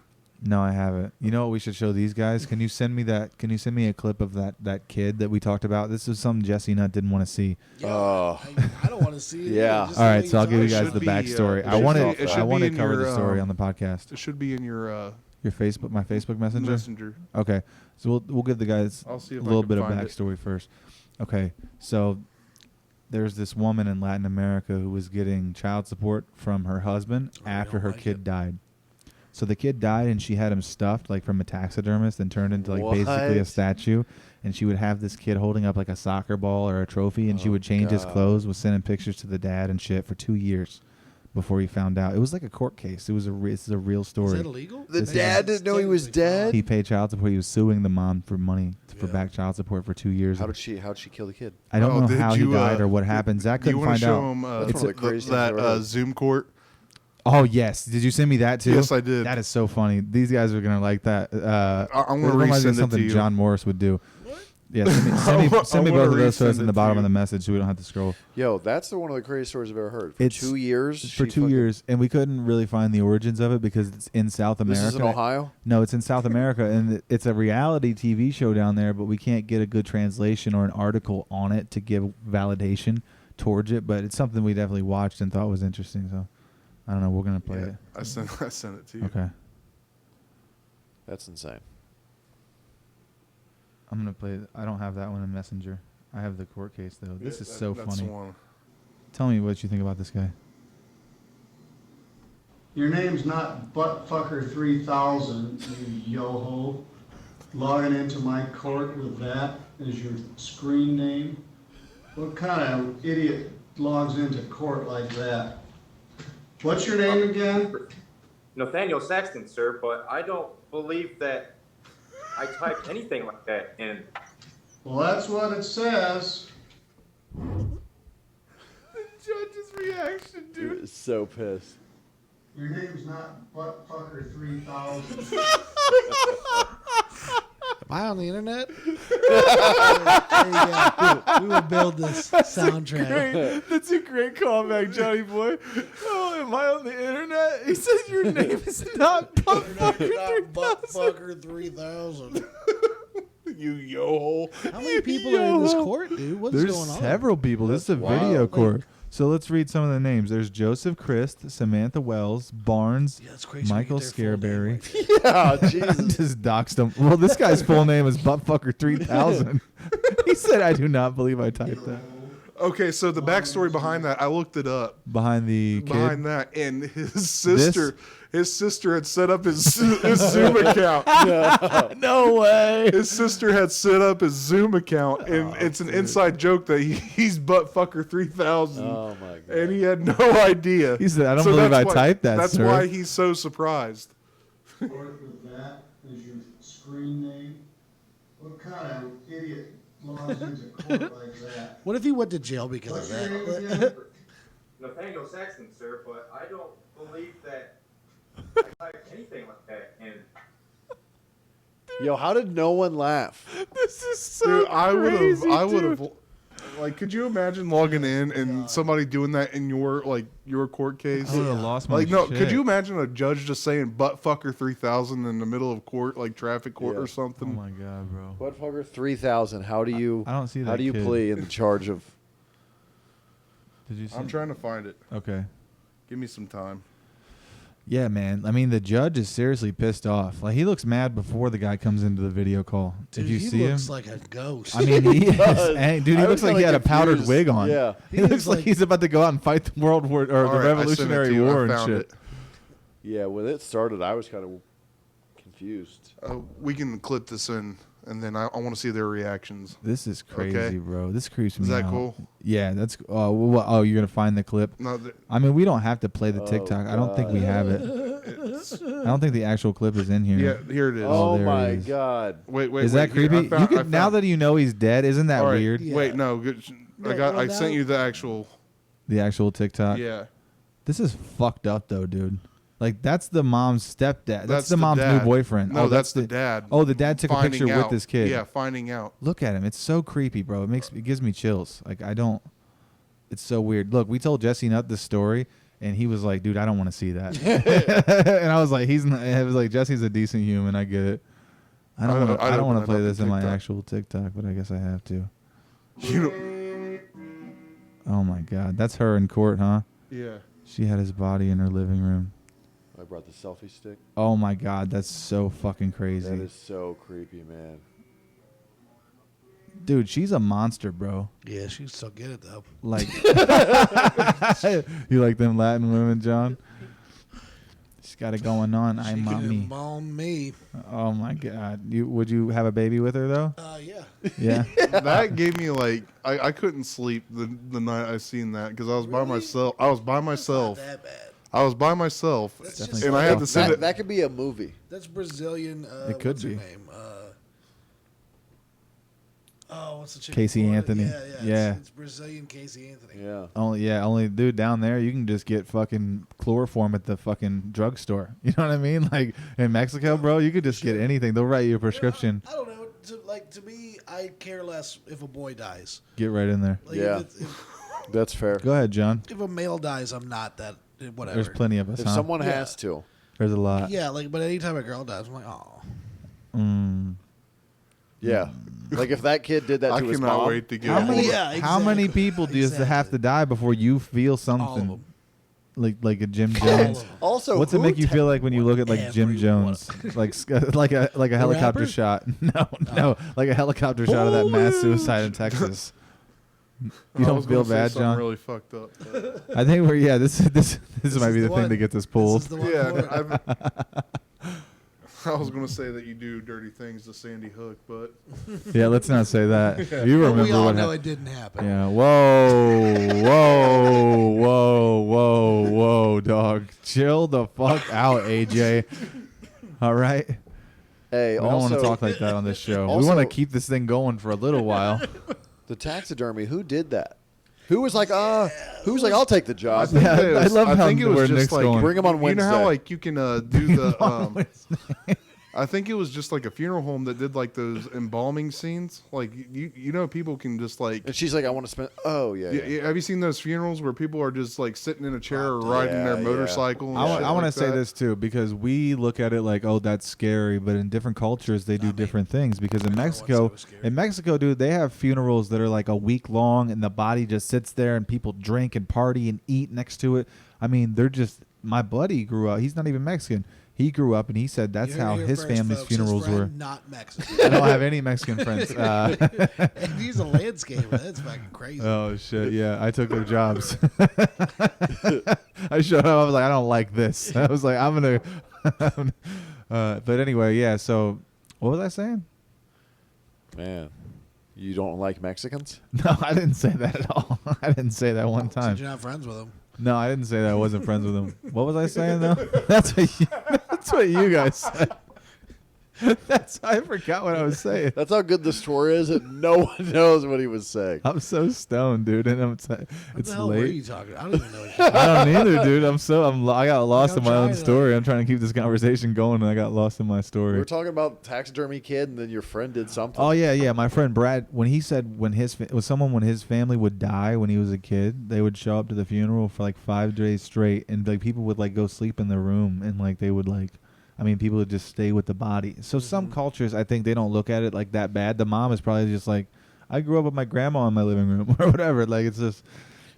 Speaker 3: No, I haven't. You know what we should show these guys? Can you send me that? Can you send me a clip of that kid that we talked about? This is something Jesse Nutt didn't want to see.
Speaker 2: Oh.
Speaker 5: I don't want to see it.
Speaker 2: Yeah.
Speaker 5: Just
Speaker 3: All right,
Speaker 5: the
Speaker 3: so I'll
Speaker 5: way
Speaker 3: give you
Speaker 5: you
Speaker 3: guys
Speaker 5: talk.
Speaker 3: the
Speaker 4: should be,
Speaker 3: backstory.
Speaker 4: it
Speaker 3: I
Speaker 4: should
Speaker 3: want
Speaker 4: be-
Speaker 3: to.
Speaker 4: it
Speaker 3: I
Speaker 4: should
Speaker 3: want
Speaker 4: be
Speaker 3: to
Speaker 4: in
Speaker 3: cover the
Speaker 4: your,
Speaker 3: story on the podcast.
Speaker 4: It should be in your
Speaker 3: Your Facebook, my Facebook Messenger.
Speaker 4: messenger.
Speaker 3: Okay, so we'll give the guys
Speaker 4: I'll see
Speaker 3: a
Speaker 4: if I
Speaker 3: little
Speaker 4: can
Speaker 3: bit of
Speaker 4: find it.
Speaker 3: backstory first. Okay, so there's this woman in Latin America who was getting child support from her husband
Speaker 5: I
Speaker 3: after
Speaker 5: don't
Speaker 3: her
Speaker 5: like
Speaker 3: kid
Speaker 5: it.
Speaker 3: died. So the kid died, and she had him stuffed like from a taxidermist and turned into like basically a
Speaker 2: What?
Speaker 3: statue. And she would have this kid holding up like a soccer ball or a trophy, and she
Speaker 2: Oh,
Speaker 3: would change his
Speaker 2: God.
Speaker 3: clothes, was sending pictures to the dad and shit for 2 years before he found out. It was like a court case. It was this is a real
Speaker 5: Is
Speaker 3: story.
Speaker 5: that illegal?
Speaker 2: The
Speaker 3: This
Speaker 2: dad
Speaker 5: is-
Speaker 2: didn't know he was
Speaker 5: technically fine.
Speaker 2: dead?
Speaker 3: He paid child support. He was suing the mom for money for
Speaker 5: Yeah.
Speaker 3: back child support for 2 years.
Speaker 2: How'd she kill the kid?
Speaker 3: I don't
Speaker 4: Oh,
Speaker 3: know
Speaker 4: did
Speaker 3: how
Speaker 4: you,
Speaker 3: he died or what happened. Zach
Speaker 4: Do you
Speaker 3: couldn't
Speaker 4: want to
Speaker 3: find
Speaker 4: show
Speaker 3: out.
Speaker 4: him
Speaker 2: That's one of the craziest things I've ever
Speaker 4: that
Speaker 2: heard.
Speaker 4: Zoom court?
Speaker 3: Oh yes, did you send me that too?
Speaker 4: Yes, I did.
Speaker 3: That is so funny. These guys are gonna like that.
Speaker 4: I'm
Speaker 3: it
Speaker 4: gonna
Speaker 3: reminds me of
Speaker 4: resend it
Speaker 3: something
Speaker 4: to you.
Speaker 3: John Morris would do.
Speaker 5: What?
Speaker 3: Yeah, send me
Speaker 4: I
Speaker 3: both of
Speaker 4: wanna
Speaker 3: those so it's
Speaker 4: resend
Speaker 3: in the
Speaker 4: it to
Speaker 3: bottom
Speaker 4: you.
Speaker 3: of the message, so we don't have to scroll.
Speaker 2: Yo, that's one of the craziest stories I've ever heard. For
Speaker 3: It's-
Speaker 2: 2 years?
Speaker 3: For
Speaker 2: she
Speaker 3: 2
Speaker 2: fucking-
Speaker 3: years, and we couldn't really find the origins of it because it's in South America.
Speaker 2: This is in Ohio?
Speaker 3: No, it's in South America, and it's a reality TV show down there, but we can't get a good translation or an article on it to give validation towards it. But it's something we definitely watched and thought was interesting. So I don't know. We're gonna play
Speaker 4: Yeah,
Speaker 3: it.
Speaker 4: I sent it to you.
Speaker 3: Okay,
Speaker 2: That's insane.
Speaker 3: I'm gonna play it. I don't have that one in Messenger. I have the court case though. This
Speaker 4: Yeah,
Speaker 3: is so
Speaker 4: that's
Speaker 3: funny.
Speaker 4: the one.
Speaker 3: Tell me what you think about this guy.
Speaker 8: Your name's not Buttfucker3000, you yo-ho. Logging into my court with that as your screen name? What kind of idiot logs into court like that? What's your name again?
Speaker 9: Nathaniel Saxton, sir, but I don't believe that I typed anything like that in.
Speaker 8: Well, that's what it says.
Speaker 3: Judge's reaction,
Speaker 2: Dude is so pissed.
Speaker 8: Your name's not Buttfucker3000.
Speaker 5: Am I on the internet? There you go. We will build this soundtrack.
Speaker 3: That's a great callback, Johnny boy. Oh, am I on the internet? He says your name is not
Speaker 5: Buttfucker 3000.
Speaker 4: You yo-ho.
Speaker 5: How many people are in this court, dude? What's
Speaker 3: There's
Speaker 5: going on?
Speaker 3: several people. This is a
Speaker 5: Wow.
Speaker 3: video
Speaker 5: Like-
Speaker 3: court. So let's read some of the names. There's Joseph Christ, Samantha Wells, Barnes,
Speaker 5: Yeah, it's crazy.
Speaker 3: Michael
Speaker 5: we get their full name
Speaker 3: Scareberry.
Speaker 5: right
Speaker 2: Yeah,
Speaker 3: I
Speaker 2: Jesus.
Speaker 3: just doxed him. Well, this guy's full name is Buttfucker3000. He said, I do not believe I typed that.
Speaker 4: Okay, so the backstory behind that, I looked it up.
Speaker 3: Behind the kid.
Speaker 4: Behind that, and his sister had set up his Zoom account.
Speaker 3: No way.
Speaker 4: His sister had set up his Zoom account, and it's an inside joke that he's Buttfucker3000,
Speaker 2: Oh, my God.
Speaker 4: and he had no idea.
Speaker 3: He said, I don't believe
Speaker 4: that's
Speaker 3: I typed that,
Speaker 4: That's
Speaker 3: sir.
Speaker 4: why he's so surprised.
Speaker 8: Court with that as your screen name? What kind of idiot logs into court like that?
Speaker 5: What if he went to jail because
Speaker 8: What's
Speaker 5: of
Speaker 8: your name
Speaker 5: that?
Speaker 8: again?
Speaker 9: Nathaniel Saxton, sir, but I don't believe that I typed anything like that in.
Speaker 2: Yo, how did no one laugh?
Speaker 3: This is so
Speaker 4: Dude, I would
Speaker 3: dude.
Speaker 4: have, like, could you imagine logging in and somebody doing that in your court case?
Speaker 3: I would have lost my
Speaker 4: Like, no,
Speaker 3: shit.
Speaker 4: could you imagine a judge just saying Buttfucker3000 in the middle of court, like traffic court
Speaker 2: Yeah.
Speaker 4: or
Speaker 3: Oh
Speaker 4: something?
Speaker 3: my God, bro.
Speaker 2: Buttfucker 3000. How do you
Speaker 3: I don't see
Speaker 2: How
Speaker 3: that
Speaker 2: do you
Speaker 3: kid.
Speaker 2: plea in the charge of
Speaker 3: Did you see?
Speaker 4: I'm trying to find it.
Speaker 3: Okay.
Speaker 4: Give me some time.
Speaker 3: Yeah, man. I mean, the judge is seriously pissed off. Like, he looks mad before the guy comes into the video call.
Speaker 5: Dude,
Speaker 3: Did you
Speaker 5: he
Speaker 3: see him?
Speaker 5: looks like a ghost.
Speaker 3: I mean, he is.
Speaker 2: does.
Speaker 3: Hey, dude, he
Speaker 2: I
Speaker 3: looks
Speaker 2: was
Speaker 3: like he
Speaker 2: kinda
Speaker 3: had a powdered
Speaker 2: confused.
Speaker 3: wig on.
Speaker 2: Yeah.
Speaker 3: He
Speaker 5: He
Speaker 3: looks
Speaker 5: looks
Speaker 3: like
Speaker 5: like-
Speaker 3: he's about to go out and fight the World War or
Speaker 4: All
Speaker 3: the
Speaker 4: right, I sent it to
Speaker 3: Revolutionary
Speaker 4: you. I
Speaker 3: War and
Speaker 4: found
Speaker 3: shit.
Speaker 4: it.
Speaker 2: Yeah, when it started, I was kind of confused.
Speaker 4: We can clip this in, and then I want to see their reactions.
Speaker 3: This is crazy,
Speaker 4: Okay.
Speaker 3: bro. This creeps me
Speaker 4: Is
Speaker 3: out.
Speaker 4: that cool?
Speaker 3: Yeah, that's. Oh, you're gonna find the clip.
Speaker 4: No,
Speaker 3: I mean, we don't have to play the
Speaker 2: Oh,
Speaker 3: TikTok. I don't think we have it. I don't think the actual clip is in here.
Speaker 4: yeah, here it is.
Speaker 2: Oh,
Speaker 3: there it
Speaker 2: my
Speaker 3: is.
Speaker 2: God.
Speaker 4: Wait,
Speaker 3: Is that
Speaker 4: here,
Speaker 3: creepy?
Speaker 4: I found-
Speaker 3: Now that you know he's dead, isn't that
Speaker 4: All right,
Speaker 3: weird?
Speaker 5: Yeah.
Speaker 4: Wait, no. Good. I sent you the actual.
Speaker 3: The actual TikTok.
Speaker 4: Yeah.
Speaker 3: This is fucked up though, dude. Like that's the mom's stepdad. That's,
Speaker 4: That's
Speaker 3: the
Speaker 4: the
Speaker 3: mom's
Speaker 4: dad.
Speaker 3: new boyfriend.
Speaker 4: No,
Speaker 3: oh,
Speaker 4: that's the dad.
Speaker 3: Oh, the dad took a
Speaker 4: Finding
Speaker 3: picture
Speaker 4: out.
Speaker 3: with this kid.
Speaker 4: Yeah, finding out.
Speaker 3: Look at him. It's so creepy, bro. It gives me chills. Like I don't. It's so weird. Look, we told Jesse Nutt this story, and he was like, "Dude, I don't want to see that." And I was like, "He's." Not, I was like, "Jesse's a decent human. I get it. I don't want to. I don't want to play this in my actual TikTok, but I guess I have to."
Speaker 4: You know,
Speaker 3: Oh my God, that's her in court, huh?
Speaker 4: yeah.
Speaker 3: She had his body in her living room.
Speaker 2: I brought the selfie stick.
Speaker 3: Oh my God, that's so fucking crazy.
Speaker 2: That is so creepy, man.
Speaker 3: Dude, she's a monster, bro.
Speaker 5: Yeah, she's so good at though.
Speaker 3: Like, you like them Latin women, John? She's got it going on.
Speaker 5: She
Speaker 3: I'm
Speaker 5: can
Speaker 3: mommy.
Speaker 5: embalm me.
Speaker 3: Oh my God, would you have a baby with her though?
Speaker 5: Yeah.
Speaker 3: Yeah.
Speaker 4: That gave me like I couldn't sleep the night I seen that because I was by myself. I was by myself.
Speaker 5: Not that bad.
Speaker 4: I was by myself,
Speaker 5: That's
Speaker 3: Definitely
Speaker 5: just
Speaker 4: and I
Speaker 5: like,
Speaker 4: had to send
Speaker 2: That,
Speaker 4: it.
Speaker 2: that could be a movie.
Speaker 5: that's Brazilian.
Speaker 3: It could
Speaker 5: what's her
Speaker 3: be.
Speaker 5: name? What's the chick?
Speaker 3: Casey
Speaker 5: from Florida?
Speaker 3: Anthony.
Speaker 5: Yeah.
Speaker 3: Yeah.
Speaker 5: It's Brazilian Casey Anthony.
Speaker 2: Yeah.
Speaker 3: Only dude down there. You can just get fucking chloroform at the fucking drugstore. You know what I mean? Like in Mexico, bro, you could just get anything. They'll write you a prescription.
Speaker 5: I don't know. To me, I care less if a boy dies.
Speaker 3: Get right in there.
Speaker 5: Like,
Speaker 2: Yeah. That's fair.
Speaker 3: Go ahead, John.
Speaker 5: if a male dies, I'm not that. Whatever.
Speaker 3: There's plenty of us.
Speaker 2: If
Speaker 3: Huh?
Speaker 2: someone
Speaker 5: Yeah.
Speaker 2: has to.
Speaker 3: There's a lot.
Speaker 5: Yeah, but anytime a girl dies, I'm like, oh.
Speaker 2: Yeah. Like if that kid did that
Speaker 4: I
Speaker 2: to his
Speaker 4: cannot
Speaker 2: mom.
Speaker 4: wait to get.
Speaker 3: How
Speaker 4: home.
Speaker 3: many?
Speaker 5: Yeah,
Speaker 3: How many
Speaker 5: exactly.
Speaker 3: people do you have to
Speaker 5: Exactly.
Speaker 3: die before you feel
Speaker 5: All of
Speaker 3: something
Speaker 5: them.
Speaker 3: like a Jim
Speaker 5: All of
Speaker 3: Jones?
Speaker 5: them.
Speaker 2: Also,
Speaker 3: What's it
Speaker 2: who
Speaker 3: make you feel like when you look at like Jim
Speaker 5: Everyone.
Speaker 3: Jones, like a helicopter
Speaker 5: rapper?
Speaker 3: shot? No, like a helicopter shot of that mass suicide in Texas. You
Speaker 4: I
Speaker 3: don't
Speaker 4: was
Speaker 3: feel
Speaker 4: gonna say
Speaker 3: bad,
Speaker 4: something
Speaker 3: John?
Speaker 4: Really fucked up. but-
Speaker 3: I think we're this might
Speaker 5: This
Speaker 3: be
Speaker 5: is
Speaker 3: the
Speaker 5: the
Speaker 3: thing
Speaker 5: one.
Speaker 3: that gets us
Speaker 5: This
Speaker 3: pulled.
Speaker 5: is the one
Speaker 4: Yeah,
Speaker 5: for it.
Speaker 4: I was gonna say that you do dirty things to Sandy Hook, but
Speaker 3: Yeah, let's not say that. You
Speaker 5: But
Speaker 3: remember
Speaker 5: we all
Speaker 3: what
Speaker 5: know
Speaker 3: happened?
Speaker 5: it didn't happen.
Speaker 3: Yeah. Whoa, dog. Chill the fuck out, AJ. All right.
Speaker 2: Hey,
Speaker 3: We don't want
Speaker 2: also,
Speaker 3: to talk like that on this show. We
Speaker 2: also-
Speaker 3: want to keep this thing going for a little while.
Speaker 2: the taxidermy. Who did that? Who was like, who was like, I'll take the job.
Speaker 3: Yeah, I love how
Speaker 4: think it was
Speaker 3: where
Speaker 4: just
Speaker 3: Nick's
Speaker 4: like
Speaker 3: going.
Speaker 2: Bring him on
Speaker 4: You know how
Speaker 2: Wednesday.
Speaker 4: like you can do the I think it was just like a funeral home that did like those embalming scenes. Like you know people can just like
Speaker 2: And she's like, I want to spend. Oh yeah.
Speaker 4: yeah, have you seen those funerals where people are just like sitting in a chair or riding their
Speaker 2: Yeah,
Speaker 4: motorcycle? And
Speaker 3: I
Speaker 4: shit
Speaker 3: want to
Speaker 4: like
Speaker 3: say
Speaker 4: that?
Speaker 3: this too because we look at it like, oh, that's scary, but in different cultures they do different things. Because in Mexico, dude, they have funerals that are like a week long, and the body just sits there, and people drink and party and eat next to it. I mean, they're just. My buddy grew up. He's not even Mexican. He grew up, and he said that's
Speaker 5: You heard
Speaker 3: how
Speaker 5: it here
Speaker 3: his
Speaker 5: first,
Speaker 3: family's
Speaker 5: folks.
Speaker 3: funerals
Speaker 5: His
Speaker 3: were.
Speaker 5: friend, not Mexican.
Speaker 3: I don't have any Mexican friends.
Speaker 5: And he's a landscaper. That's fucking crazy.
Speaker 3: Oh shit! Yeah, I took their jobs. I showed up. I was like, I don't like this. I was like, I'm gonna. But anyway, yeah. So, what was I saying?
Speaker 2: Man, you don't like Mexicans?
Speaker 3: No, I didn't say that at all. I didn't say that one
Speaker 5: Said
Speaker 3: time.
Speaker 5: you're not friends with him.
Speaker 3: No, I didn't say that I wasn't friends with him. What was I saying though? That's what you guys said. I forgot what I was saying.
Speaker 2: That's how good the story is, and no one knows what he was saying.
Speaker 3: I'm so stoned, dude, and
Speaker 5: What
Speaker 3: it's
Speaker 5: the hell were
Speaker 3: late.
Speaker 5: you talking? I don't even know what you're
Speaker 3: I don't either, dude. I got lost
Speaker 5: I'm
Speaker 3: in my own
Speaker 5: trying to-
Speaker 3: story. I'm trying to keep this conversation going, and I got lost in my
Speaker 2: We
Speaker 3: story.
Speaker 2: were talking about taxidermy kid, and then your friend did something.
Speaker 3: Oh yeah. My friend Brad, when he said when his family would die when he was a kid, they would show up to the funeral for like 5 days straight, and like people would like go sleep in their room, and like they would like, I mean, people would just stay with the body. So some cultures, I think they don't look at it like that bad. The mom is probably just like, I grew up with my grandma in my living room or whatever. Like it's just.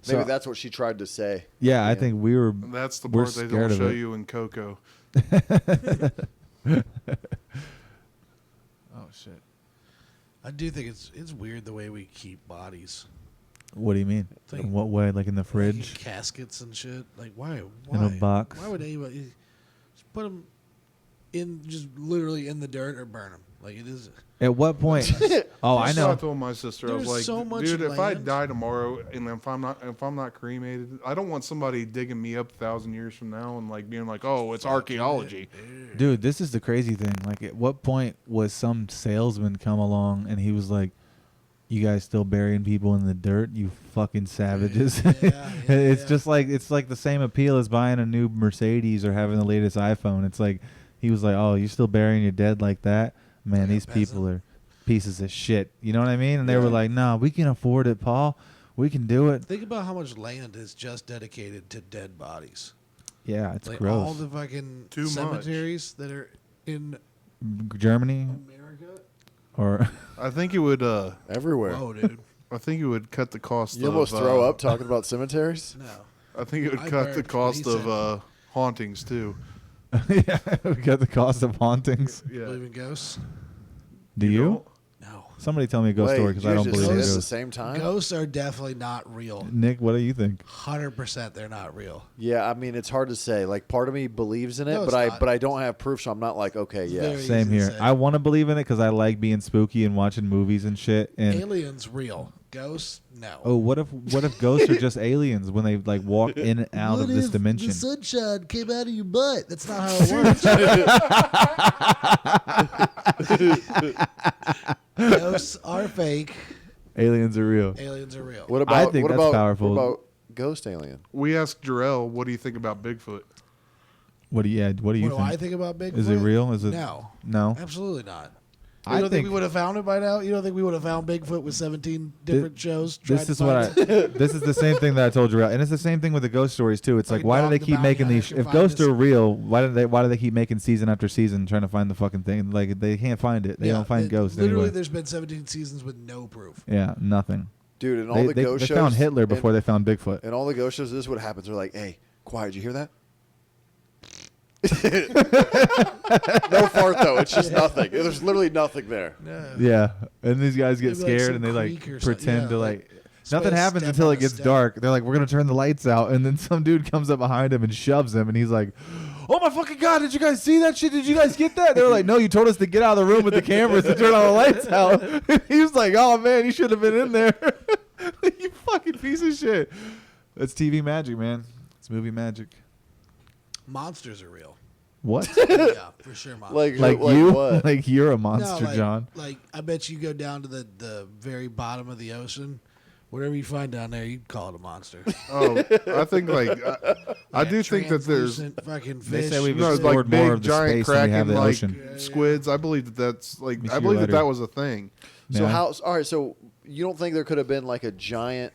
Speaker 2: Maybe
Speaker 3: So,
Speaker 2: that's what she tried to say.
Speaker 3: yeah, I think we were.
Speaker 4: That's the
Speaker 3: We're
Speaker 4: part they
Speaker 3: scared
Speaker 4: don't
Speaker 3: of
Speaker 4: show
Speaker 3: it.
Speaker 4: you in Coco.
Speaker 3: Oh shit!
Speaker 5: I do think it's weird the way we keep bodies.
Speaker 3: What do you mean?
Speaker 5: Think-
Speaker 3: In what way? Like in the
Speaker 5: Like in
Speaker 3: fridge?
Speaker 5: caskets and shit. Like why?
Speaker 3: In a box?
Speaker 5: Why would anybody just put them in just literally in the dirt or burn them. Like it is.
Speaker 3: At what point? Oh, I
Speaker 4: That's what I
Speaker 3: know.
Speaker 4: told my sister. I was
Speaker 5: There's
Speaker 4: like,
Speaker 5: so much
Speaker 4: dude, if I
Speaker 5: land.
Speaker 4: die tomorrow and if I'm not cremated, I don't want somebody digging me up 1,000 years from now and like being like, oh, it's archaeology.
Speaker 3: Dude, this is the crazy thing. Like, at what point was some salesman come along and he was like, "You guys still burying people in the dirt? You fucking savages!" It's just like it's like the same appeal as buying a new Mercedes or having the latest iPhone. It's like he was like, "Oh, you still burying your dead like that? Man, these people are pieces of shit." You know what I mean? And they were like, "No, we can afford it, Paul. We can do it."
Speaker 5: Think about how much land is just dedicated to dead bodies.
Speaker 3: Yeah, it's
Speaker 5: Like
Speaker 3: gross.
Speaker 5: all the fucking
Speaker 4: Too much.
Speaker 5: cemeteries that are in
Speaker 3: Germany
Speaker 5: America.
Speaker 3: or
Speaker 4: I think it would.
Speaker 2: Everywhere.
Speaker 5: Whoa, dude.
Speaker 4: I think it would cut the cost.
Speaker 2: You almost
Speaker 4: of,
Speaker 2: throw up talking about cemeteries.
Speaker 5: No.
Speaker 4: I think it would
Speaker 5: I
Speaker 4: cut the
Speaker 5: burned
Speaker 4: cost
Speaker 5: 20
Speaker 4: of hauntings too.
Speaker 3: yeah, we got the cost of hauntings.
Speaker 4: Yeah.
Speaker 5: Believe in ghosts?
Speaker 3: Do you?
Speaker 4: don't?
Speaker 5: No.
Speaker 3: Somebody tell me a ghost story because I don't believe in
Speaker 2: at the
Speaker 3: ghosts.
Speaker 2: same time.
Speaker 5: Ghosts are definitely not real.
Speaker 3: Nick, what do you think?
Speaker 5: 100% they're not real.
Speaker 2: Yeah, I mean it's hard to say. Like part of me believes in it,
Speaker 5: No,
Speaker 2: but
Speaker 5: it's not.
Speaker 2: I don't have proof, so I'm not like okay, yeah.
Speaker 5: Very
Speaker 3: Same
Speaker 5: easy to
Speaker 3: here.
Speaker 5: say.
Speaker 3: I want to believe in it because I like being spooky and watching movies and shit. And
Speaker 5: Aliens real. Ghosts, no.
Speaker 3: oh, what if ghosts are just aliens when they like walk in and out of this dimension?
Speaker 5: The sunshine came out of your butt. That's not how it works. Ghosts are fake.
Speaker 3: Aliens are real.
Speaker 5: Aliens are real.
Speaker 2: What about
Speaker 3: I think
Speaker 2: what
Speaker 3: that's
Speaker 2: about,
Speaker 3: powerful.
Speaker 2: What about ghost alien?
Speaker 4: We asked Jarrell, what do you think about Bigfoot?
Speaker 3: What do you
Speaker 5: What do
Speaker 3: think?
Speaker 5: I think about Bigfoot?
Speaker 3: Is it real? Is it
Speaker 5: No.
Speaker 3: No.
Speaker 5: Absolutely not.
Speaker 3: I
Speaker 5: You don't think
Speaker 3: think-
Speaker 5: we would have found it by now? You don't think we would have found Bigfoot with 17 different shows?
Speaker 3: This is what this is the same thing that I told you, and it's the same thing with the ghost stories too. It's like,
Speaker 5: Fucking
Speaker 3: why do
Speaker 5: Dog
Speaker 3: they
Speaker 5: the
Speaker 3: keep
Speaker 5: Bounty
Speaker 3: making
Speaker 5: Hunter
Speaker 3: these?
Speaker 5: can
Speaker 3: If
Speaker 5: find
Speaker 3: ghosts
Speaker 5: this.
Speaker 3: are real, why do they keep making season after season trying to find the fucking thing? Like they can't find it. They don't find ghosts
Speaker 5: Literally,
Speaker 3: anyway.
Speaker 5: there's been 17 seasons with no proof.
Speaker 3: Yeah, nothing.
Speaker 2: Dude, and all
Speaker 3: They,
Speaker 2: the
Speaker 3: they,
Speaker 2: ghost
Speaker 3: they
Speaker 2: shows
Speaker 3: found Hitler
Speaker 2: and-
Speaker 3: before they found Bigfoot.
Speaker 2: And all the ghost shows, this is what happens. They're like, hey, quiet, did you hear that? No fart, though. It's just nothing. There's literally nothing there.
Speaker 5: No.
Speaker 3: Yeah, and these guys get
Speaker 5: Maybe, like,
Speaker 3: scared
Speaker 5: some
Speaker 3: and they like
Speaker 5: creek or something.
Speaker 3: pretend
Speaker 5: Yeah,
Speaker 3: to
Speaker 5: like,
Speaker 3: like. Nothing
Speaker 5: somebody
Speaker 3: happens
Speaker 5: step
Speaker 3: until
Speaker 5: on
Speaker 3: it
Speaker 5: a
Speaker 3: gets
Speaker 5: step.
Speaker 3: dark. They're like, we're gonna turn the lights out, and then some dude comes up behind him and shoves him, and he's like, "Oh my fucking god! Did you guys see that shit? Did you guys get that?" They were like, "No, you told us to get out of the room with the cameras and turn all the lights out." He was like, "Oh man, you should have been in there. You fucking piece of shit." That's TV magic, man. It's movie magic.
Speaker 5: Monsters are real.
Speaker 3: What?
Speaker 5: Yeah, for sure. Monsters.
Speaker 3: like
Speaker 2: like
Speaker 3: you?
Speaker 2: what?
Speaker 3: Like you're a
Speaker 5: No,
Speaker 3: monster,
Speaker 5: like,
Speaker 3: John.
Speaker 5: Like, I bet you go down to the very bottom of the ocean. Whatever you find down there, you'd call it a monster.
Speaker 4: Oh, I think like I do think that there's
Speaker 5: Translucent fucking
Speaker 3: They
Speaker 5: fish.
Speaker 3: say we've
Speaker 4: no,
Speaker 3: explored
Speaker 4: like
Speaker 3: more
Speaker 4: big
Speaker 3: of the
Speaker 4: giant
Speaker 3: space than we have
Speaker 4: kraken
Speaker 3: the
Speaker 4: like
Speaker 3: ocean.
Speaker 4: squids. I believe that's like
Speaker 3: Let me
Speaker 4: I
Speaker 3: see
Speaker 4: believe
Speaker 3: your
Speaker 4: that
Speaker 3: letter.
Speaker 4: was a thing.
Speaker 2: So
Speaker 3: Yeah.
Speaker 2: how? All right. So you don't think there could have been like a giant,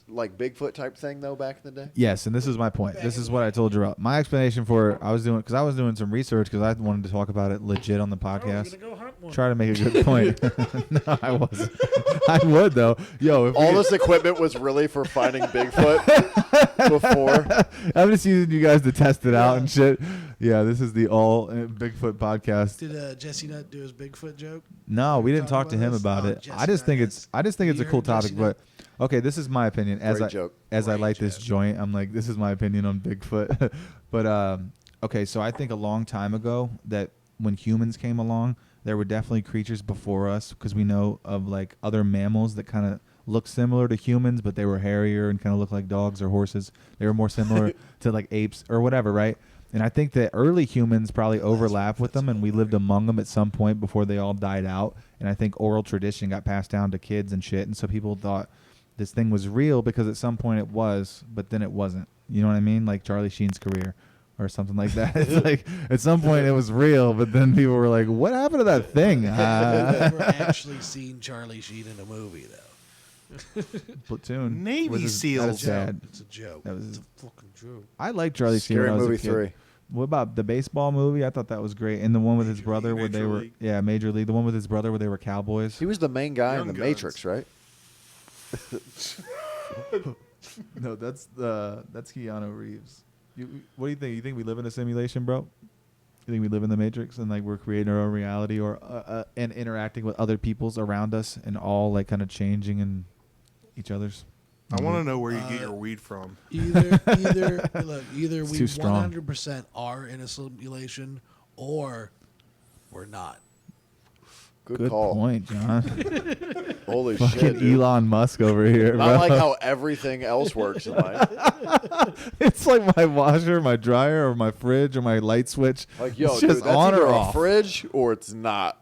Speaker 2: like Bigfoot type thing though back in the day?
Speaker 3: Yes, and this is my point. This is what I told you. My explanation for I was doing some research because I wanted to talk about it legit on the podcast. Try to make a good point. No, I wasn't. I would though. Yo, if we
Speaker 2: All
Speaker 3: could-
Speaker 2: this equipment was really for finding Bigfoot before.
Speaker 3: I'm just using you guys to test it out and shit. Yeah, this is the all Bigfoot podcast.
Speaker 5: Did Jesse not do his Bigfoot joke?
Speaker 3: No, we didn't talk
Speaker 5: talk
Speaker 3: to
Speaker 5: about
Speaker 3: him
Speaker 5: this?
Speaker 3: about
Speaker 5: Oh,
Speaker 3: it.
Speaker 5: Jesse
Speaker 3: I just think
Speaker 5: Nut
Speaker 3: it's
Speaker 5: is-
Speaker 3: a
Speaker 5: You
Speaker 3: cool
Speaker 5: heard
Speaker 3: topic.
Speaker 5: Jesse
Speaker 3: But okay, this is my opinion. As
Speaker 2: Great joke.
Speaker 3: I
Speaker 5: Great
Speaker 3: light this
Speaker 5: joke.
Speaker 3: joint, I'm like, this is my opinion on Bigfoot. But okay, so I think a long time ago that when humans came along, there were definitely creatures before us because we know of like other mammals that kind of look similar to humans, but they were hairier and kind of look like dogs or horses. They were more similar to like apes or whatever, right? And I think that early humans probably overlap with them, and we lived among them at some point before they all died out. And I think oral tradition got passed down to kids and shit, and so people thought this thing was real because at some point it was, but then it wasn't. You know what I mean? Like Charlie Sheen's career or something like that. It's like at some point it was real, but then people were like, "What happened to that thing?"
Speaker 5: I've never actually seen Charlie Sheen in a movie though.
Speaker 3: Platoon.
Speaker 4: Navy
Speaker 3: That
Speaker 4: SEALs.
Speaker 3: was sad.
Speaker 5: It's a joke.
Speaker 3: That was-
Speaker 5: It's a fucking joke.
Speaker 3: I like Charlie Sheen.
Speaker 2: Scary
Speaker 3: when I was a
Speaker 2: Movie
Speaker 3: kid.
Speaker 2: 3.
Speaker 3: What about the baseball movie? I thought that was great, and the one with his brother where they
Speaker 4: Major
Speaker 3: were
Speaker 4: League.
Speaker 3: Major League. The one with his brother where they were cowboys.
Speaker 2: He was the main guy
Speaker 4: Young
Speaker 2: in the
Speaker 4: Guns.
Speaker 2: Matrix, right?
Speaker 3: No, that's Keanu Reeves. What do you think? You think we live in a simulation, bro? You think we live in the Matrix and like we're creating our own reality, or and interacting with other people's around us, and all like kind of changing in each other's?
Speaker 4: I want to know where you get your weed from.
Speaker 5: Either look, either
Speaker 3: It's
Speaker 5: we
Speaker 3: too strong.
Speaker 5: 100% are in a simulation, or we're not.
Speaker 2: Good call.
Speaker 3: point, John.
Speaker 2: Holy shit,
Speaker 3: Fucking
Speaker 2: dude.
Speaker 3: Elon Musk over here,
Speaker 2: Not
Speaker 3: bro.
Speaker 2: like how everything else works in life.
Speaker 3: It's like my washer, my dryer, or my fridge, or my light switch.
Speaker 2: Like, yo,
Speaker 3: it's
Speaker 2: dude,
Speaker 3: just
Speaker 2: that's
Speaker 3: on
Speaker 2: either
Speaker 3: or
Speaker 2: a
Speaker 3: off.
Speaker 2: fridge or it's not.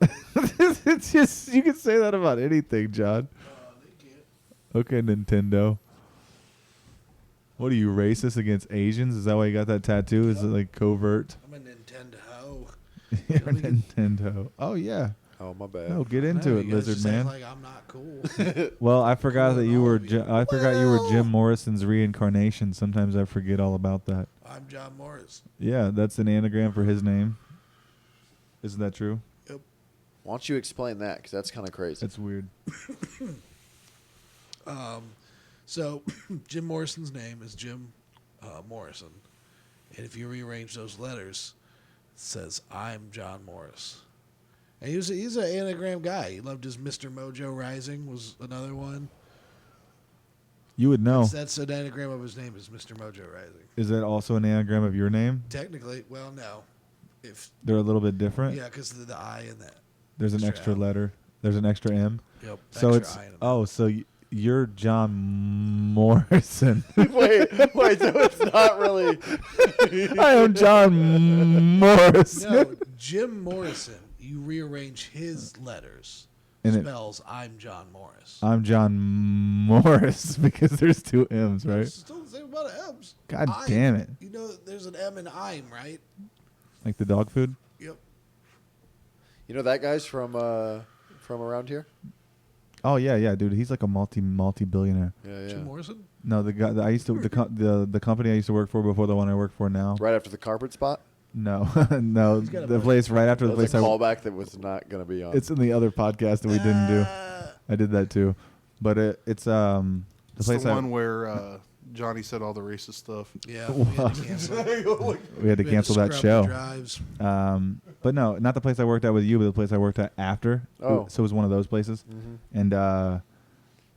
Speaker 3: It's just, you can say that about anything, John. Okay, Nintendo. What are you, racist against Asians? Is that why you got that tattoo? Is it like covert?
Speaker 5: I'm a Nintendo.
Speaker 3: You're Nintendo. Oh yeah.
Speaker 2: Oh, my bad.
Speaker 3: No, get
Speaker 5: I
Speaker 3: into
Speaker 5: know,
Speaker 3: it,
Speaker 5: you guys
Speaker 3: Lizard
Speaker 5: just act
Speaker 3: Man.
Speaker 5: like I'm not cool.
Speaker 3: Well, I forgot that
Speaker 5: Cooler
Speaker 3: you
Speaker 5: than
Speaker 3: were.
Speaker 5: all of you.
Speaker 3: I forgot you were Jim Morrison's reincarnation. Sometimes I forget all about that.
Speaker 5: I'm John Morris.
Speaker 3: Yeah, that's an anagram for his name. Isn't that true?
Speaker 2: Why don't you explain that? Because that's kind of crazy.
Speaker 3: That's weird.
Speaker 5: So Jim Morrison's name is Jim Morrison, and if you rearrange those letters, it says I'm John Morris. And he's an anagram guy. He loved his Mr. Mojo Rising was another one.
Speaker 3: You would know.
Speaker 5: That's an anagram of his name is Mr. Mojo Rising.
Speaker 3: Is that also an anagram of your name?
Speaker 5: Technically, well, no. If
Speaker 3: They're a little bit different.
Speaker 5: yeah, because of the I in that.
Speaker 3: There's an extra
Speaker 5: M.
Speaker 3: letter. There's an extra M.
Speaker 5: Yep.
Speaker 3: So
Speaker 5: extra
Speaker 3: it's
Speaker 5: I in it.
Speaker 3: so you're John Morrison.
Speaker 2: wait, so it's not really.
Speaker 3: I am John Morrison.
Speaker 5: No, Jim Morrison. You rearrange his letters.
Speaker 3: And it-
Speaker 5: Spells I'm John Morris.
Speaker 3: I'm John Morris because there's two M's, right?
Speaker 5: It's still the same amount of M's.
Speaker 3: God
Speaker 5: I'm.
Speaker 3: damn it.
Speaker 5: You know, there's an M in I'm, right?
Speaker 3: Like the dog food?
Speaker 5: Yep.
Speaker 2: You know that guy's from around here?
Speaker 3: Oh yeah, dude. He's like a multi-billionaire.
Speaker 2: Yeah,
Speaker 5: Jim Morrison?
Speaker 3: No, the guy that I used to the company I used to work for before the one I work for now.
Speaker 2: Right after the carpet spot?
Speaker 3: No, no,
Speaker 5: got a
Speaker 3: the
Speaker 5: bunch
Speaker 3: place right after the
Speaker 2: That's
Speaker 3: place
Speaker 2: a
Speaker 3: I.
Speaker 2: callback that was not going to be on.
Speaker 3: It's in the other podcast that we didn't do. I did that too, but it's the
Speaker 4: It's
Speaker 3: place
Speaker 4: the
Speaker 3: I
Speaker 4: one where Johnny said all the racist stuff.
Speaker 5: Yeah. We had to cancel it.
Speaker 3: we had to
Speaker 5: We
Speaker 3: cancel that
Speaker 5: scrub
Speaker 3: show.
Speaker 5: the drives.
Speaker 3: But no, not the place I worked at with you, but the place I worked at after.
Speaker 2: Oh.
Speaker 3: So it was one of those places.
Speaker 2: Mhm.
Speaker 3: And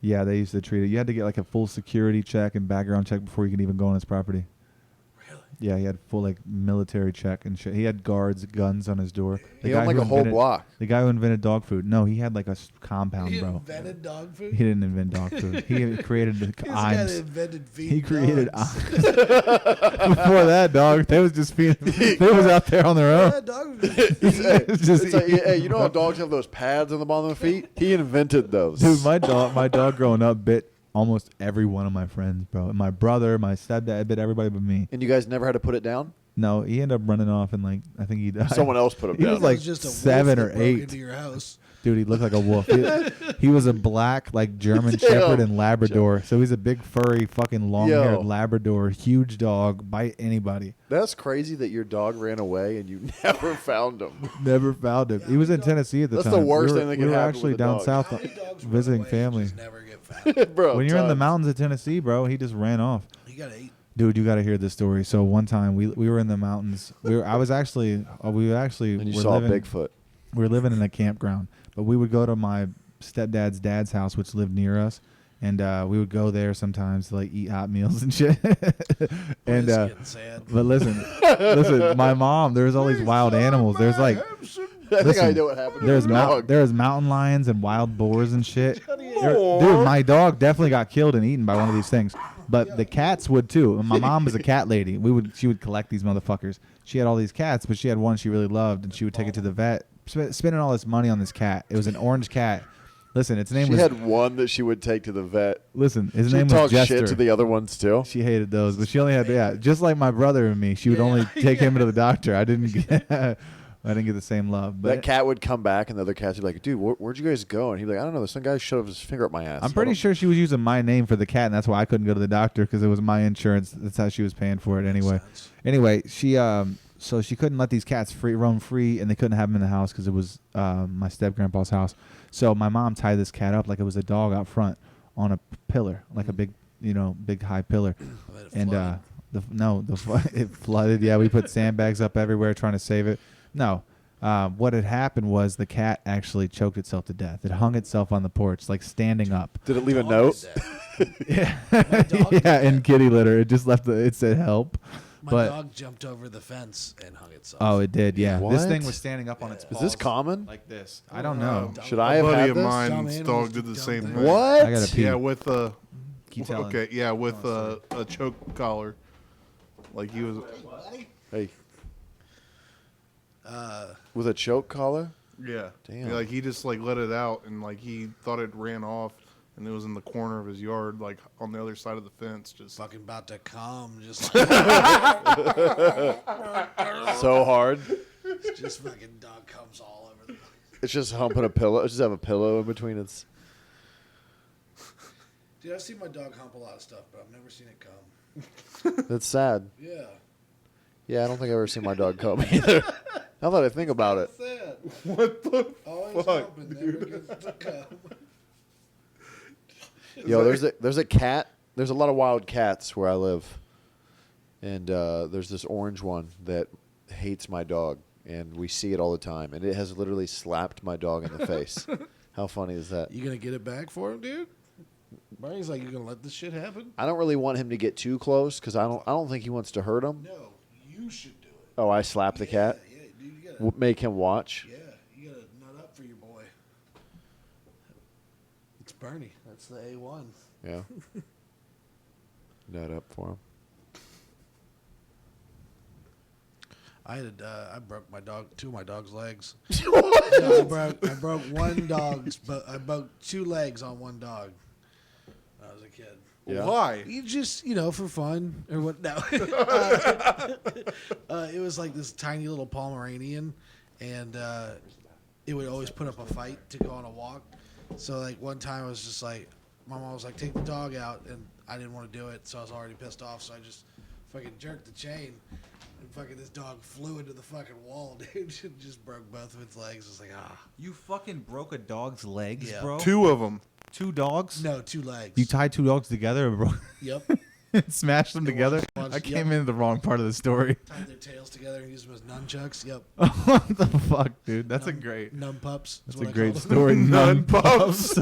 Speaker 3: yeah, they used to treat it. You had to get like a full security check and background check before you could even go on his property.
Speaker 5: Really?
Speaker 3: Yeah, he had full like military check and shit. He had guards, guns on his door. The
Speaker 2: He
Speaker 3: guy
Speaker 2: owned like
Speaker 3: who
Speaker 2: a whole
Speaker 3: invented-
Speaker 2: block.
Speaker 3: The guy who invented dog food. No, he had like a compound,
Speaker 5: He
Speaker 3: bro.
Speaker 5: invented dog food?
Speaker 3: He didn't invent dog food. He created the
Speaker 5: He's the guy that
Speaker 3: IMS.
Speaker 5: invented
Speaker 3: He
Speaker 5: feeding
Speaker 3: created
Speaker 5: dogs.
Speaker 3: before that, dog. They was just feeding. They was out there on their own.
Speaker 5: Yeah, dog food.
Speaker 3: It's just-
Speaker 2: It's like, hey, you know how dogs have those pads on the bottom of their feet? He invented those.
Speaker 3: Dude, my dog growing up bit almost every one of my friends, bro. My brother, my stepdad bit everybody but me.
Speaker 2: And you guys never had to put it down?
Speaker 3: No, he ended up running off and like I think he died.
Speaker 2: Someone else put him
Speaker 3: He
Speaker 2: down.
Speaker 3: was like
Speaker 5: It was just a
Speaker 3: 7
Speaker 5: wolf
Speaker 3: or
Speaker 5: that broke
Speaker 3: 8.
Speaker 5: into your house.
Speaker 3: Dude, he looked like a wolf. He was a black, like German
Speaker 2: Damn.
Speaker 3: Shepherd and Labrador. So he's a big, furry, fucking long-haired
Speaker 2: Yo.
Speaker 3: Labrador, huge dog, bite anybody.
Speaker 2: That's crazy that your dog ran away and you never found him.
Speaker 3: Never found him. He was in Tennessee at the
Speaker 2: That's
Speaker 3: time.
Speaker 2: the worst
Speaker 3: we were,
Speaker 2: thing that
Speaker 3: we
Speaker 2: can
Speaker 3: were
Speaker 2: happen
Speaker 3: actually
Speaker 2: with a
Speaker 3: down
Speaker 2: dog.
Speaker 3: south
Speaker 5: How many dogs run
Speaker 3: visiting
Speaker 5: away and
Speaker 3: family.
Speaker 5: just never get found?
Speaker 2: Bro,
Speaker 3: When you're in the
Speaker 2: tons.
Speaker 3: mountains of Tennessee, bro, he just ran off.
Speaker 5: You got 8.
Speaker 3: Dude, you got to hear this story. So one time we were in the mountains. We were
Speaker 2: And you
Speaker 3: were
Speaker 2: saw
Speaker 3: living,
Speaker 2: Bigfoot.
Speaker 3: we were living in a campground, but we would go to my stepdad's dad's house, which lived near us, and we would go there sometimes to like eat hot meals and shit. And
Speaker 5: It's getting sad.
Speaker 3: but listen, my mom. There's all these wild animals. There's like
Speaker 2: I think I
Speaker 3: listen,
Speaker 2: know what happened to
Speaker 3: there's
Speaker 2: the dog.
Speaker 3: there's mountain lions and wild boars and shit. Dude, my dog definitely got killed and eaten by one of these things. But the cats would too. And my mom was a cat lady. She would collect these motherfuckers. She had all these cats, but she had one she really loved, and she would take it to the vet, spending all this money on this cat. It was an orange cat. Listen, its name
Speaker 2: She
Speaker 3: was.
Speaker 2: had one that she would take to the vet.
Speaker 3: Listen, his
Speaker 2: She
Speaker 3: name
Speaker 2: talked
Speaker 3: was Jester.
Speaker 2: shit to the other ones too.
Speaker 3: She hated those, but she only had just like my brother and me. She would only take him to the doctor. I didn't get the same love. But
Speaker 2: That cat would come back, and the other cats would be like, "Dude, where'd you guys go?" And he'd be like, "I don't know. Some guy shoved his finger up my ass."
Speaker 3: I'm pretty sure she was using my name for the cat, and that's why I couldn't go to the doctor because it was my insurance. That's how she was paying for it anyway.
Speaker 5: Sense.
Speaker 3: Anyway, so she couldn't let these cats roam free, and they couldn't have them in the house because it was my step grandpa's house. So my mom tied this cat up like it was a dog out front on a pillar, like a big high pillar.
Speaker 5: And then it
Speaker 3: And
Speaker 5: flooded.
Speaker 3: it flooded. Yeah, we put sandbags up everywhere trying to save it. No. What had happened was the cat actually choked itself to death. It hung itself on the porch, like standing up.
Speaker 2: Did it leave a
Speaker 5: Dog
Speaker 2: note?
Speaker 5: did that.
Speaker 3: Yeah,
Speaker 5: dog did
Speaker 3: yeah, in
Speaker 5: that.
Speaker 3: kitty litter. It just left it said help.
Speaker 5: My
Speaker 3: But
Speaker 5: dog jumped over the fence and hung itself.
Speaker 3: oh, it did. Yeah, this
Speaker 2: What?
Speaker 3: thing was standing up on its
Speaker 2: Is
Speaker 3: paws.
Speaker 2: this common?
Speaker 3: Like this. I don't know.
Speaker 2: Should I
Speaker 4: A
Speaker 2: have
Speaker 4: buddy
Speaker 2: had
Speaker 4: of
Speaker 2: this?
Speaker 4: mine's
Speaker 5: Dumb animals
Speaker 4: dog did
Speaker 5: do
Speaker 4: the
Speaker 5: dumb
Speaker 4: same
Speaker 5: things.
Speaker 4: thing.
Speaker 2: What?
Speaker 3: I gotta pee.
Speaker 4: Yeah, with a
Speaker 3: Keep telling.
Speaker 4: okay, yeah, with a choke collar. Like he was.
Speaker 2: Hey. With a choke collar?
Speaker 4: Yeah.
Speaker 2: Damn.
Speaker 4: Yeah, like he just like let it out and like he thought it ran off and it was in the corner of his yard, like on the other side of the fence. Just
Speaker 5: Fucking about to come, just like,
Speaker 2: So hard.
Speaker 5: just fucking dog comes all over the place.
Speaker 2: It's just humping a pillow. It's just have a pillow in between its.
Speaker 5: Dude, I've seen my dog hump a lot of stuff, but I've never seen it come.
Speaker 2: That's sad.
Speaker 5: Yeah.
Speaker 2: Yeah, I don't think I've ever seen my dog come either. Now that I think about it.
Speaker 5: Sad.
Speaker 4: what the
Speaker 5: Always
Speaker 4: fuck,
Speaker 5: humping, never gets to come.
Speaker 2: Yo, there's a cat. There's a lot of wild cats where I live, and there's this orange one that hates my dog, and we see it all the time, and it has literally slapped my dog in the face. How funny is that?
Speaker 5: You gonna get it back for him, dude? Barney's like, you gonna let this shit happen?
Speaker 2: I don't really want him to get too close because I don't think he wants to hurt him.
Speaker 5: No, you should do it.
Speaker 2: Oh, I slap the cat.
Speaker 5: Yeah, dude, you gotta.
Speaker 2: Make him watch.
Speaker 5: Yeah, you gotta nut up for your boy. It's Bernie. That's the A1.
Speaker 2: Yeah. Nut up for him.
Speaker 5: I broke my dog, two of my dog's legs. No, I broke one dog's, but I broke two legs on one dog when I was a kid.
Speaker 2: Yeah.
Speaker 4: Why?
Speaker 5: You just, for fun or what? No. It was like this tiny little Pomeranian, and it would always put up a fight to go on a walk. So like one time I was just like, my mom was like, take the dog out, and I didn't want to do it, so I was already pissed off. So I just fucking jerked the chain, and fucking this dog flew into the fucking wall, dude. It just broke both of its legs. It's like, ah.
Speaker 3: You fucking broke a dog's legs,
Speaker 5: Yeah.
Speaker 3: bro.
Speaker 4: Two of them.
Speaker 3: Two dogs.
Speaker 5: No, two legs.
Speaker 3: You tied two dogs together and broke.
Speaker 5: Yep.
Speaker 3: Smashed them
Speaker 5: It
Speaker 3: together.
Speaker 5: was,
Speaker 3: I
Speaker 5: yep.
Speaker 3: came in the wrong part of the story.
Speaker 5: Tied their tails together and used them as nunchucks. Yep.
Speaker 3: What the fuck, dude? That's a great.
Speaker 5: Num pups.
Speaker 3: That's
Speaker 5: what
Speaker 3: a
Speaker 5: I
Speaker 3: great
Speaker 5: called them.
Speaker 3: story.
Speaker 4: None pups.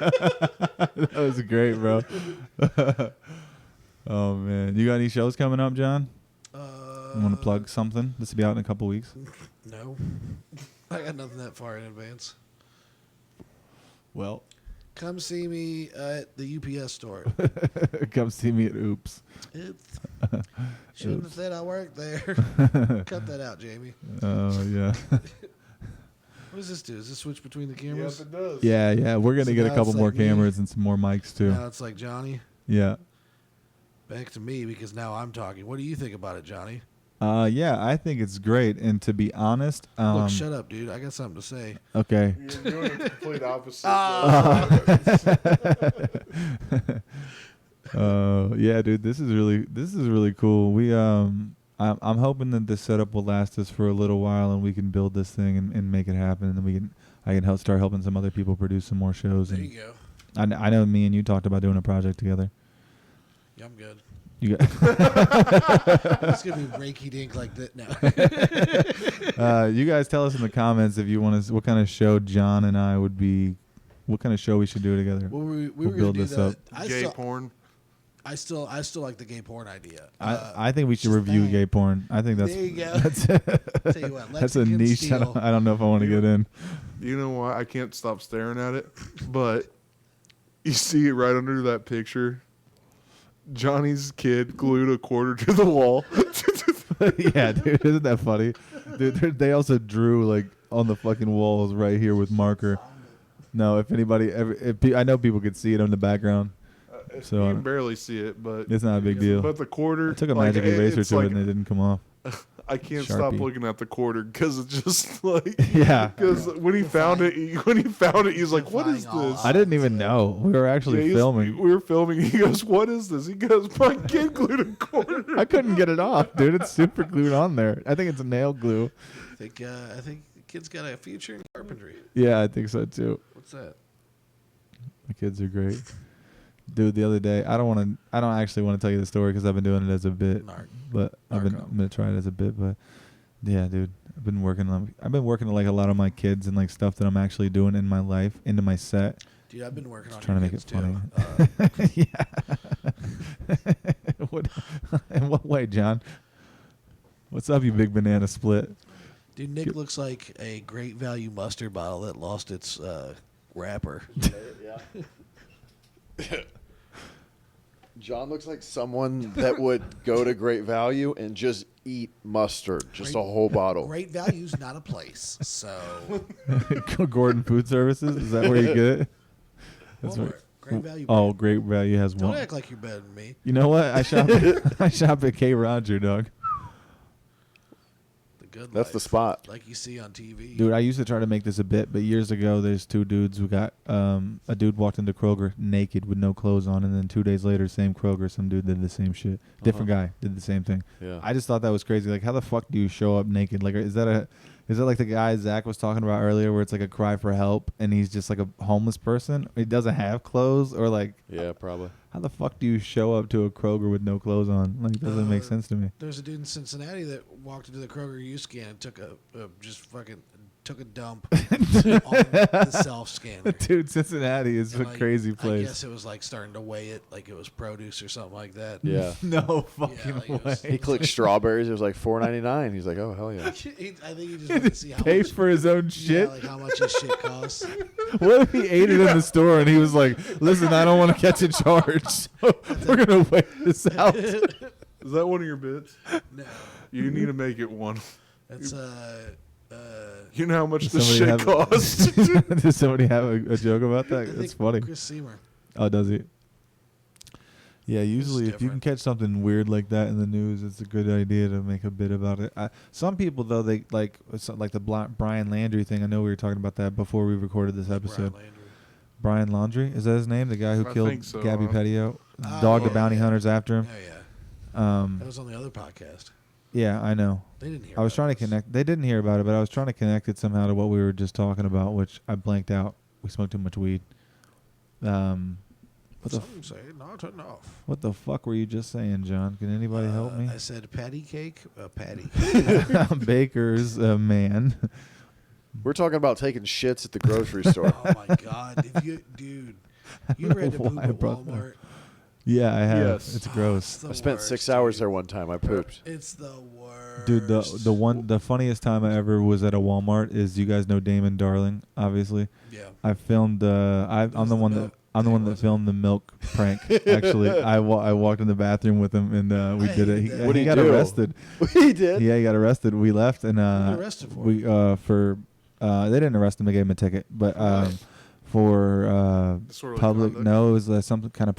Speaker 3: That was great, bro. Oh man, you got any shows coming up, John? You want to plug something? This will be out in a couple weeks.
Speaker 5: No. I got nothing that far in advance.
Speaker 3: Well,
Speaker 5: Come see me at the UPS store.
Speaker 3: come see me at Oops.
Speaker 5: It's, shouldn't have said I worked there. Cut that out, Jamie.
Speaker 3: Oh yeah.
Speaker 5: What does this do? Does this switch between the cameras?
Speaker 4: Yes, it does.
Speaker 3: Yeah. We're gonna
Speaker 5: So
Speaker 3: get a
Speaker 5: now
Speaker 3: couple
Speaker 5: it's
Speaker 3: more
Speaker 5: like me.
Speaker 3: cameras and some more mics too.
Speaker 5: Now it's like Johnny.
Speaker 3: Yeah.
Speaker 5: Back to me because now I'm talking. What do you think about it, Johnny?
Speaker 3: Yeah, I think it's great. And to be honest,
Speaker 5: Look, shut up, dude. I got something to say.
Speaker 3: okay.
Speaker 4: You're doing the complete opposite.
Speaker 3: Yeah, dude, this is really cool. We I'm hoping that this setup will last us for a little while and we can build this thing and make it happen, and then I can start helping some other people produce some more shows.
Speaker 5: There
Speaker 3: And
Speaker 5: you go.
Speaker 3: I know me and you talked about doing a project together.
Speaker 5: Yeah, I'm good.
Speaker 3: You got
Speaker 5: It's gonna be Reiki dink like that now.
Speaker 3: you guys tell us in the comments if you want to what kind of show John and I would be, what kind of show we should do together.
Speaker 5: Well, we
Speaker 3: We'll
Speaker 5: were gonna
Speaker 3: build
Speaker 5: do
Speaker 3: this
Speaker 5: that.
Speaker 3: up.
Speaker 4: Gay porn.
Speaker 5: I still like the gay porn idea.
Speaker 3: I think we should
Speaker 5: just
Speaker 3: review
Speaker 5: bang.
Speaker 3: gay porn. I think that's
Speaker 5: There you go.
Speaker 3: that's
Speaker 5: Tell you what,
Speaker 3: that's a
Speaker 5: Lexington
Speaker 3: niche.
Speaker 5: Steel.
Speaker 3: I don't know if I want to get in.
Speaker 4: You know why? I can't stop staring at it. But you see it right under that picture. Johnny's kid glued a quarter to the wall.
Speaker 3: Yeah, dude, isn't that funny? Dude, they also drew like on the fucking walls right here with marker. No, if anybody I know people could see it on the background, so
Speaker 4: You can barely see it, but
Speaker 3: it's not a big deal.
Speaker 4: But the quarter.
Speaker 3: I took a
Speaker 4: like,
Speaker 3: magic eraser
Speaker 4: it's
Speaker 3: to
Speaker 4: like,
Speaker 3: it and it didn't come off.
Speaker 4: I can't stop
Speaker 3: Sharpie.
Speaker 4: looking at the quarter because it's just like.
Speaker 3: Yeah,
Speaker 4: Because when he found it, he was like, "What is
Speaker 5: Defying all
Speaker 4: this?"
Speaker 3: I didn't even know we were actually
Speaker 4: Yeah,
Speaker 3: filming.
Speaker 4: We were filming. He goes, "What is this?" He goes, "My kid glued a quarter."
Speaker 3: I couldn't get it off, dude. It's super glued on there. I think it's nail glue.
Speaker 5: I think the kid's got a future in carpentry.
Speaker 3: Yeah, I think so too.
Speaker 5: What's that?
Speaker 3: The kids are great. Dude, the other day, I don't actually want to tell you the story because I've been doing it as a bit,
Speaker 5: Narc.
Speaker 3: but I'm gonna try it as a bit. But yeah, dude, I've been working on like a lot of my kids and like stuff that I'm actually doing in my life into my set.
Speaker 5: Dude, I've been working on
Speaker 3: Trying to
Speaker 5: your
Speaker 3: make it
Speaker 5: kids, too.
Speaker 3: funny. Yeah. What, in what way, John? What's up, you big banana split?
Speaker 5: Dude, Nick looks like a Great Value mustard bottle that lost its wrapper.
Speaker 2: John looks like someone that would go to Great Value and just eat mustard, just a whole bottle.
Speaker 5: Great Value's not a place, so
Speaker 3: Gordon Food Services? Is that where you get it? That's
Speaker 5: Walmart.
Speaker 3: where-
Speaker 5: Great Value.
Speaker 3: Oh,
Speaker 5: brand.
Speaker 3: Great Value has
Speaker 5: Don't
Speaker 3: one.
Speaker 5: act like you're better than me.
Speaker 3: You know what? I shop. I shop at K. Roger, dog.
Speaker 5: The good
Speaker 2: That's
Speaker 5: life,
Speaker 2: the spot.
Speaker 5: like you see on TV.
Speaker 3: Dude, I used to try to make this a bit, but years ago, there's two dudes who got a dude walked into Kroger naked with no clothes on, and then 2 days later, same Kroger, some dude did the same shit. Different guy did the same thing.
Speaker 2: Yeah.
Speaker 3: I just thought that was crazy. Like, how the fuck do you show up naked? Like, is that like the guy Zach was talking about earlier, where it's like a cry for help, and he's just like a homeless person? He doesn't have clothes, or like,
Speaker 2: Yeah, probably.
Speaker 3: how the fuck do you show up to a Kroger with no clothes on? Like, doesn't make sense to me.
Speaker 5: There's a dude in Cincinnati that walked into the Kroger U-Scan and took a dump on the self-scanner.
Speaker 3: Dude, Cincinnati is
Speaker 5: And,
Speaker 3: a
Speaker 5: like,
Speaker 3: crazy
Speaker 5: I
Speaker 3: place.
Speaker 5: guess it was like starting to weigh it like it was produce or something like that.
Speaker 2: Yeah.
Speaker 3: No fucking
Speaker 5: like it was-
Speaker 3: way.
Speaker 2: He clicked strawberries. It was like $4.99. He's like, oh, hell yeah.
Speaker 5: I think he just wanted to see how
Speaker 3: Pay
Speaker 5: much,
Speaker 3: for his own shit.
Speaker 5: Yeah, like how much his shit costs.
Speaker 3: What if he ate it in the store and he was like, "Listen, I don't want to catch a charge. So we're gonna wait this out."
Speaker 4: Is that one of your bits?
Speaker 5: No,
Speaker 4: You need to make it one.
Speaker 5: that's
Speaker 4: You know how much this
Speaker 3: Somebody
Speaker 4: shit
Speaker 3: have-
Speaker 4: costs?
Speaker 3: Does somebody have a joke about that?
Speaker 5: I
Speaker 3: That's
Speaker 5: think
Speaker 3: funny.
Speaker 5: Chris Seymour.
Speaker 3: Oh, does he? Yeah, usually if you can
Speaker 5: different.
Speaker 3: catch something weird like that in the news, it's a good idea to make a bit about it. Some people though, they like the Brian Landry thing. I know we were talking about that before we recorded this episode.
Speaker 5: Brian Landry.
Speaker 3: Brian Laundrie, is that his name? The guy who
Speaker 4: I
Speaker 3: killed
Speaker 4: think so,
Speaker 3: Gabby
Speaker 4: huh?
Speaker 3: Petito,
Speaker 5: Oh,
Speaker 3: dog the
Speaker 5: yeah,
Speaker 3: bounty
Speaker 5: yeah.
Speaker 3: hunters after him.
Speaker 5: Oh yeah, that
Speaker 3: Um,
Speaker 5: was on the other podcast.
Speaker 3: yeah, I know.
Speaker 5: They didn't hear.
Speaker 3: I was
Speaker 5: about
Speaker 3: trying to
Speaker 5: this.
Speaker 3: connect. They didn't hear about it, but I was trying to connect it somehow to what we were just talking about, which I blanked out. We smoked too much weed.
Speaker 5: Some say not enough.
Speaker 3: What the fuck were you just saying, John? Can anybody help me?
Speaker 5: I said patty cake, patty.
Speaker 3: Baker's man.
Speaker 2: We're talking about taking shits at the grocery store.
Speaker 5: Oh my god, if you, dude, you ever had to
Speaker 3: know
Speaker 5: poop
Speaker 3: why I
Speaker 5: at
Speaker 3: brought that
Speaker 5: Walmart?
Speaker 3: Yeah, I have.
Speaker 4: Yes.
Speaker 3: It's gross.
Speaker 5: It's the
Speaker 2: I spent
Speaker 5: worst,
Speaker 2: 6 hours
Speaker 5: dude.
Speaker 2: there one time. I pooped.
Speaker 5: It's the worst.
Speaker 3: Dude, the funniest time I ever was at a Walmart is, you guys know Damon Darling, obviously.
Speaker 5: Yeah.
Speaker 3: I filmed. I'm
Speaker 5: was
Speaker 3: the
Speaker 5: the
Speaker 3: one
Speaker 5: milk?
Speaker 3: that. I'm the one that
Speaker 5: Was it?
Speaker 3: filmed the milk prank. Actually, I walked in the bathroom with him and we
Speaker 5: I
Speaker 3: did it.
Speaker 5: hate
Speaker 3: He,
Speaker 5: that.
Speaker 2: What'd
Speaker 3: he
Speaker 2: he
Speaker 3: got
Speaker 2: do?
Speaker 3: arrested.
Speaker 2: He did.
Speaker 3: Yeah, he got arrested. We left and
Speaker 5: What arrested for?
Speaker 3: we they didn't arrest him. They gave him a ticket, but for
Speaker 4: Disorderly
Speaker 3: public.
Speaker 4: conduct?
Speaker 3: No, it was some kind of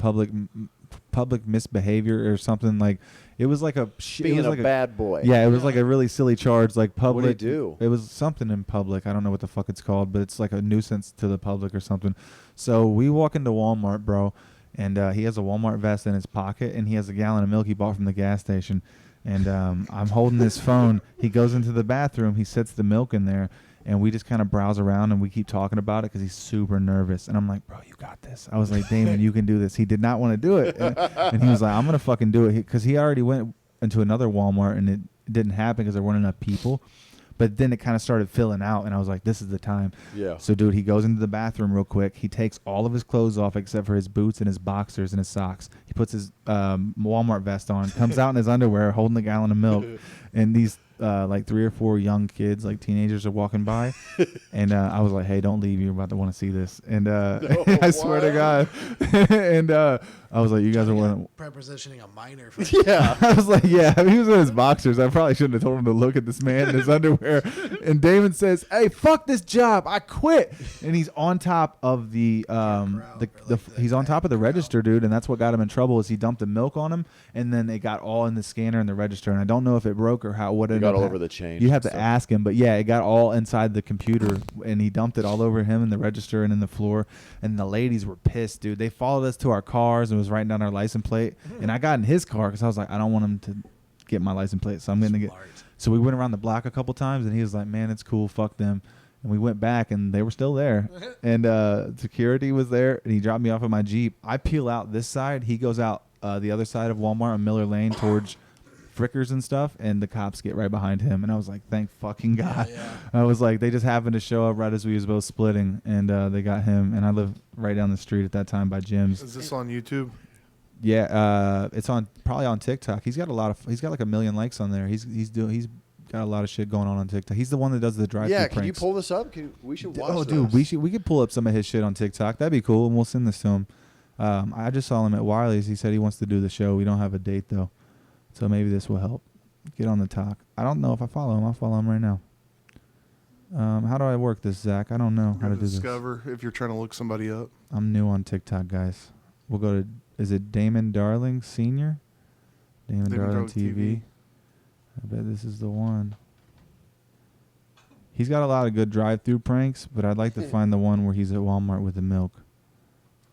Speaker 3: public misbehavior or something. Like, it was like a it
Speaker 2: Being
Speaker 3: was
Speaker 2: a
Speaker 3: like
Speaker 2: bad boy.
Speaker 3: Yeah, it was like a really silly charge, like public.
Speaker 2: What'd he do?
Speaker 3: It was something in public. I don't know what the fuck it's called, but it's like a nuisance to the public or something. So we walk into Walmart, bro, and he has a Walmart vest in his pocket, and he has a gallon of milk he bought from the gas station. And I'm holding his phone. He goes into the bathroom. He sets the milk in there, and we just kind of browse around, and we keep talking about it because he's super nervous. And I'm like, bro, you got this. I was like, Damon, you can do this. He did not want to do it. And he was like, I'm going to fucking do it. Because he already went into another Walmart, and it didn't happen because there weren't enough people. But then it kind of started filling out, and I was like, this is the time.
Speaker 2: Yeah.
Speaker 3: So, dude, he goes into the bathroom real quick. He takes all of his clothes off except for his boots and his boxers and his socks. He puts his Walmart vest on, comes out in his underwear holding a gallon of milk. And these like 3 or 4 young kids, like teenagers, are walking by. And I was like, hey, don't leave. You're about to want to see this. And I swear to God. And I was like, you guys are one.
Speaker 5: Prepositioning a minor. For
Speaker 2: Yeah.
Speaker 3: I was like, yeah, he was in his boxers. I probably shouldn't have told him to look at this man in his underwear. And Damon says, hey, fuck this job. I quit. And he's on top of the he's on top of the register, dude. And that's what got him in trouble, is he dumped the milk on him. And then it got all in the scanner and the register. And I don't know if it broke or what
Speaker 2: It
Speaker 3: ended
Speaker 2: got
Speaker 3: up
Speaker 2: all
Speaker 3: hap-
Speaker 2: over the change.
Speaker 3: You have
Speaker 2: and
Speaker 3: to
Speaker 2: stuff.
Speaker 3: ask him. But yeah, it got all inside the computer. And he dumped it all over him in the register and in the floor. And the ladies were pissed, dude. They followed us to our cars and was writing down our license plate. And I got in his car because I was like, I don't want him to get my license plate, so I'm going to get.
Speaker 5: Smart.
Speaker 3: So we went around the block a couple times, and he was like, man, it's cool, fuck them. And we went back, and they were still there. And security was there, and he dropped me off at my Jeep. I peel out this side. He goes out the other side of Walmart on Miller Lane towards Frickers and stuff, and the cops get right behind him. And I was like, thank fucking God.
Speaker 5: Yeah.
Speaker 3: I was like, they just happened to show up right as we was both splitting, and they got him. And I lived right down the street at that time by Jim's.
Speaker 4: Is this on YouTube?
Speaker 3: Yeah, it's probably on TikTok. He's got like 1 million likes on there. He's got a lot of shit going on TikTok. He's the one that does the drive-thru
Speaker 2: Yeah,
Speaker 3: pranks.
Speaker 2: can you pull this up? We should watch
Speaker 3: Oh,
Speaker 2: those.
Speaker 3: dude, we could pull up some of his shit on TikTok. That'd be cool, and we'll send this to him. I just saw him at Wiley's. He said he wants to do the show. We don't have a date though, so maybe this will help get on the talk. I don't know if I follow him. I'll follow him right now. How do I work this, Zach? I don't know how to do this.
Speaker 4: Discover if you're trying to look somebody up.
Speaker 3: I'm new on TikTok, guys. We'll go to. Is it Damon Darling Senior? Damon Darling TV. I bet this is the one. He's got a lot of good drive-through pranks, but I'd like to find the one where he's at Walmart with the milk.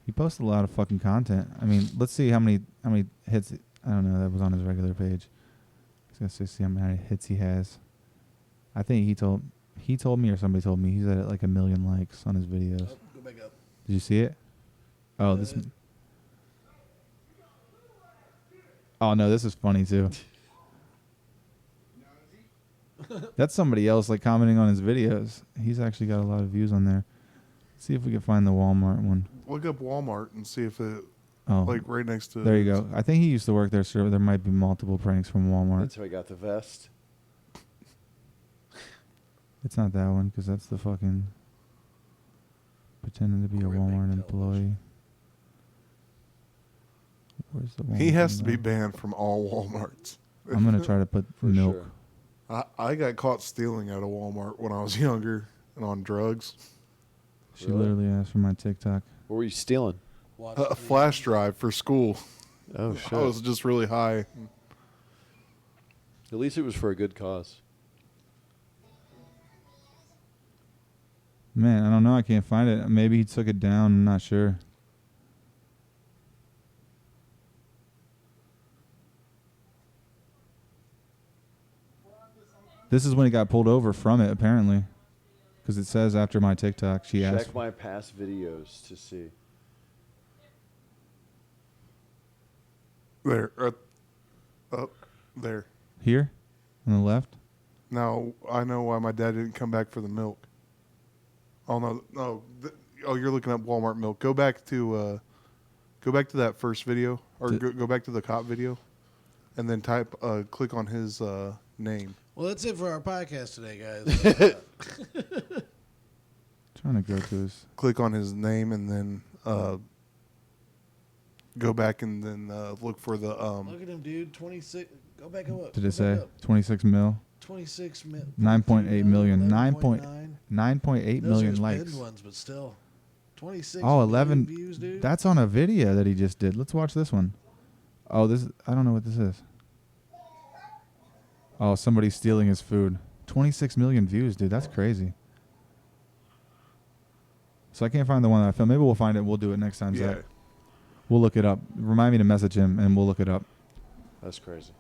Speaker 3: He posts a lot of fucking content. I mean, let's see how many hits. I don't know. That was on his regular page. Let's see how many hits he has. I think he told me or somebody told me he's at like 1 million likes on his videos.
Speaker 5: Oh, go back up.
Speaker 3: Did you see it? Oh, this. Oh no, this is funny too. That's somebody else like commenting on his videos. He's actually got a lot of views on there. Let's see if we can find the Walmart one.
Speaker 4: Look up Walmart and see if it
Speaker 3: Oh,
Speaker 4: right next to.
Speaker 3: there you go. I think he used to work there, so there might be multiple pranks from Walmart.
Speaker 2: That's how I got the vest.
Speaker 3: It's not that one because that's the fucking pretending to be a Walmart employee. Where's the Walmart
Speaker 4: He has to
Speaker 3: one
Speaker 4: be
Speaker 3: now?
Speaker 4: banned from all Walmarts.
Speaker 3: I'm gonna try to put
Speaker 2: For
Speaker 3: milk.
Speaker 2: sure.
Speaker 4: I got caught stealing at a Walmart when I was younger and on drugs.
Speaker 3: She
Speaker 2: Really?
Speaker 3: literally asked for my TikTok.
Speaker 2: What were you stealing?
Speaker 5: Watch
Speaker 4: A
Speaker 5: the
Speaker 4: flash drive for school.
Speaker 2: Oh
Speaker 4: I
Speaker 2: shit!
Speaker 4: was just really high.
Speaker 2: At least it was for a good cause.
Speaker 3: Man, I don't know. I can't find it. Maybe he took it down. I'm not sure. This is when he got pulled over from it, apparently. Because it says after my TikTok, she asked.
Speaker 2: Check my past videos to see.
Speaker 4: There. Up there.
Speaker 3: Here? On the left?
Speaker 4: Now I know why my dad didn't come back for the milk. Oh no, oh, you're looking up Walmart milk. Go back to that first video, or go back to the cop video, and then click on his name.
Speaker 5: Well, that's it for our podcast today, guys.
Speaker 3: Trying to go to his.
Speaker 4: Click on his name, and then go back and then look for the
Speaker 5: Look at him, dude. 26. Go back up.
Speaker 3: Did
Speaker 5: Go
Speaker 3: it say
Speaker 5: back up.
Speaker 3: 26 mil?
Speaker 5: 26 mil.
Speaker 3: 9.8 million.
Speaker 5: 9.9.
Speaker 3: 9.8
Speaker 5: Those
Speaker 3: million
Speaker 5: are
Speaker 3: likes.
Speaker 5: pinned ones, but still. 26
Speaker 3: Oh,
Speaker 5: million
Speaker 3: 11
Speaker 5: views, dude.
Speaker 3: That's on a video that he just did. Let's watch this one. Oh, I don't know what this is. Oh, somebody's stealing his food. 26 million views, dude. That's crazy. So I can't find the one that I filmed. Maybe we'll find it. We'll do it next time,
Speaker 4: yeah.
Speaker 3: Zach. We'll look it up. Remind me to message him, and we'll look it up.
Speaker 2: That's crazy.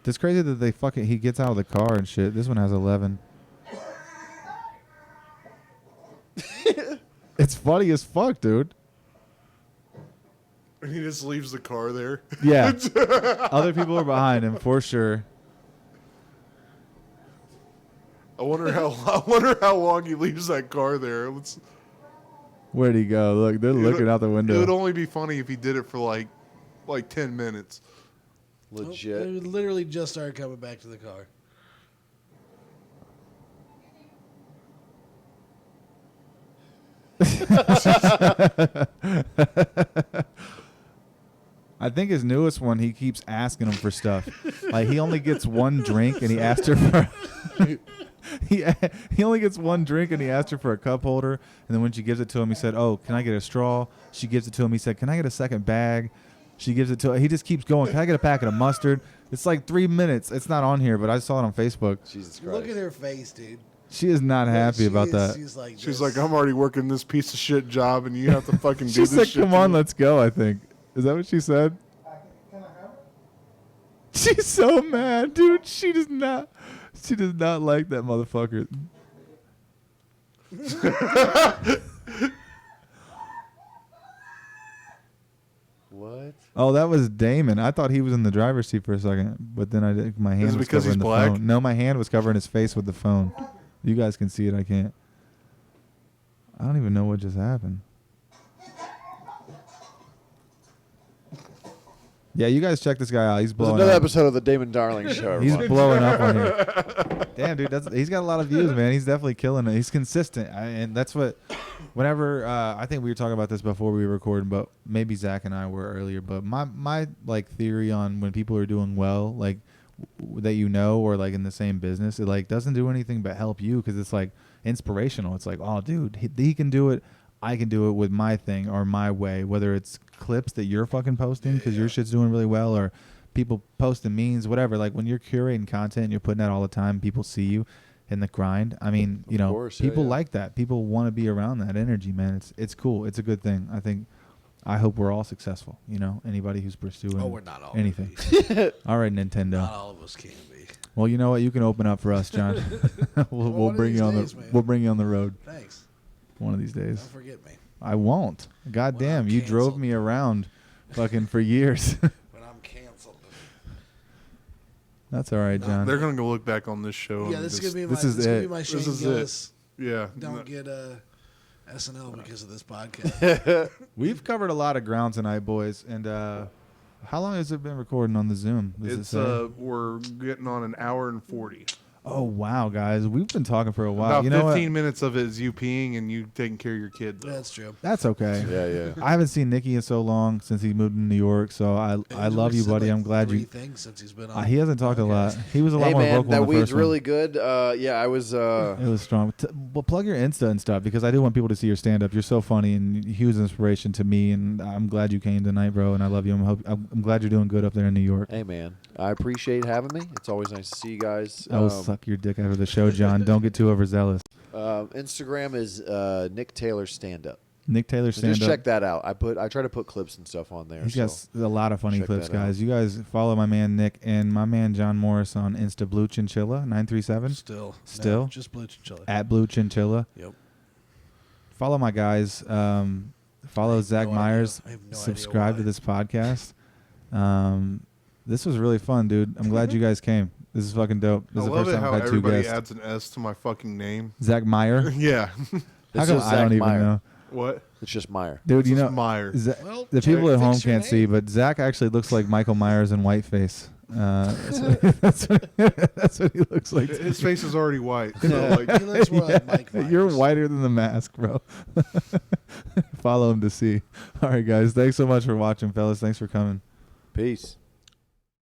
Speaker 3: It's crazy that he gets out of the car and shit. This one has 11. It's funny as fuck, dude.
Speaker 4: And he just leaves the car there.
Speaker 3: Yeah. Other people are behind him for sure.
Speaker 4: I wonder how long he leaves that car there.
Speaker 3: Where'd he go? Look, they're looking out the
Speaker 4: It
Speaker 3: window.
Speaker 4: would only be funny if he did it for like 10 minutes.
Speaker 2: Legit.
Speaker 5: They literally just started coming back to the car.
Speaker 3: I think his newest one, he keeps asking him for stuff. Like he only gets one drink, and he asked her for. He only gets one drink, and he asked her for a cup holder. And then when she gives it to him, he said, "Oh, can I get a straw?" She gives it to him. He said, "Can I get a second bag?" She gives it to him. He just keeps going. "Can I get a packet of mustard?" It's like 3 minutes. It's not on here, but I saw it on Facebook.
Speaker 2: Jesus Christ.
Speaker 5: Look at her face, dude.
Speaker 3: She is not happy about that.
Speaker 5: She's
Speaker 4: She's like, I'm already working this piece of shit job, and you have to fucking do
Speaker 3: She
Speaker 4: this
Speaker 3: said,
Speaker 4: shit.
Speaker 3: "Come
Speaker 4: to
Speaker 3: on,
Speaker 4: me."
Speaker 3: let's go." I think. Is that what she said?
Speaker 6: Can I have it?
Speaker 3: She's so mad, dude. She does not like that motherfucker.
Speaker 2: What?
Speaker 3: Oh, that was Damon. I thought he was in the driver's seat for a second, but then my hand
Speaker 4: Is it
Speaker 3: was
Speaker 4: because
Speaker 3: covering
Speaker 4: he's
Speaker 3: the
Speaker 4: black?
Speaker 3: phone. No, my hand was covering his face with the phone. You guys can see it. I can't. I don't even know what just happened. Yeah, you guys check this guy out. He's
Speaker 2: There's
Speaker 3: blowing
Speaker 2: another
Speaker 3: up.
Speaker 2: episode of the Damon Darling Show.
Speaker 3: He's
Speaker 2: everyone.
Speaker 3: blowing up on here. Damn, dude, he's got a lot of views, man. He's definitely killing it. He's consistent, and that's what. Whenever I think we were talking about this before we were recording, but maybe Zach and I were earlier. But my like theory on when people are doing well, like that or like in the same business, it like doesn't do anything but help you because it's like inspirational. It's like, oh, dude, he can do it. I can do it with my thing or my way, whether it's clips that you're fucking posting because your shit's doing really well or people posting memes, whatever. Like when you're curating content and you're putting that all the time, people see you in the grind. I mean, you know,
Speaker 2: course,
Speaker 3: people
Speaker 2: yeah.
Speaker 3: like that. People want to be around that energy, man. It's cool. It's a good thing. I hope we're all successful, you know, anybody who's pursuing
Speaker 5: Oh, we're not all
Speaker 3: anything.
Speaker 5: Be.
Speaker 3: All right, Nintendo.
Speaker 5: Not all of us can be.
Speaker 3: Well, you know what? You can open up for us, John. we'll
Speaker 5: one of
Speaker 3: bring
Speaker 5: these
Speaker 3: you on
Speaker 5: days,
Speaker 3: the
Speaker 5: man.
Speaker 3: we'll bring you on the road
Speaker 5: Thanks.
Speaker 3: one of these
Speaker 5: Don't
Speaker 3: days.
Speaker 5: forget me.
Speaker 3: I won't. God
Speaker 5: When
Speaker 3: damn,
Speaker 5: I'm
Speaker 3: you drove
Speaker 5: canceled.
Speaker 3: me around fucking for years.
Speaker 5: When I'm canceled.
Speaker 3: That's all right, John.
Speaker 4: They're gonna go look back on this show.
Speaker 5: Yeah,
Speaker 4: and
Speaker 5: this is
Speaker 4: just-
Speaker 5: gonna be my.
Speaker 3: this is
Speaker 5: This is gonna
Speaker 3: it.
Speaker 5: be my Shane
Speaker 4: This is it.
Speaker 5: Gillis.
Speaker 4: Yeah.
Speaker 5: Don't get SNL because of this podcast.
Speaker 3: We've covered a lot of ground tonight, boys. And how long has it been recording on the Zoom? Does it
Speaker 4: It's
Speaker 3: say?
Speaker 4: we're getting on an hour and 40.
Speaker 3: Oh wow, guys, we've been talking for a while.
Speaker 4: About
Speaker 3: You know
Speaker 4: 15
Speaker 3: what?
Speaker 4: minutes of it is you peeing and you taking care of your kid. Though.
Speaker 5: That's true.
Speaker 3: That's okay.
Speaker 2: Yeah.
Speaker 3: I haven't seen Nicky in so long since he moved to New York. So I
Speaker 5: He's
Speaker 3: love
Speaker 5: only
Speaker 3: you,
Speaker 5: said,
Speaker 3: buddy.
Speaker 5: like,
Speaker 3: I'm glad
Speaker 5: 3
Speaker 3: you.
Speaker 5: things since he's been on.
Speaker 3: He hasn't talked a lot. He was a lot
Speaker 2: Hey
Speaker 3: more
Speaker 2: man,
Speaker 3: vocal
Speaker 2: that
Speaker 3: in the
Speaker 2: weed's
Speaker 3: first one.
Speaker 2: really good. Yeah, I was.
Speaker 3: It was strong. Well, plug your Insta and stuff because I do want people to see your stand up. You're so funny and huge inspiration to me. And I'm glad you came tonight, bro. And I love you. I'm glad you're doing good up there in New York.
Speaker 2: Hey man, I appreciate having me. It's always nice to see you guys.
Speaker 3: I will suck your dick after the show, John. Don't get too overzealous.
Speaker 2: Instagram is Nick Taylor Stand Up.
Speaker 3: Nick Taylor
Speaker 2: So
Speaker 3: stand
Speaker 2: just
Speaker 3: up.
Speaker 2: check that out. I try to put clips and stuff on there.
Speaker 3: He's
Speaker 2: so.
Speaker 3: got a lot of funny
Speaker 2: check
Speaker 3: clips,
Speaker 2: that
Speaker 3: guys.
Speaker 2: out.
Speaker 3: You guys follow my man Nick and my man John Morris on Insta Blue Chinchilla 937
Speaker 5: Still.
Speaker 3: Still?
Speaker 5: No, just Blue Chinchilla.
Speaker 3: at Blue Chinchilla.
Speaker 5: Yep.
Speaker 3: Follow my guys. Follow Zach
Speaker 5: no
Speaker 3: Myers.
Speaker 5: idea. I have no idea
Speaker 3: Subscribe to
Speaker 5: why.
Speaker 3: this podcast. This was really fun, dude. I'm glad you guys came. This is fucking dope. This
Speaker 4: I
Speaker 3: is the
Speaker 4: love
Speaker 3: first
Speaker 4: it
Speaker 3: time
Speaker 4: how
Speaker 3: I've had two
Speaker 4: everybody
Speaker 3: guests.
Speaker 4: adds an S to my fucking name.
Speaker 3: Zach Meyer.
Speaker 4: Yeah.
Speaker 3: How
Speaker 2: It's
Speaker 3: come
Speaker 2: just
Speaker 3: I
Speaker 2: Zach
Speaker 3: don't even
Speaker 2: Meyer.
Speaker 3: know?
Speaker 4: What?
Speaker 2: It's just Meyer.
Speaker 3: Dude,
Speaker 4: It's
Speaker 3: you
Speaker 4: just
Speaker 3: know,
Speaker 4: Meyer.
Speaker 5: Well,
Speaker 3: the people at
Speaker 5: fix
Speaker 3: home
Speaker 5: your
Speaker 3: can't see,
Speaker 5: name.
Speaker 3: but Zach actually looks like Michael Myers in whiteface. That's what he looks like. to
Speaker 4: His
Speaker 3: me.
Speaker 4: face is already white. So like,
Speaker 5: He looks more like Mike Myers.
Speaker 3: You're whiter than the mask, bro. Follow him to see. All right, guys. Thanks so much for watching, fellas. Thanks for coming.
Speaker 2: Peace.